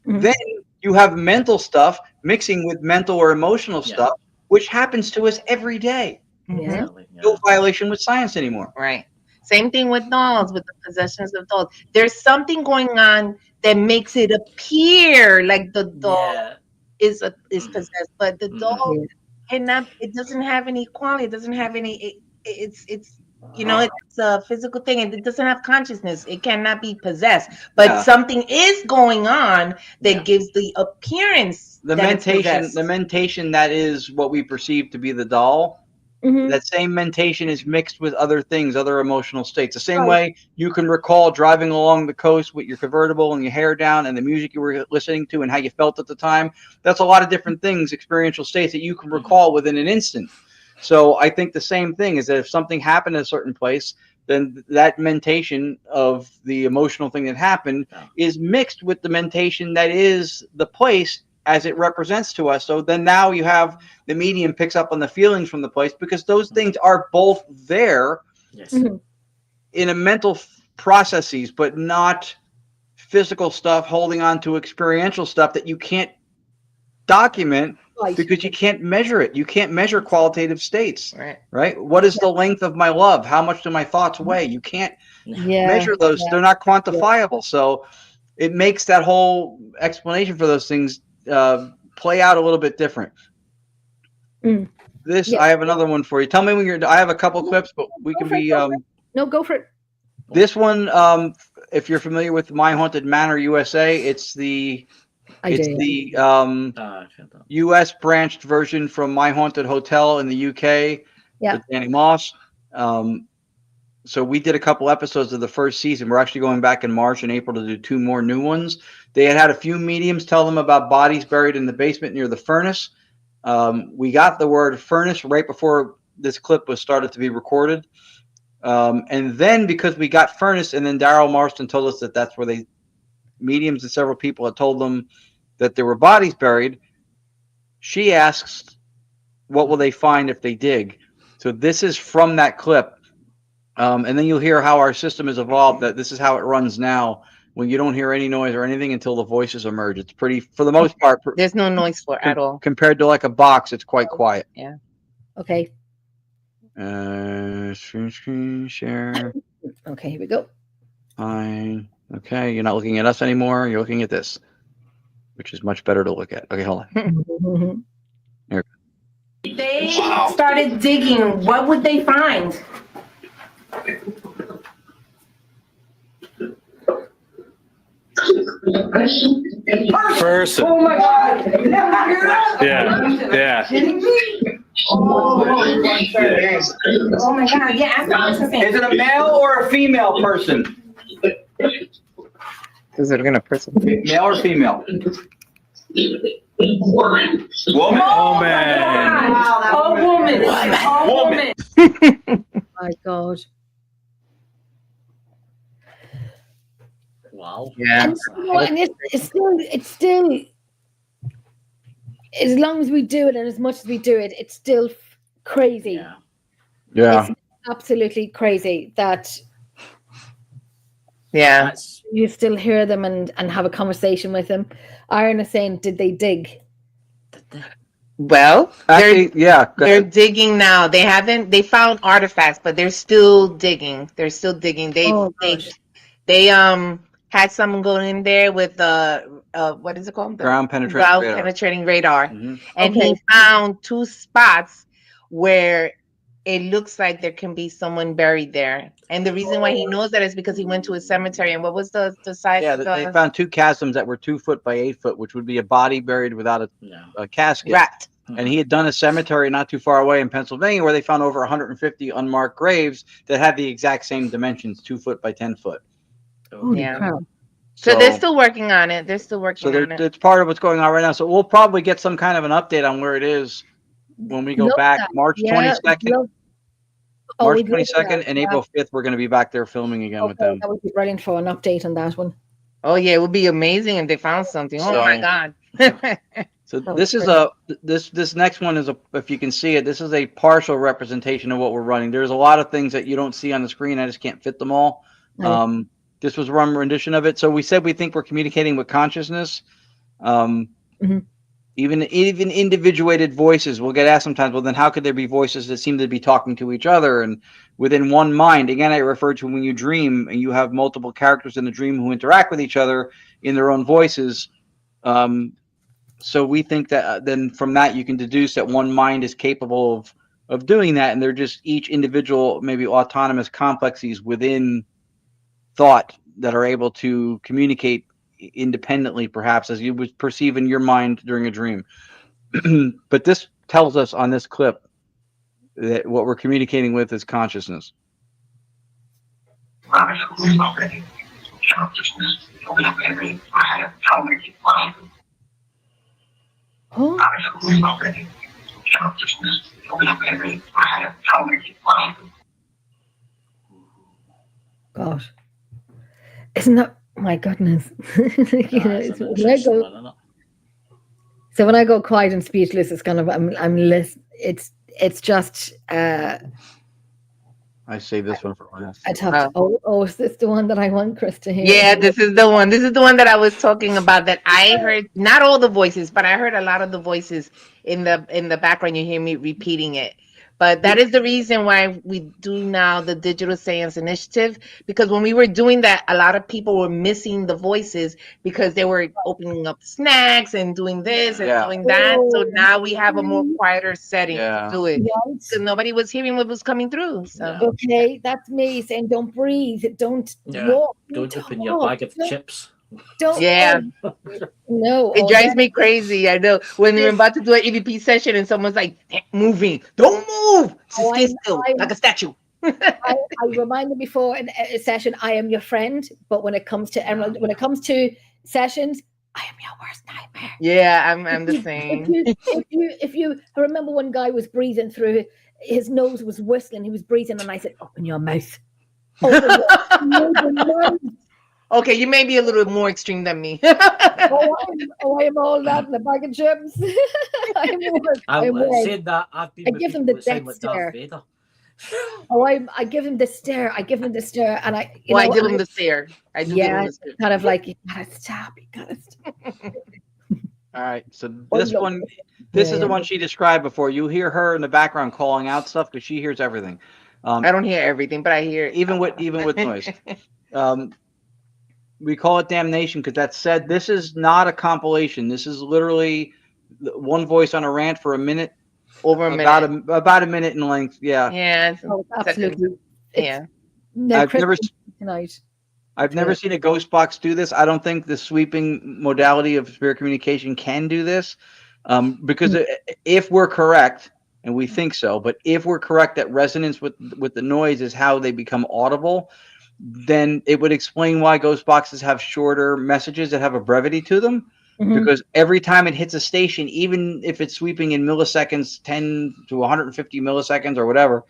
then you have mental stuff mixing with mental or emotional stuff, which happens to us every day. Yeah. No violation with science anymore. Right. Same thing with dolls, with the possessions of dolls. There's something going on that makes it appear like the doll is possessed, but the doll cannot. It doesn't have any quality. It doesn't have any. It's it's a physical thing, and it doesn't have consciousness. It cannot be possessed, but something is going on that gives the appearance. The mentation that is what we perceive to be the doll. That same mentation is mixed with other things, other emotional states. The same way you can recall driving along the coast with your convertible and your hair down and the music you were listening to and how you felt at the time. That's a lot of different things, experiential states that you can recall within an instant. So I think the same thing is that if something happened in a certain place, then that mentation of the emotional thing that happened is mixed with the mentation that is the place as it represents to us. So then now you have the medium picks up on the feelings from the place, because those things are both there Yes. in a mental processes, but not physical stuff holding on to experiential stuff that you can't document Right. because you can't measure it. You can't measure qualitative states, Right. right? What is the length of my love? How much do my thoughts weigh? You can't Yeah. measure those. Yeah. They're not quantifiable. So it makes that whole explanation for those things play out a little bit different. This, Yeah. I have another one for you. Tell me when you're, I have a couple clips, but we can be, No, go for it. this one, if you're familiar with My Haunted Manor USA, it's the U.S. branched version from My Haunted Hotel in the U.K. with Danny Moss. So we did a couple episodes of the first season. We're actually going back in March and April to do 2 more new ones. They had a few mediums tell them about bodies buried in the basement near the furnace. We got the word furnace right before this clip was started to be recorded. And then because we got furnace, and then Daryl Marston told us that that's where they, mediums and several people had told them that there were bodies buried. She asks, what will they find if they dig? So this is from that clip. And then you'll hear how our system has evolved, that this is how it runs now, when you don't hear any noise or anything until the voices emerge. It's pretty, for the most part, There's no noise for at all. compared to like a box, it's quite quiet. Yeah. Okay. Screen share. Okay, here we go. Fine. Okay, you're not looking at us anymore. You're looking at this, which is much better to look at. Okay, hold on. Here. They started digging. What would they find? Person. Oh my God! Yeah. Oh my God! Yeah. Is it a male or a female person? Is it gonna person? Male or female? Woman. Woman. My God. Wow. Yeah. And, you know, and it's still, as long as we do it and as much as we do it, it's still crazy. Yeah. It's absolutely crazy that you still hear them and have a conversation with them. Aaron is saying, did they dig? Well, actually, they're digging now. They found artifacts, but they're still digging. They had someone go in there with what is it called? Ground penetrating radar. Mm-hmm. And he found 2 spots where it looks like there can be someone buried there. And the reason why he knows that is because he went to a cemetery. And what was the size? Yeah, they found 2 chasms that were 2 foot by 8 foot, which would be a body buried without a casket. Right. And he had done a cemetery not too far away in Pennsylvania where they found over 150 unmarked graves that had the exact same dimensions, 2 foot by 10 foot. Yeah. So they're still working on it. It's part of what's going on right now. So we'll probably get some kind of an update on where it is when we go back March 22nd. March 22nd and April 5th, we're going to be back there filming again with them. That would be brilliant for an update on that one. Oh yeah, it would be amazing if they found something. Oh my God. So this is this next one is if you can see it, this is a partial representation of what we're running. There's a lot of things that you don't see on the screen. I just can't fit them all. Right. This was one rendition of it. So we said we think we're communicating with consciousness. Even individuated voices. We'll get asked sometimes, well, then how could there be voices that seem to be talking to each other and within one mind? Again, I refer to when you dream and you have multiple characters in the dream who interact with each other in their own voices. So we think that then from that you can deduce that one mind is capable of doing that, and they're just each individual, maybe autonomous complexes within thought that are able to communicate independently, perhaps as you would perceive in your mind during a dream. But this tells us on this clip that what we're communicating with is consciousness. Gosh, isn't that, my goodness? It's Lego. So when I go quiet and speechless, it's kind of I'm listen. It's just I saved this one for last. I'd have to. Oh, is this the one that I want Chris to hear? Yeah, this is the one. This is the one that I was talking about. That I heard not all the voices, but I heard a lot of the voices in the background. You hear me repeating it. But that is the reason why we do now the Digital Seance Initiative, because when we were doing that, a lot of people were missing the voices because they were opening up snacks and doing this and doing that. So now we have a more quieter setting to do it. Right. Because nobody was hearing what was coming through. So Okay, that's me saying don't breathe, don't walk, Don't open your bag of chips. Don't. yeah. No, It drives me crazy. I know when you're about to do an EVP session and someone's like moving, don't move. Stay still like a statue. I reminded before in a session, I am your friend, but when it comes to Emerald, when it comes to sessions, I am your worst nightmare. Yeah, I'm the same. If you I remember one guy was breathing through, his nose was whistling, he was breathing, and I said, "Open your mouth." Open your mouth. Okay, you may be a little more extreme than me. I am all that in a bag of chips. I said that I've been. I give him the death stare. I give him the stare. I give him the stare, and I give him the stare. I do. Yeah, kind of like you gotta stop. You gotta stop. All right, so this is the one she described before. You hear her in the background calling out stuff because she hears everything. I don't hear everything, but I hear even with noise. We call it damnation because that said, this is not a compilation. This is literally one voice on a rant for a minute, over a minute, about a minute in length. Yeah. Yeah. Absolutely. Yeah. I've never seen a ghost box do this. I don't think the sweeping modality of spirit communication can do this, because if we're correct, and we think so, but if we're correct that resonance with the noise is how they become audible, then it would explain why ghost boxes have shorter messages that have a brevity to them. Because every time it hits a station, even if it's sweeping in milliseconds, 10 to 150 milliseconds or whatever,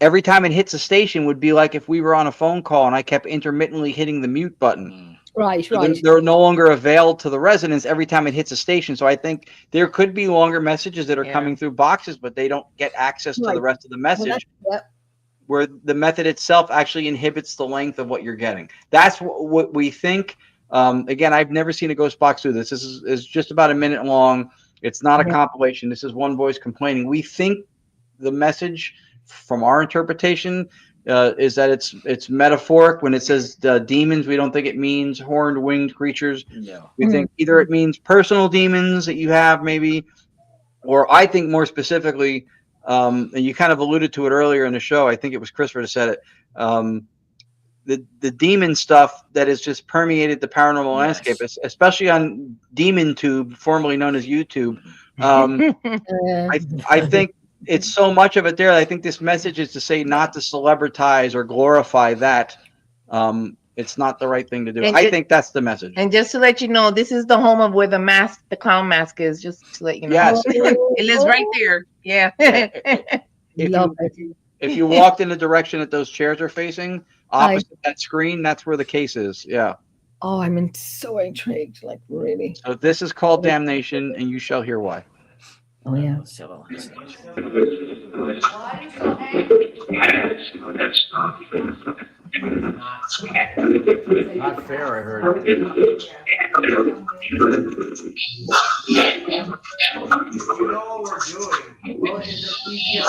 every time it hits a station would be like if we were on a phone call and I kept intermittently hitting the mute button. Right. They're no longer availed to the resonance every time it hits a station. So I think there could be longer messages that are coming through boxes, but they don't get access to the rest of the message. Where the method itself actually inhibits the length of what you're getting. That's what we think. Again, I've never seen a ghost box do this. This is just about a minute long. It's not a compilation. This is one voice complaining. We think the message from our interpretation is that it's metaphoric. When it says demons, we don't think it means horned winged creatures. We think either it means personal demons that you have maybe, or I think more specifically, and you kind of alluded to it earlier in the show. I think it was Christopher that said it. The demon stuff that has just permeated the paranormal landscape, especially on Demon Tube, formerly known as YouTube. I think it's so much of it there. I think this message is to say not to celebritize or glorify that. It's not the right thing to do. I think that's the message. And just to let you know, this is the home of where the clown mask is. Just to let you know. Yes, it lives right there. Yeah. If you walked in the direction that those chairs are facing, opposite that screen, that's where the case is. Yeah. Oh, I'm so intrigued. Like really. So this is called Damnation, and you shall hear why. Oh yeah. Not fair, I heard. You know what we're doing. Well, is it easier?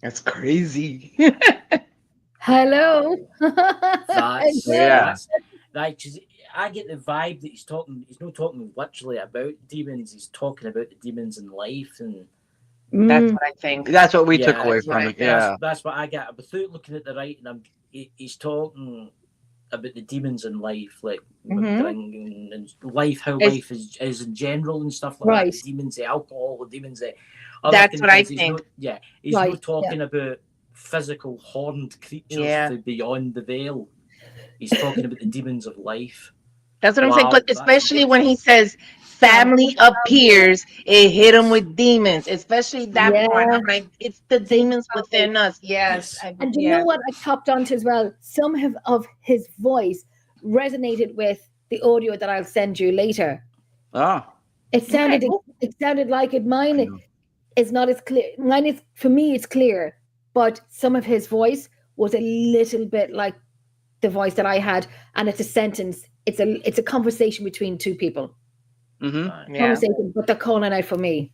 That's crazy. Hello. I get the vibe that he's not talking literally about demons, he's talking about the demons in life, and that's what I think. That's what we took away from it. That's what I get. Without looking at the writing, he's talking about the demons in life, like Mhm. bringing and life, how It's- life is in general and stuff like Right. that. The demons, the alcohol, the demons, the other That's kind what of I things. He's think. not, yeah, he's Right, not talking about physical horned creatures Yeah. from beyond the veil. He's talking about the demons of life. That's what I'm saying. Wow, But that's especially when he interesting. says family appears, it hit him with demons. Especially that Yeah. part. I'm like, it's the Take demons family. within us. Yes. Yes. And you know what I copped onto as well? Some of his voice resonated with the audio that I'll send you later. Oh, It sounded Okay, cool. it sounded like it. I Mine know. is not as clear. Mine is, for me, it's clear, but some of his voice was a little bit like the voice that I had, and it's a sentence. It's a conversation between two people. Mm-hmm. Right. Yeah. Conversation, but they're calling out for me.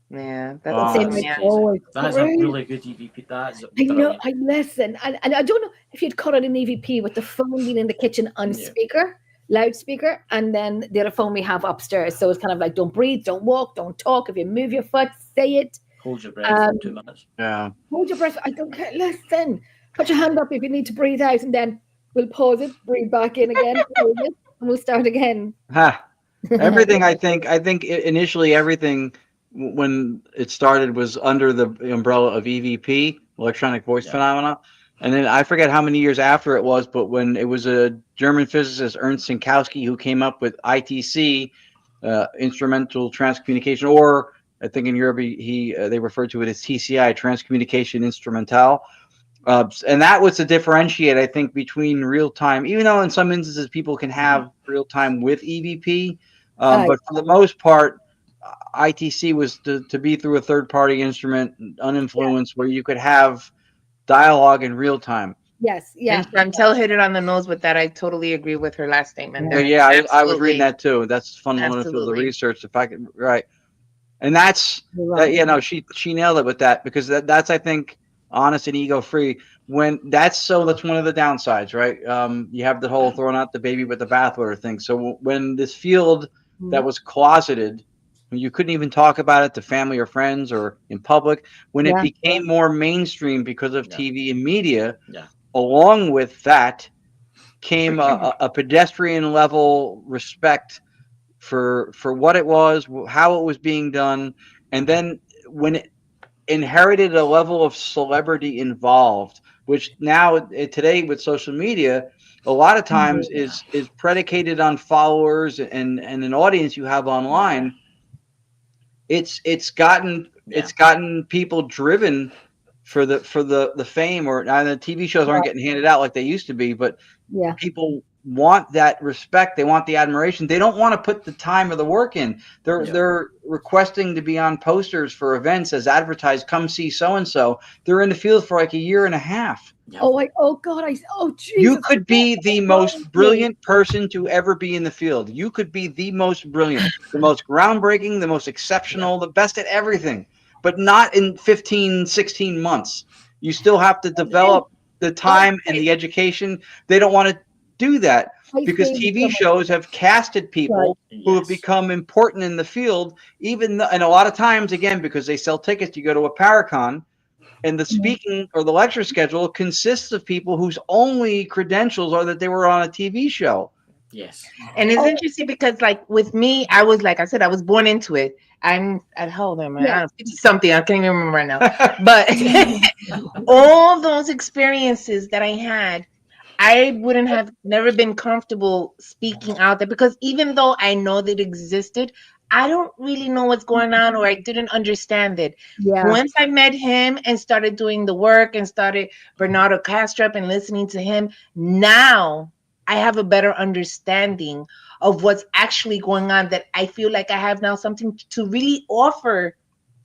Yeah. Oh, That's Saying that's like, yeah. amazing. oh, it's That is a great. really good EVP. That is I know, brilliant. I listen, and I don't know if you'd call it an EVP with the phone being in the kitchen on Yeah. speaker, loudspeaker, and then the other phone we have upstairs. So it's kind of like, don't breathe, don't walk, don't talk. If you move your foot, say it. Hold your breath for 2 minutes. Yeah. Hold your breath. I don't care. Listen, put your hand up if you need to breathe out, and then we'll pause it, breathe back in again, pause it, and we'll start again. Ha. Everything I think initially everything when it started was under the umbrella of EVP, electronic voice Yeah. phenomena. And then I forget how many years after it was, but when it was a German physicist, Ernst Sinkowski, who came up with ITC, instrumental transcommunication, or I think in Europe they referred to it as TCI, transcommunication instrumental. And that was to differentiate, I think, between real time, even though in some instances people can have real time with EVP. Right. But for the most part, ITC was to be through a third party instrument, uninfluenced, where you could have dialogue in real time. Yes, yeah. And Chantel hit it on the nose with that. I totally agree with her last statement. Yeah, there. yeah, I was Absolutely. reading that too. That's fundamental to the Absolutely. research. If I could, right. And that's, You're right. you know, she nailed it with that, because that's, I think, honest and ego free. That's one of the downsides, right? You have the whole throwing out the baby with the bathwater thing. So when this field that was closeted, you couldn't even talk about it to family or friends or in public, when it Yeah. became more mainstream because of Yeah. TV and media, Yeah. along with that came a pedestrian level respect for what it was, how it was being done, and then when it inherited a level of celebrity involved, which now today with social media, a lot of times is predicated on followers and an audience you have online. It's gotten people driven for the fame, or now the TV shows aren't getting handed out like they used to be, but Yeah. people want that respect, they want the admiration, they don't want to put the time or the work in. They're requesting to be on posters for events as advertised, come see so and so. They're in the field for like a year and a half. Oh God, Jesus. You could be the most brilliant person to ever be in the field. You could be the most brilliant, the most groundbreaking, the most exceptional, the best at everything, but not in 15, 16 months. You still have to develop the time and the education. They don't want to do that because TV shows have casted people who have become important in the field, and a lot of times, again, because they sell tickets, you go to a Paracon, and the speaking or the lecture schedule consists of people whose only credentials are that they were on a TV show. Yes. And it's interesting because, like, with me, I was, like I said, I was born into it. I'm at home, man. I don't 50 something. I can't even remember right now. But all those experiences that I had, I wouldn't have never been comfortable speaking out there, because even though I know that it existed, I don't really know what's going on, or I didn't understand it. Yeah. Once I met him and started doing the work and started Bernardo Kastrup and listening to him, now I have a better understanding of what's actually going on, that I feel like I have now something to really offer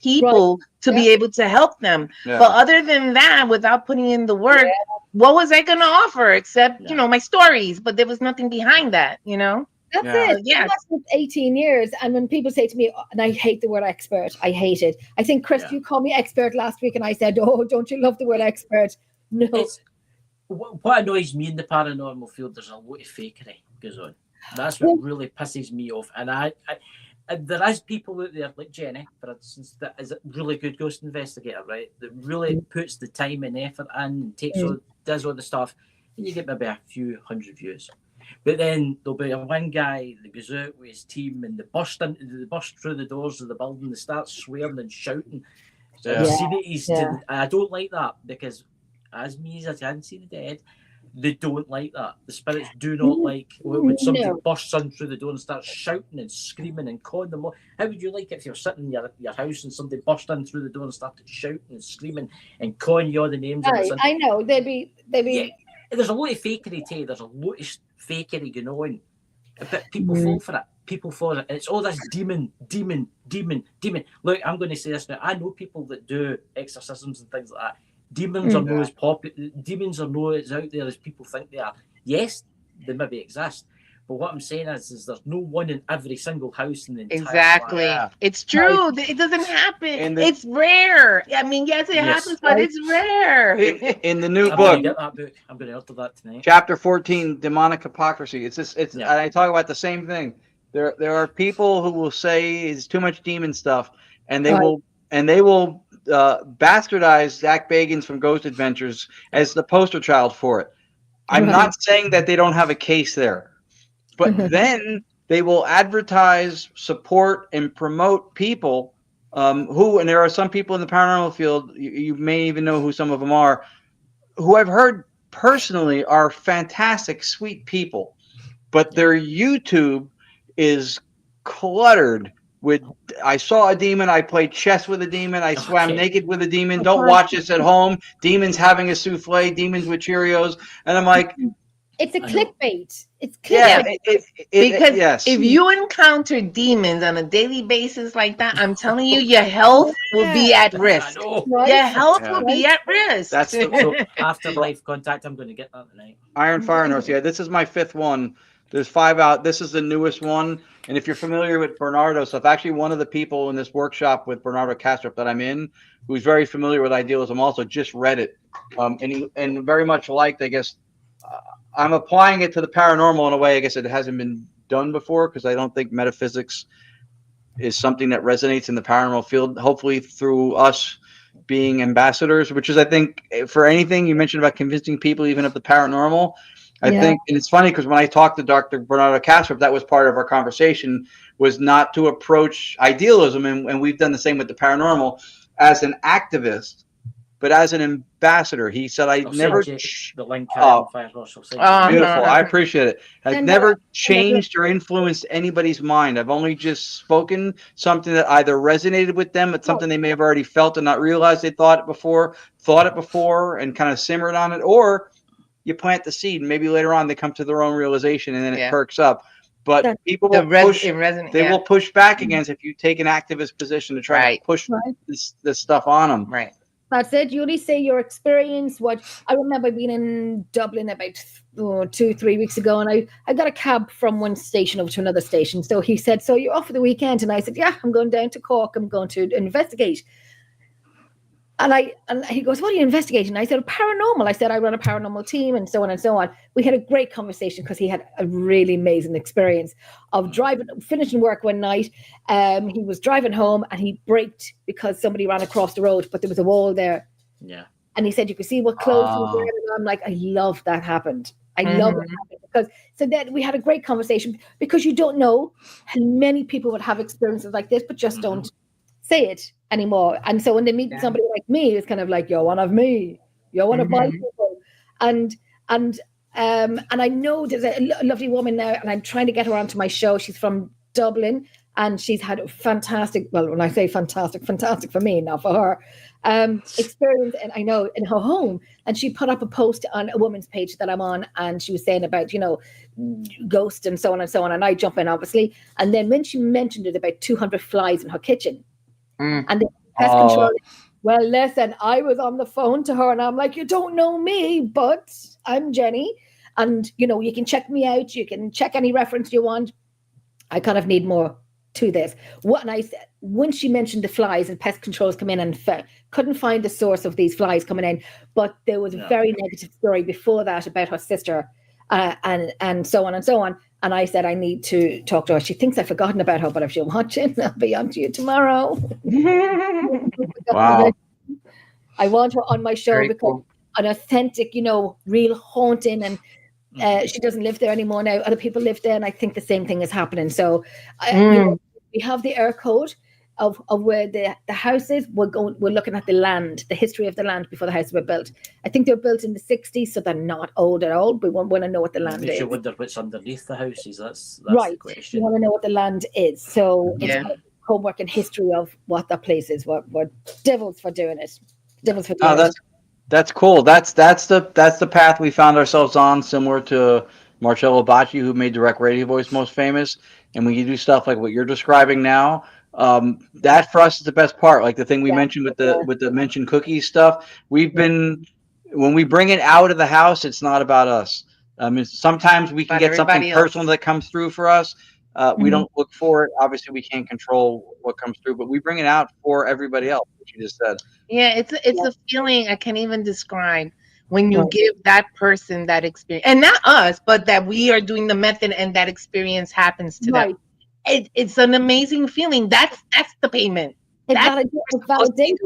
people to be able to help them. Yeah. But other than that, without putting in the work, what was I going to offer except, my stories? But there was nothing behind that, That's Yeah. it. Yeah. That's 18 years. And when people say to me, and I hate the word expert, I hate it. I think, Chris, you called me expert last week, and I said, oh, don't you love the word expert? No. What annoys me in the paranormal field, there's a lot of fakery goes on. That's what really pisses me off. And I there is people out there like Jenny, for instance, that is a really good ghost investigator, right? That really puts the time and effort in, and does all the stuff. and you get maybe a few hundred views. But then there'll be one guy that goes out with his team and they burst through the doors of the building, they start swearing and shouting. Yeah. Obscenities I don't like that, because as me as I can see the dead, they don't like that. The spirits do not like when somebody bursts in through the door and starts shouting and screaming and calling them. How would you like it if you're sitting in your house and somebody burst in through the door and started shouting and screaming and calling you all the names? I know they'd be. Yeah, there's a lot of fakery too. There's a lot of fakery going on, but people fall for it. People fall for it. It's all this demon. Look, I'm going to say this now. I know people that do exorcisms and things like that. Demons are not as popular. Demons are not as out there as people think they are. Yes, they maybe exist, but what I'm saying is there's no one in every single house in the entire Exactly. Yeah. It's true. It doesn't happen. It's rare. I mean, yes, it happens, but it's rare. In the new I'm book, going to get that book. I'm going to order that tonight. Chapter 14, demonic hypocrisy. And I talk about the same thing. There are people who will say it's too much demon stuff, and they will bastardize Zach Bagans from Ghost Adventures as the poster child for it. I'm not saying that they don't have a case there, but then they will advertise, support, and promote people who, and there are some people in the paranormal field, you may even know who some of them are, who I've heard personally are fantastic, sweet people, but their YouTube is cluttered with, I saw a demon, I played chess with a demon, I swam naked with a demon, don't watch this at home, demons having a souffle, demons with Cheerios, and I'm like, it's a clickbait. It's clickbait. Yeah, if you encounter demons on a daily basis like that, I'm telling you, your health will be at risk. Your health will be at risk. That's so afterlife contact. I'm going to get that tonight. Iron Fire Nurse. Yeah, this is my 5th one. There's 5 out. This is the newest one. And if you're familiar with Bernardo stuff, actually one of the people in this workshop with Bernardo Castrop that I'm in, who's very familiar with idealism, also just read it, and very much liked. I guess I'm applying it to the paranormal in a way. I guess it hasn't been done before, because I don't think metaphysics is something that resonates in the paranormal field. Hopefully, through us being ambassadors, which is, I think, for anything you mentioned about convincing people, even of the paranormal. I think, and it's funny because when I talked to Dr. Bernardo Castrop, that was part of our conversation, was not to approach idealism, and we've done the same with the paranormal, as an activist, but as an ambassador. He said, I never... The link beautiful. I appreciate it. I've never changed or influenced anybody's mind. I've only just spoken something that either resonated with them, but something they may have already felt and not realized they thought it before, and kind of simmered on it, or you plant the seed, and maybe later on they come to their own realization, and then it perks up. But people will will push back against if you take an activist position to try to push this stuff on them. Right. That's it. You only say your experience. What I remember being in Dublin about 2-3 weeks ago, and I got a cab from one station over to another station. So he said, "So you're off for the weekend?" And I said, "Yeah, I'm going down to Cork. I'm going to investigate." And he goes, "What are you investigating?" And I said, "Paranormal." I said, "I run a paranormal team," and so on and so on. We had a great conversation because he had a really amazing experience of finishing work one night. He was driving home and he braked because somebody ran across the road, but there was a wall there. Yeah. And he said, "You could see what clothes he was wearing." And I'm like, I love that happened. I love it because so then we had a great conversation, because you don't know how many people would have experiences like this, but just don't say it anymore. And so when they meet somebody like me, it's kind of like, "You're one of me. You're one of my people." And I know there's a lovely woman now, and I'm trying to get her onto my show. She's from Dublin, and she's had a fantastic, well, when I say fantastic for me, not for her, experience, and I know, in her home. And she put up a post on a woman's page that I'm on, and she was saying about, ghosts and so on and so on. And I jump in, obviously. And then when she mentioned it, about 200 flies in her kitchen. And the pest control. Well, listen, I was on the phone to her, and I'm like, "You don't know me, but I'm Jenny. And, you can check me out. You can check any reference you want. I kind of need more to this." And I said, when she mentioned the flies, and pest controls come in, and couldn't find the source of these flies coming in, but there was a very negative story before that about her sister, and so on and so on. And I said, I need to talk to her. She thinks I've forgotten about her, but if she's watching, I'll be on to you tomorrow. Wow. I want her on my show because an authentic, real haunting, and she doesn't live there anymore now. Other people live there, and I think the same thing is happening. So, we have the air code of where the house is. We're looking at the land, the history of the land before the houses were built. I think they were built in the 60s, so they're not old at all. We want to know what the land Makes is. you wonder what's underneath the houses. That's right. the question. You want to know what the land is. So it's homework and history of what that place is. What devils for doing it. Devils for doing it. That's cool. That's the path we found ourselves on, similar to Marcello Bacci, who made direct radio voice most famous. And when you do stuff like what you're describing now, that for us is the best part. Like the thing we mentioned with the mentioned cookies stuff. We've been, when we bring it out of the house, it's not about us. Sometimes we can get something personal that comes through for us. We don't look for it. Obviously, we can't control what comes through, but we bring it out for everybody else, which you just said. Yeah, it's a feeling I can't even describe when you give that person that experience, and not us, but that we are doing the method and that experience happens to them. It's an amazing feeling. That's the payment. It's validated.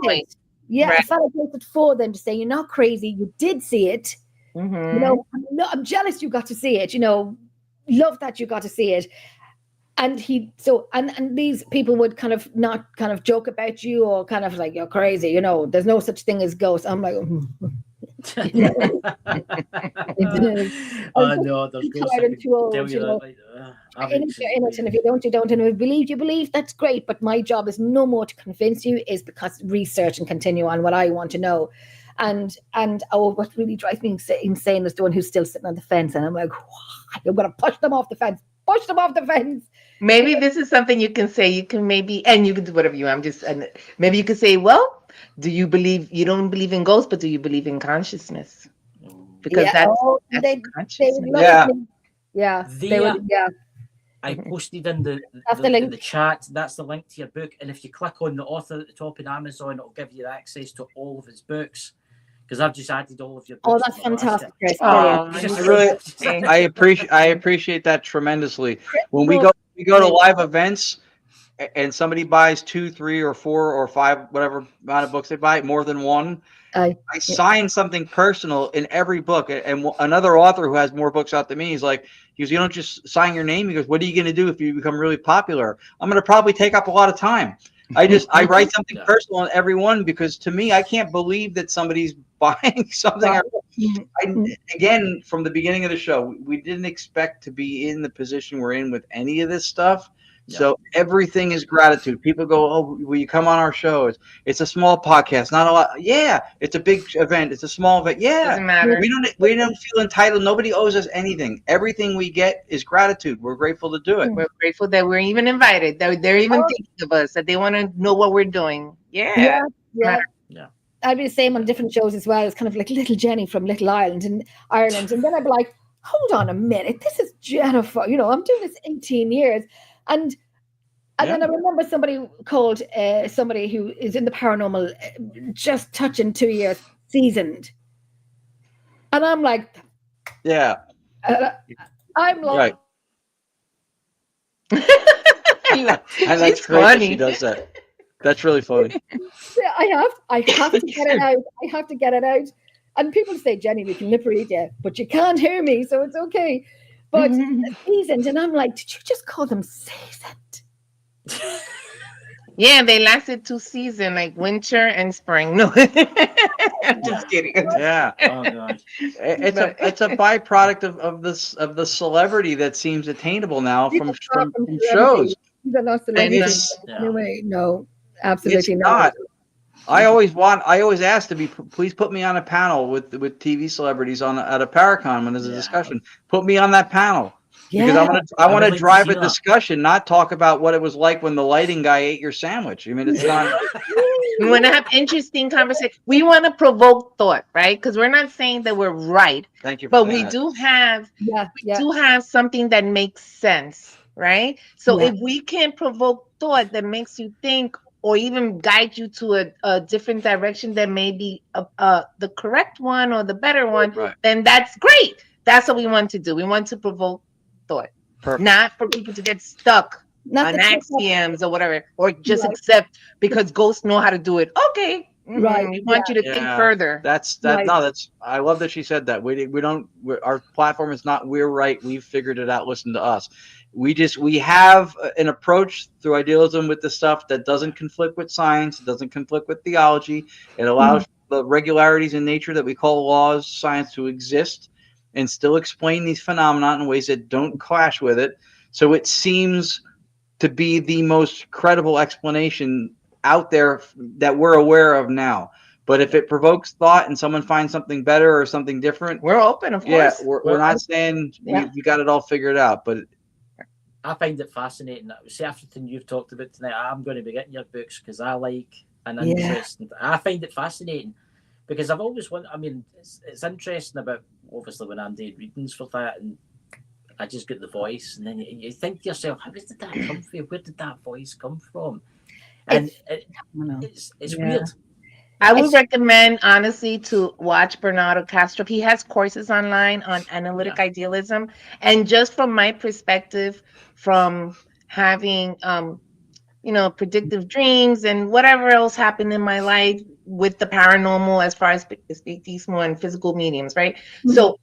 Yeah, it's validated for them to say you're not crazy. You did see it. I'm jealous you got to see it. Love that you got to see it. And and these people would not joke about you or kind of like, you're crazy, there's no such thing as ghosts. I'm like, oh no, there's ghosts. And if you don't, you don't. And if you believe, that's great. But my job is no more to convince you, is because research and continue on what I want to know. And what really drives me insane is the one who's still sitting on the fence. And I'm like, I'm going to push them off the fence. Push them off the fence. Maybe this is something you can say. You can and you can do whatever you want. Maybe you could say, well, you don't believe in ghosts, but do you believe in consciousness? Because that's consciousness. I posted in the chat. That's the link to your book. And if you click on the author at the top in Amazon, it'll give you access to all of his books. Because I've just added all of your books. Oh, that's fantastic, Chris. I appreciate that tremendously. When we go to live events and somebody buys 2, 3, or 4 or 5, whatever amount of books they buy, more than one, I sign something personal in every book. And another author who has more books out than me, he goes, you don't just sign your name. He goes, what are you going to do if you become really popular? I'm going to probably take up a lot of time. I write something personal on every one, because to me, I can't believe that somebody's buying something. Again, from the beginning of the show, we didn't expect to be in the position we're in with any of this stuff. Yeah. So everything is gratitude. People go, oh, will you come on our show? It's a small podcast, not a lot. Yeah, it's a big event. It's a small event. Yeah, doesn't matter. We don't feel entitled. Nobody owes us anything. Everything we get is gratitude. We're grateful to do it. We're grateful that we're even invited. They're even thinking of us. That they want to know what we're doing. Yeah. I'd be the same on different shows as well. It's kind of like Little Jenny from Little Ireland in Ireland, and then I'd be like, hold on a minute, this is Jennifer. I'm doing this 18 years. And then I remember somebody called somebody who is in the paranormal, just touching 2 years, seasoned. And I'm like, I'm like, that's great that she does that. That's really funny. I have to get it out. I have to get it out. And people say, Jenny, we can lip read you, but you can't hear me, so it's okay. But seasoned, and I'm like, did you just call them seasoned? Yeah, they lasted 2 seasons, like winter and spring. No, I'm just kidding. Yeah, oh god, it's a byproduct of the celebrity that seems attainable now from shows. Anyway, no, absolutely not. I always ask to be. Please put me on a panel with TV celebrities at a Paracon when there's a discussion. Put me on that panel because I want to drive a discussion, not talk about what it was like when the lighting guy ate your sandwich. I mean, it's not. We want to have interesting conversation. We want to provoke thought, right? Because we're not saying that we're right. Thank you. But we do have do have something that makes sense, right? So if we can provoke thought that makes you think, or even guide you to a different direction that may be the correct one or the better one, then that's great. That's what we want to do. We want to provoke thought. Perfect. Not for people to get stuck on axioms or whatever, or just accept because ghosts know how to do it. Okay, Right, We want you to think Yeah. further. Right. I love that she said that. Our platform is not, we're right, we've figured it out, listen to us. We have an approach through idealism with the stuff that doesn't conflict with science, it doesn't conflict with theology. It allows the regularities in nature that we call laws, science, to exist and still explain these phenomena in ways that don't clash with it. So it seems to be the most credible explanation out there that we're aware of now. But if it provokes thought and someone finds something better or something different, We're open, of yeah, course. we're not saying we got it all figured out. But I find it fascinating. See, everything you've talked about tonight, I'm going to be getting your books because I like an interest. I find it fascinating because I've always wanted. I mean, it's interesting about obviously when I'm doing readings for that, and I just get the voice, and then you think to yourself, how did that come from? Where did that voice come from? And it's weird. I would recommend, honestly, to watch Bernardo Castro. He has courses online on analytic idealism. And just from my perspective, from having, predictive dreams and whatever else happened in my life with the paranormal as far as spiritismo and physical mediums, right? So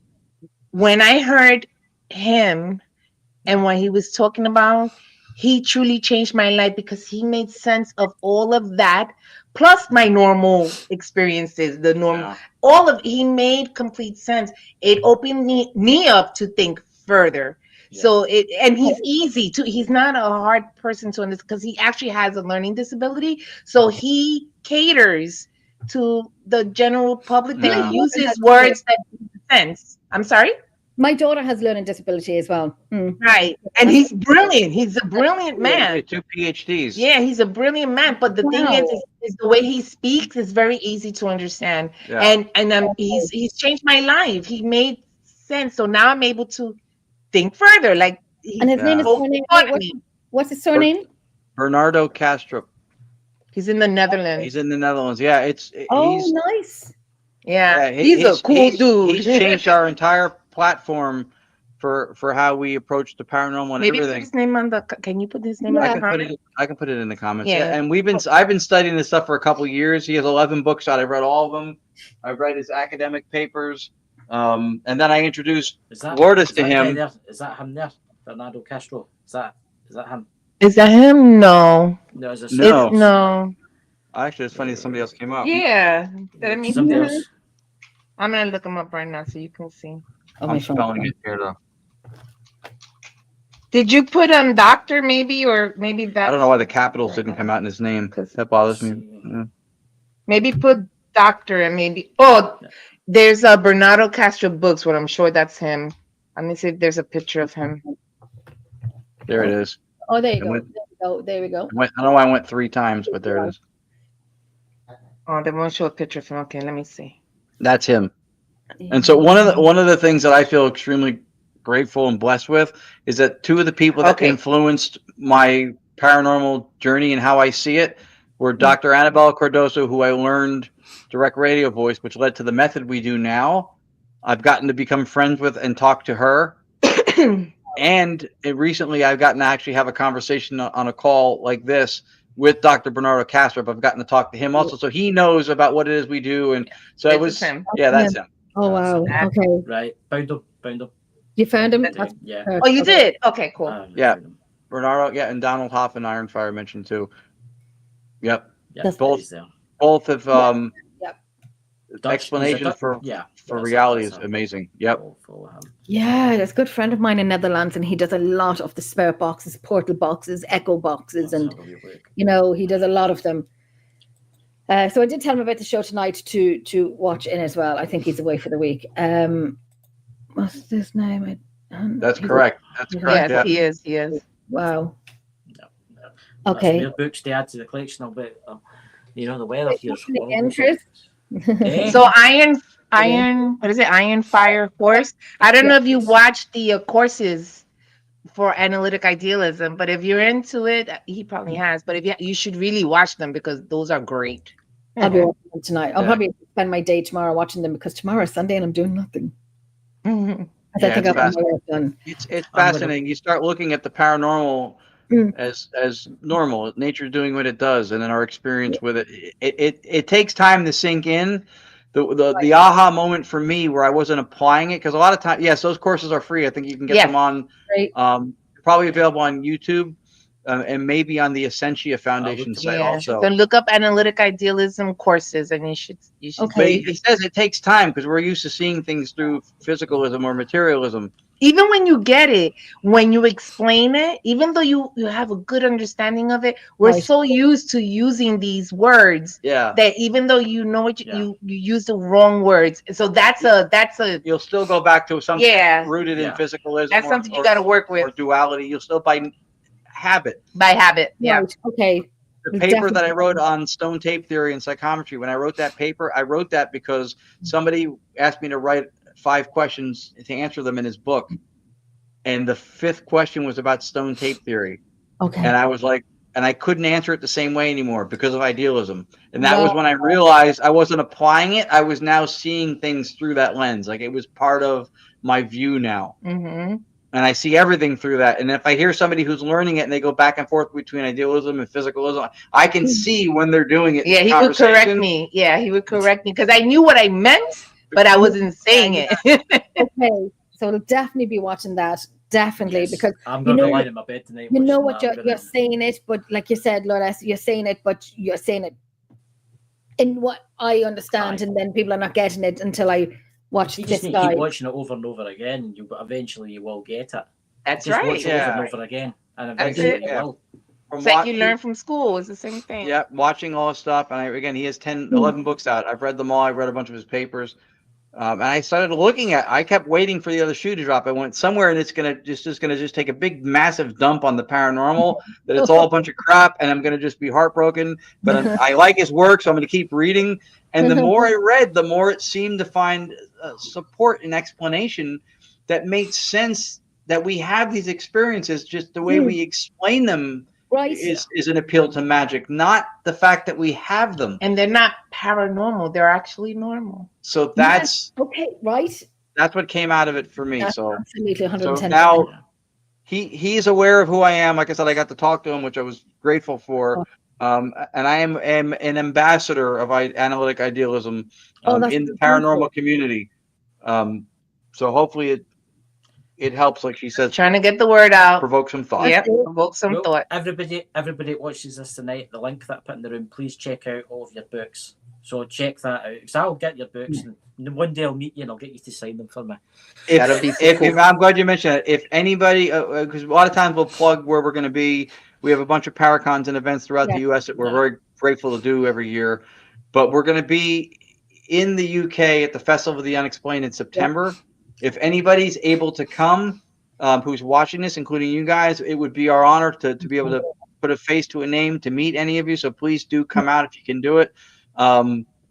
when I heard him and what he was talking about, he truly changed my life because he made sense of all of that, plus my normal experiences, he made complete sense. It opened me up to think further. So he's easy to, he's not a hard person to understand because he actually has a learning disability. So he caters to the general public that he uses words that make sense. I'm sorry? My daughter has learning disability as well. Right. And he's brilliant. He's a brilliant man. 2 PhDs. Yeah, he's a brilliant man. But the thing is the way he speaks is very easy to understand. Yeah. And he's changed my life. He made sense. So now I'm able to think further. Like, and his name is what's his surname? Bernardo Castro. He's in the Netherlands. He's in the Netherlands. Yeah, he's nice. Yeah, he's a cool dude. He's changed our entire platform for how we approach the paranormal and everything. Put his name on the. Can you put his name on the comment? I can put it in the comments. Yeah, and I've been studying this stuff for a couple of years. He has 11 books out. I've read all of them. I've read his academic papers. And then I introduced Lourdes to him. Is that him there? Bernardo Castro? Is that him? Is that him? No. No. No. Actually, it's funny that somebody else came up. Yeah. Somebody else. I'm gonna look him up right now so you can see. I'm spelling it here though. Did you put doctor maybe, or maybe that? I don't know why the capitals didn't come out in his name. That bothers me. Yeah. Maybe put doctor and maybe. Oh, there's a Bernardo Castro books. What I'm sure that's him. Let me see if there's a picture of him. There it is. Oh, there you go. There we go. I don't know why I went 3 times, but there it is. Oh, they won't show a picture of him. Okay, let me see. That's him. And so one of the things that I feel extremely grateful and blessed with is that 2 of the people that influenced my paranormal journey and how I see it were Dr. Annabella Cardoso, who I learned direct radio voice, which led to the method we do now. I've gotten to become friends with and talk to her. And recently I've gotten to actually have a conversation on a call like this with Dr. Bernardo Castro. I've gotten to talk to him also. So he knows about what it is we do. And so it was him. Yeah, that's him. Oh, wow. Okay. Right. Found him. You found him? Yeah. Oh, you did? Okay, cool. Yeah. Bernardo, and Donald Hoff and Ironfire mentioned too. Yep. Yeah, both have explanation for reality is amazing. Yep. Yeah, there's a good friend of mine in Netherlands, and he does a lot of the spirit boxes, portal boxes, echo boxes, and he does a lot of them. So I did tell him about the show tonight to watch in as well. I think he's away for the week. What's his name? That's correct. That's correct. Yes, he is. Wow. No. Okay. More books to add to the collection. I'll bet. The weather here. So Iron. What is it? Iron Fire Horse. I don't know if you watched the courses for analytic idealism, but if you're into it, he probably has. But if you should really watch them because those are great. I'll be watching them tonight. I'll probably spend my day tomorrow watching them because tomorrow is Sunday and I'm doing nothing. I think I've got my work done. It's fascinating. You start looking at the paranormal as normal. Nature's doing what it does, and then our experience with it. It takes time to sink in. The aha moment for me where I wasn't applying it, because a lot of times, yes, those courses are free. I think you can get them on probably available on YouTube. And maybe on the Essentia Foundation site also. So look up analytic idealism courses, and you should. But it says it takes time because we're used to seeing things through physicalism or materialism. Even when you get it, when you explain it, even though you have a good understanding of it, we're so used to using these words that even though you know it, you use the wrong words. So that's a you'll still go back to something rooted in physicalism. That's something you got to work with. Or duality. You'll still by habit. Right. Okay. The paper that I wrote on stone tape theory and psychometry, when I wrote that paper, I wrote that because somebody asked me to write 5 questions to answer them in his book. And the 5th question was about stone tape theory. Okay. And I was like, and I couldn't answer it the same way anymore because of idealism. And that was when I realized I wasn't applying it. I was now seeing things through that lens. Like it was part of my view now. Mm-hmm. And I see everything through that. And if I hear somebody who's learning it and they go back and forth between idealism and physicalism, I can see when they're doing it. Yeah, he would correct me. Yeah, he would correct me because I knew what I meant, but I wasn't saying it. Okay, so I'll definitely be watching that. Definitely, because I'm going to lie in my bed tonight. You know what you're saying it, but like you said, Lourdes, you're saying it, but you're saying it in what I understand, and then people are not getting it until I watch you this just need guy. to keep watching it over and over again. Eventually you will get it. That's just right. Watch it over and over again, and eventually you will. It's like you learn from school. It's the same thing. Yeah, watching all his stuff, and again, he has 11 books out. I've read them all. I've read a bunch of his papers. And I started looking at. I kept waiting for the other shoe to drop. I went somewhere, and it's gonna just take a big, massive dump on the paranormal. That it's all a bunch of crap, and I'm gonna just be heartbroken. But I like his work, so I'm gonna keep reading. And the more I read, the more it seemed to find support and explanation that made sense. That we have these experiences, just the way we explain them. Right. Is an appeal to magic, not the fact that we have them. And they're not paranormal; they're actually normal. So that's okay, right? That's what came out of it for me. That's so absolutely 110%. So now he's aware of who I am. Like I said, I got to talk to him, which I was grateful for. And I am an ambassador of analytic idealism in the paranormal community. So hopefully it helps, like she says. Trying to get the word out. Provoke some thought. Yep, provoke some thought. Everybody that watches this tonight, the link that I put in the room, please check out all of your books. So check that out, because I'll get your books, and one day I'll meet you and I'll get you to sign them for me. If I'm glad you mentioned it. If anybody, because a lot of times we'll plug where we're going to be. We have a bunch of Paracons and events throughout the U.S. that we're very grateful to do every year. But we're going to be in the UK at the Festival of the Unexplained in September. If anybody's able to come, who's watching this, including you guys, it would be our honor to be able to put a face to a name, to meet any of you. So please do come out if you can do it.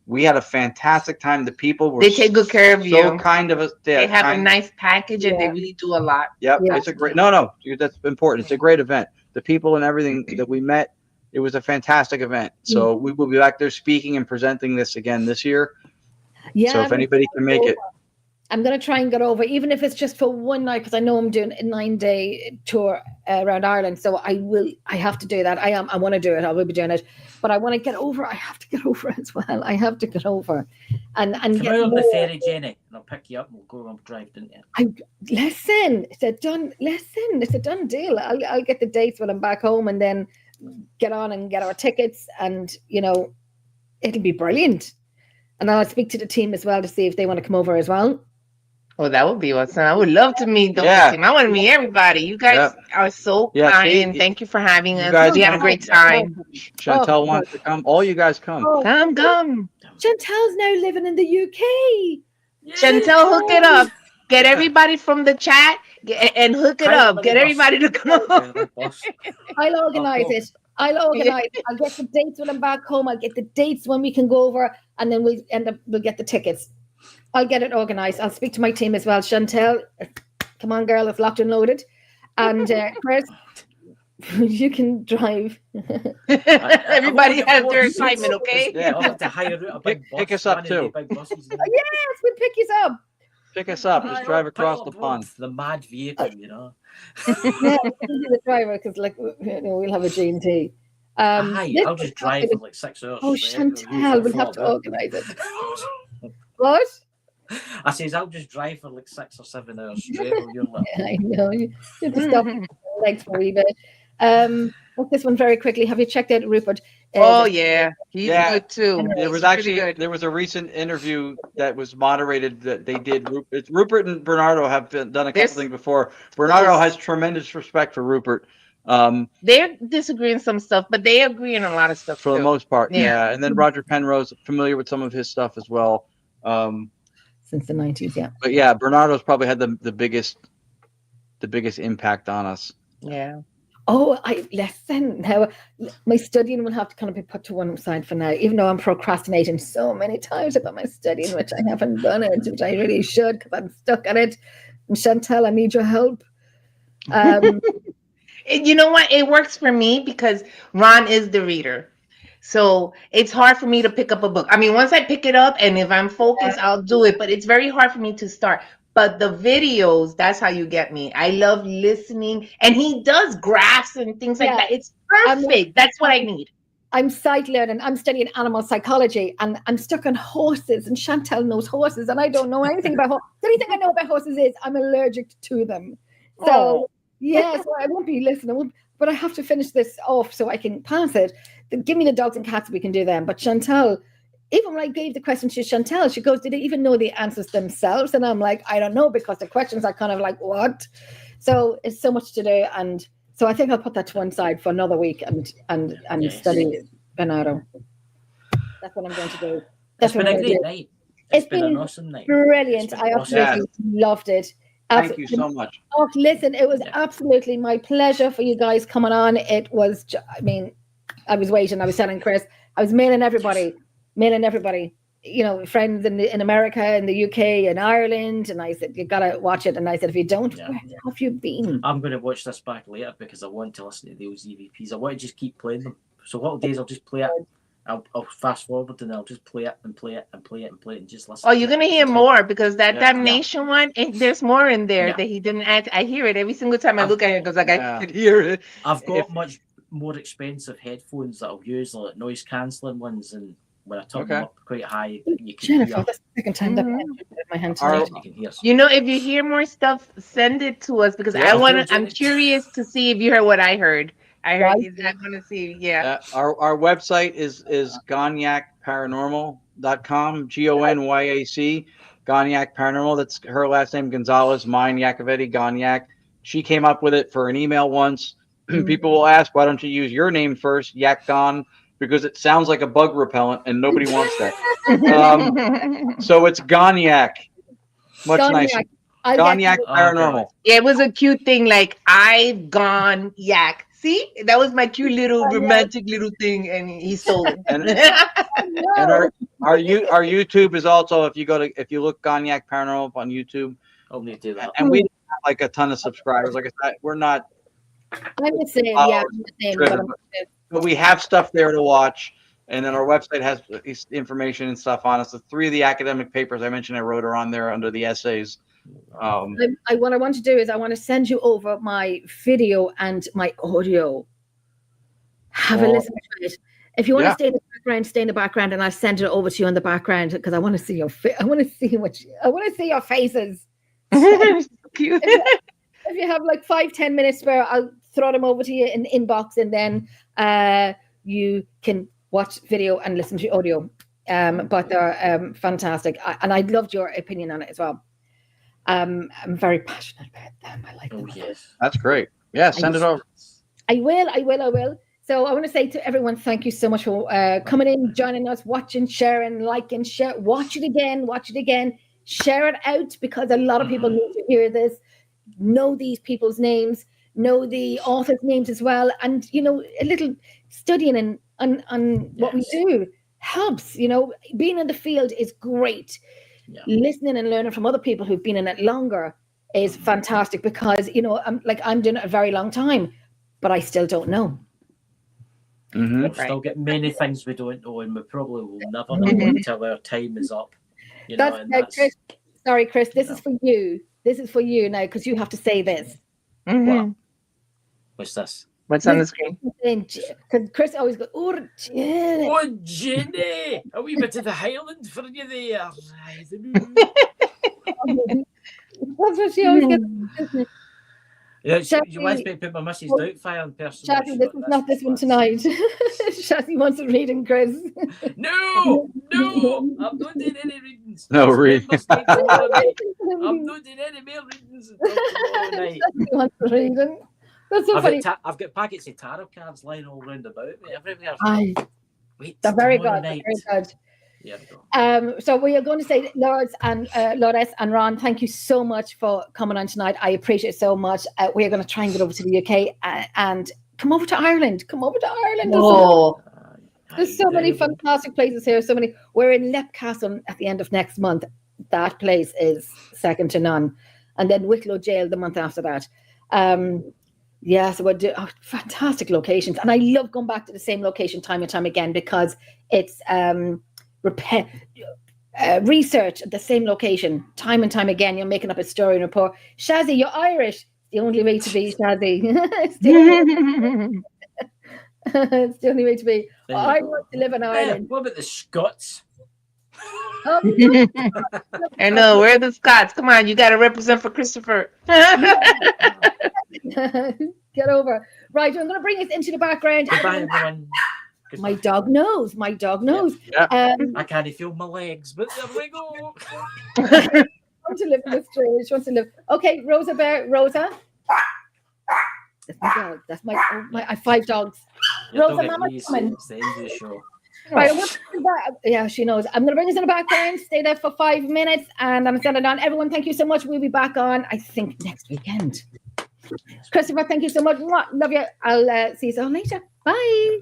We had a fantastic time. The people were they take good care of you. So kind of us. They have a nice package and they really do a lot. Yep. It's a great, no, that's important. It's a great event. The people and everything that we met, it was a fantastic event. So we will be back there speaking and presenting this again this year. Yeah. So if anybody can make it. I'm going to try and get over, even if it's just for one night, because I know I'm doing a 9-day tour around Ireland. So I have to do that. I want to do it. I will be doing it. But I want to get over. I have to get over as well. I have to get over. And come get out on the ferry, Jenny, and I'll pick you up and we'll go and drive, didn't you? It's a done deal. I'll get the dates when I'm back home and then get on and get our tickets. And, it'll be brilliant. And I'll speak to the team as well to see if they want to come over as well. Oh, that would be awesome. I would love to meet the whole team. I want to meet everybody. You guys are so kind. Thank you for having us. We had a great time. Chantel wants to come. All you guys come. Come. Chantel's now living in the UK. Yay. Chantel, hook it up. Get everybody from the chat and hook it up. Get everybody to come. I'll organize it. I'll get the dates when I'm back home. I'll get the dates when we can go over, and then we'll get the tickets. I'll get it organized. I'll speak to my team as well. Chantel, come on, girl, it's locked and loaded. And Chris, you can drive. Everybody has their assignment, okay? Yeah, I'll have to hire a big bus. Pick us up too. Yes, we'll pick you up. Pick us up. Just drive across the Put pond. the mad vehicle, you know. Yeah, we'll be the driver because like we'll have a G&T. Aye, this I'll was just drive happening- for like 6 hours. Oh, straight, you Chantal, for we'll have to 4 organise it. What? I says I'll just drive for like 6 or 7 hours straight. While you're like, I know. You have to stop your legs for a wee bit. Look this one very quickly. Have you checked out Rupert? Oh yeah, he's Yeah. good too. There was He's pretty actually good. there was a recent interview that was moderated that they did. Rupert and Bernardo have done a couple There's- things before. Bernardo has tremendous respect for Rupert. They're disagreeing some stuff, but they agree on a lot of stuff For the too. most part, Yeah. yeah. And then Roger Penrose, familiar with some of his stuff as well. Since the 90s, yeah. But yeah, Bernardo's probably had the biggest impact on us. Yeah. Oh, listen. Now, my studying will have to kind of be put to one side for now, even though I'm procrastinating so many times about my studying, which I haven't done it, which I really should because I'm stuck at it. And Chantal, I need your help. You know what? It works for me because Ron is the reader. So it's hard for me to pick up a book. I mean, once I pick it up and if I'm focused, I'll do it, but it's very hard for me to start. But the videos, that's how you get me. I love listening. And he does graphs and things like Yeah. that. It's perfect. That's what I need. I'm sight learning. I'm studying animal psychology, and I'm stuck on horses. And Chantal knows horses, and I don't know anything about horses. The only thing I know about horses is I'm allergic to them. So yeah, so I won't be listening. But I have to finish this off so I can pass it. Give me the dogs and cats. We can do them. But Chantal, even when I gave the question to Chantal, she goes, "Did they even know the answers themselves?" And I'm like, "I don't know," because the questions are kind of like, "What?" So it's so much to do, and so I think I'll put that to one side for another week and study Bernardo. That's what I'm going to do. It's been a great night. It's been an awesome night. Brilliant. Been I awesome. absolutely loved it. Thank you so much. Oh, listen, it was absolutely my pleasure for you guys coming on. It was, I mean, I was waiting. I was telling Chris, I was mailing everybody, you know, friends in America, in the UK, in Ireland. And I said, you got to watch it. And I said, if you don't, where have you been? I'm going to watch this back later because I want to listen to those EVPs. I want to just keep playing them. So what days I'll just play it. I'll fast forward and I'll just play it and play it and play it and play it and just listen. Oh, you're going to hear more because that Yeah. damnation one, there's more in there that he didn't add. I hear it every single time I look at it because like I could hear it. I've got much more expensive headphones that I'll use, like noise cancelling ones, and when I turn them up quite high, you can Jennifer, hear. that's the second time that I put my hand tonight. You can hear. You know, if you hear more stuff, send it to us because I'm curious to see if you heard what I heard. I heard I want to see, Our website is gonyacparanormal.com, GONYAC, Gonyac Paranormal. That's her last name, Gonzales, mine, Yacovetti, Gonyac. She came up with it for an email once. People will ask, why don't you use your name first, Yak Gon? Because it sounds like a bug repellent and nobody wants that. So it's Gonyac. Much nicer. Gonyac Paranormal. Yeah, it was a cute thing like I've gone yak. See, that was my cute little romantic little thing, and he stole it. And our YouTube is also if you look Gonyac Paranormal on YouTube. I'll need to do that. And we don't have like a ton of subscribers. Like I said, we're not. I'm the same. Yeah, I'm the same. But we have stuff there to watch, and then our website has information and stuff on us. The 3 of the academic papers I mentioned I wrote are on there under the essays. What I want to do is I want to send you over my video and my audio. Have a listen to it. If you want to stay in the background, stay in the background, and I'll send it over to you in the background because I want to see your I want to see your faces. Cute. If you have like 5-10 minutes spare, I'll throw them over to you in the inbox, and then you can watch video and listen to audio. But they're fantastic, and I loved your opinion on it as well. I'm very passionate about them. I like them. Yes. That's great. Yeah, send it over. I will. So I want to say to everyone, thank you so much for coming in, joining us, watching, sharing, liking, share. Watch it again. Share it out because a lot of people need to hear this. Know these people's names. Know the authors' names as well. And, you know, a little studying on what we do helps. You know, being in the field is great. Yeah. Listening and learning from other people who've been in it longer is fantastic because, you know, I'm doing it a very long time, but I still don't know. We've still got many things we don't know, and we probably will never know until our time is up. You know, Chris, Sorry, Chris. This is for you. This is for you now because you have to say this. Mhm. What's this? What's on the screen? Because Chris always goes, "Oh, Jenny." Oh, Jenny! A wee bit of the Highland for you there. That's what she always gets. Yeah, she Shazzy- wants me to put my Mrs. Doubtfire on personal. Shazzy, this is not this one tonight. Shazzy wants to read in Chris. No, I'm not doing any readings. No This reading. member's taking over me. I'm not doing any more readings until tomorrow night. Shazzy wants to read in. That's so funny. I've got packets of tarot cards lying all round about me everywhere. Aye, Wait, they're very tomorrow good. night. Very good. Here we go. So we are going to say, Lourdes and Ron, thank you so much for coming on tonight. I appreciate it so much. We are going to try and get over to the UK and come over to Ireland. Come over to Ireland. Oh, There's so many fantastic places here. So many. We're in Lepcastle at the end of next month. That place is second to none. And then Wicklow Jail the month after that. Yeah, so we're doing fantastic locations. And I love going back to the same location time and time again because it's research at the same location time and time again. You're making up a story and report. Shazzy, you're Irish. It's the only way to be, Shazzy. It's the only way to be. I want to live in Ireland. What about the Scots? I know. Where are the Scots? Come on, you got to represent for Christopher. Get over. Right, I'm going to bring us into the background. Goodbye, everyone. My dog knows. My dog knows. Yeah. I can't feel my legs, but there we go. I want to live in the street. She wants to live. Okay, Rosa Bear. Rosa. That's my dog. That's my I have 5 dogs. Your Rosa, dog Mama, agrees. come in. It's the end of the show. Right, yeah, she knows. I'm going to bring us in the background. Stay there for 5 minutes, and I'm sending it on. Everyone, thank you so much. We'll be back on, I think, next weekend. Christopher, thank you so much. Love you. I'll see you all later. Bye.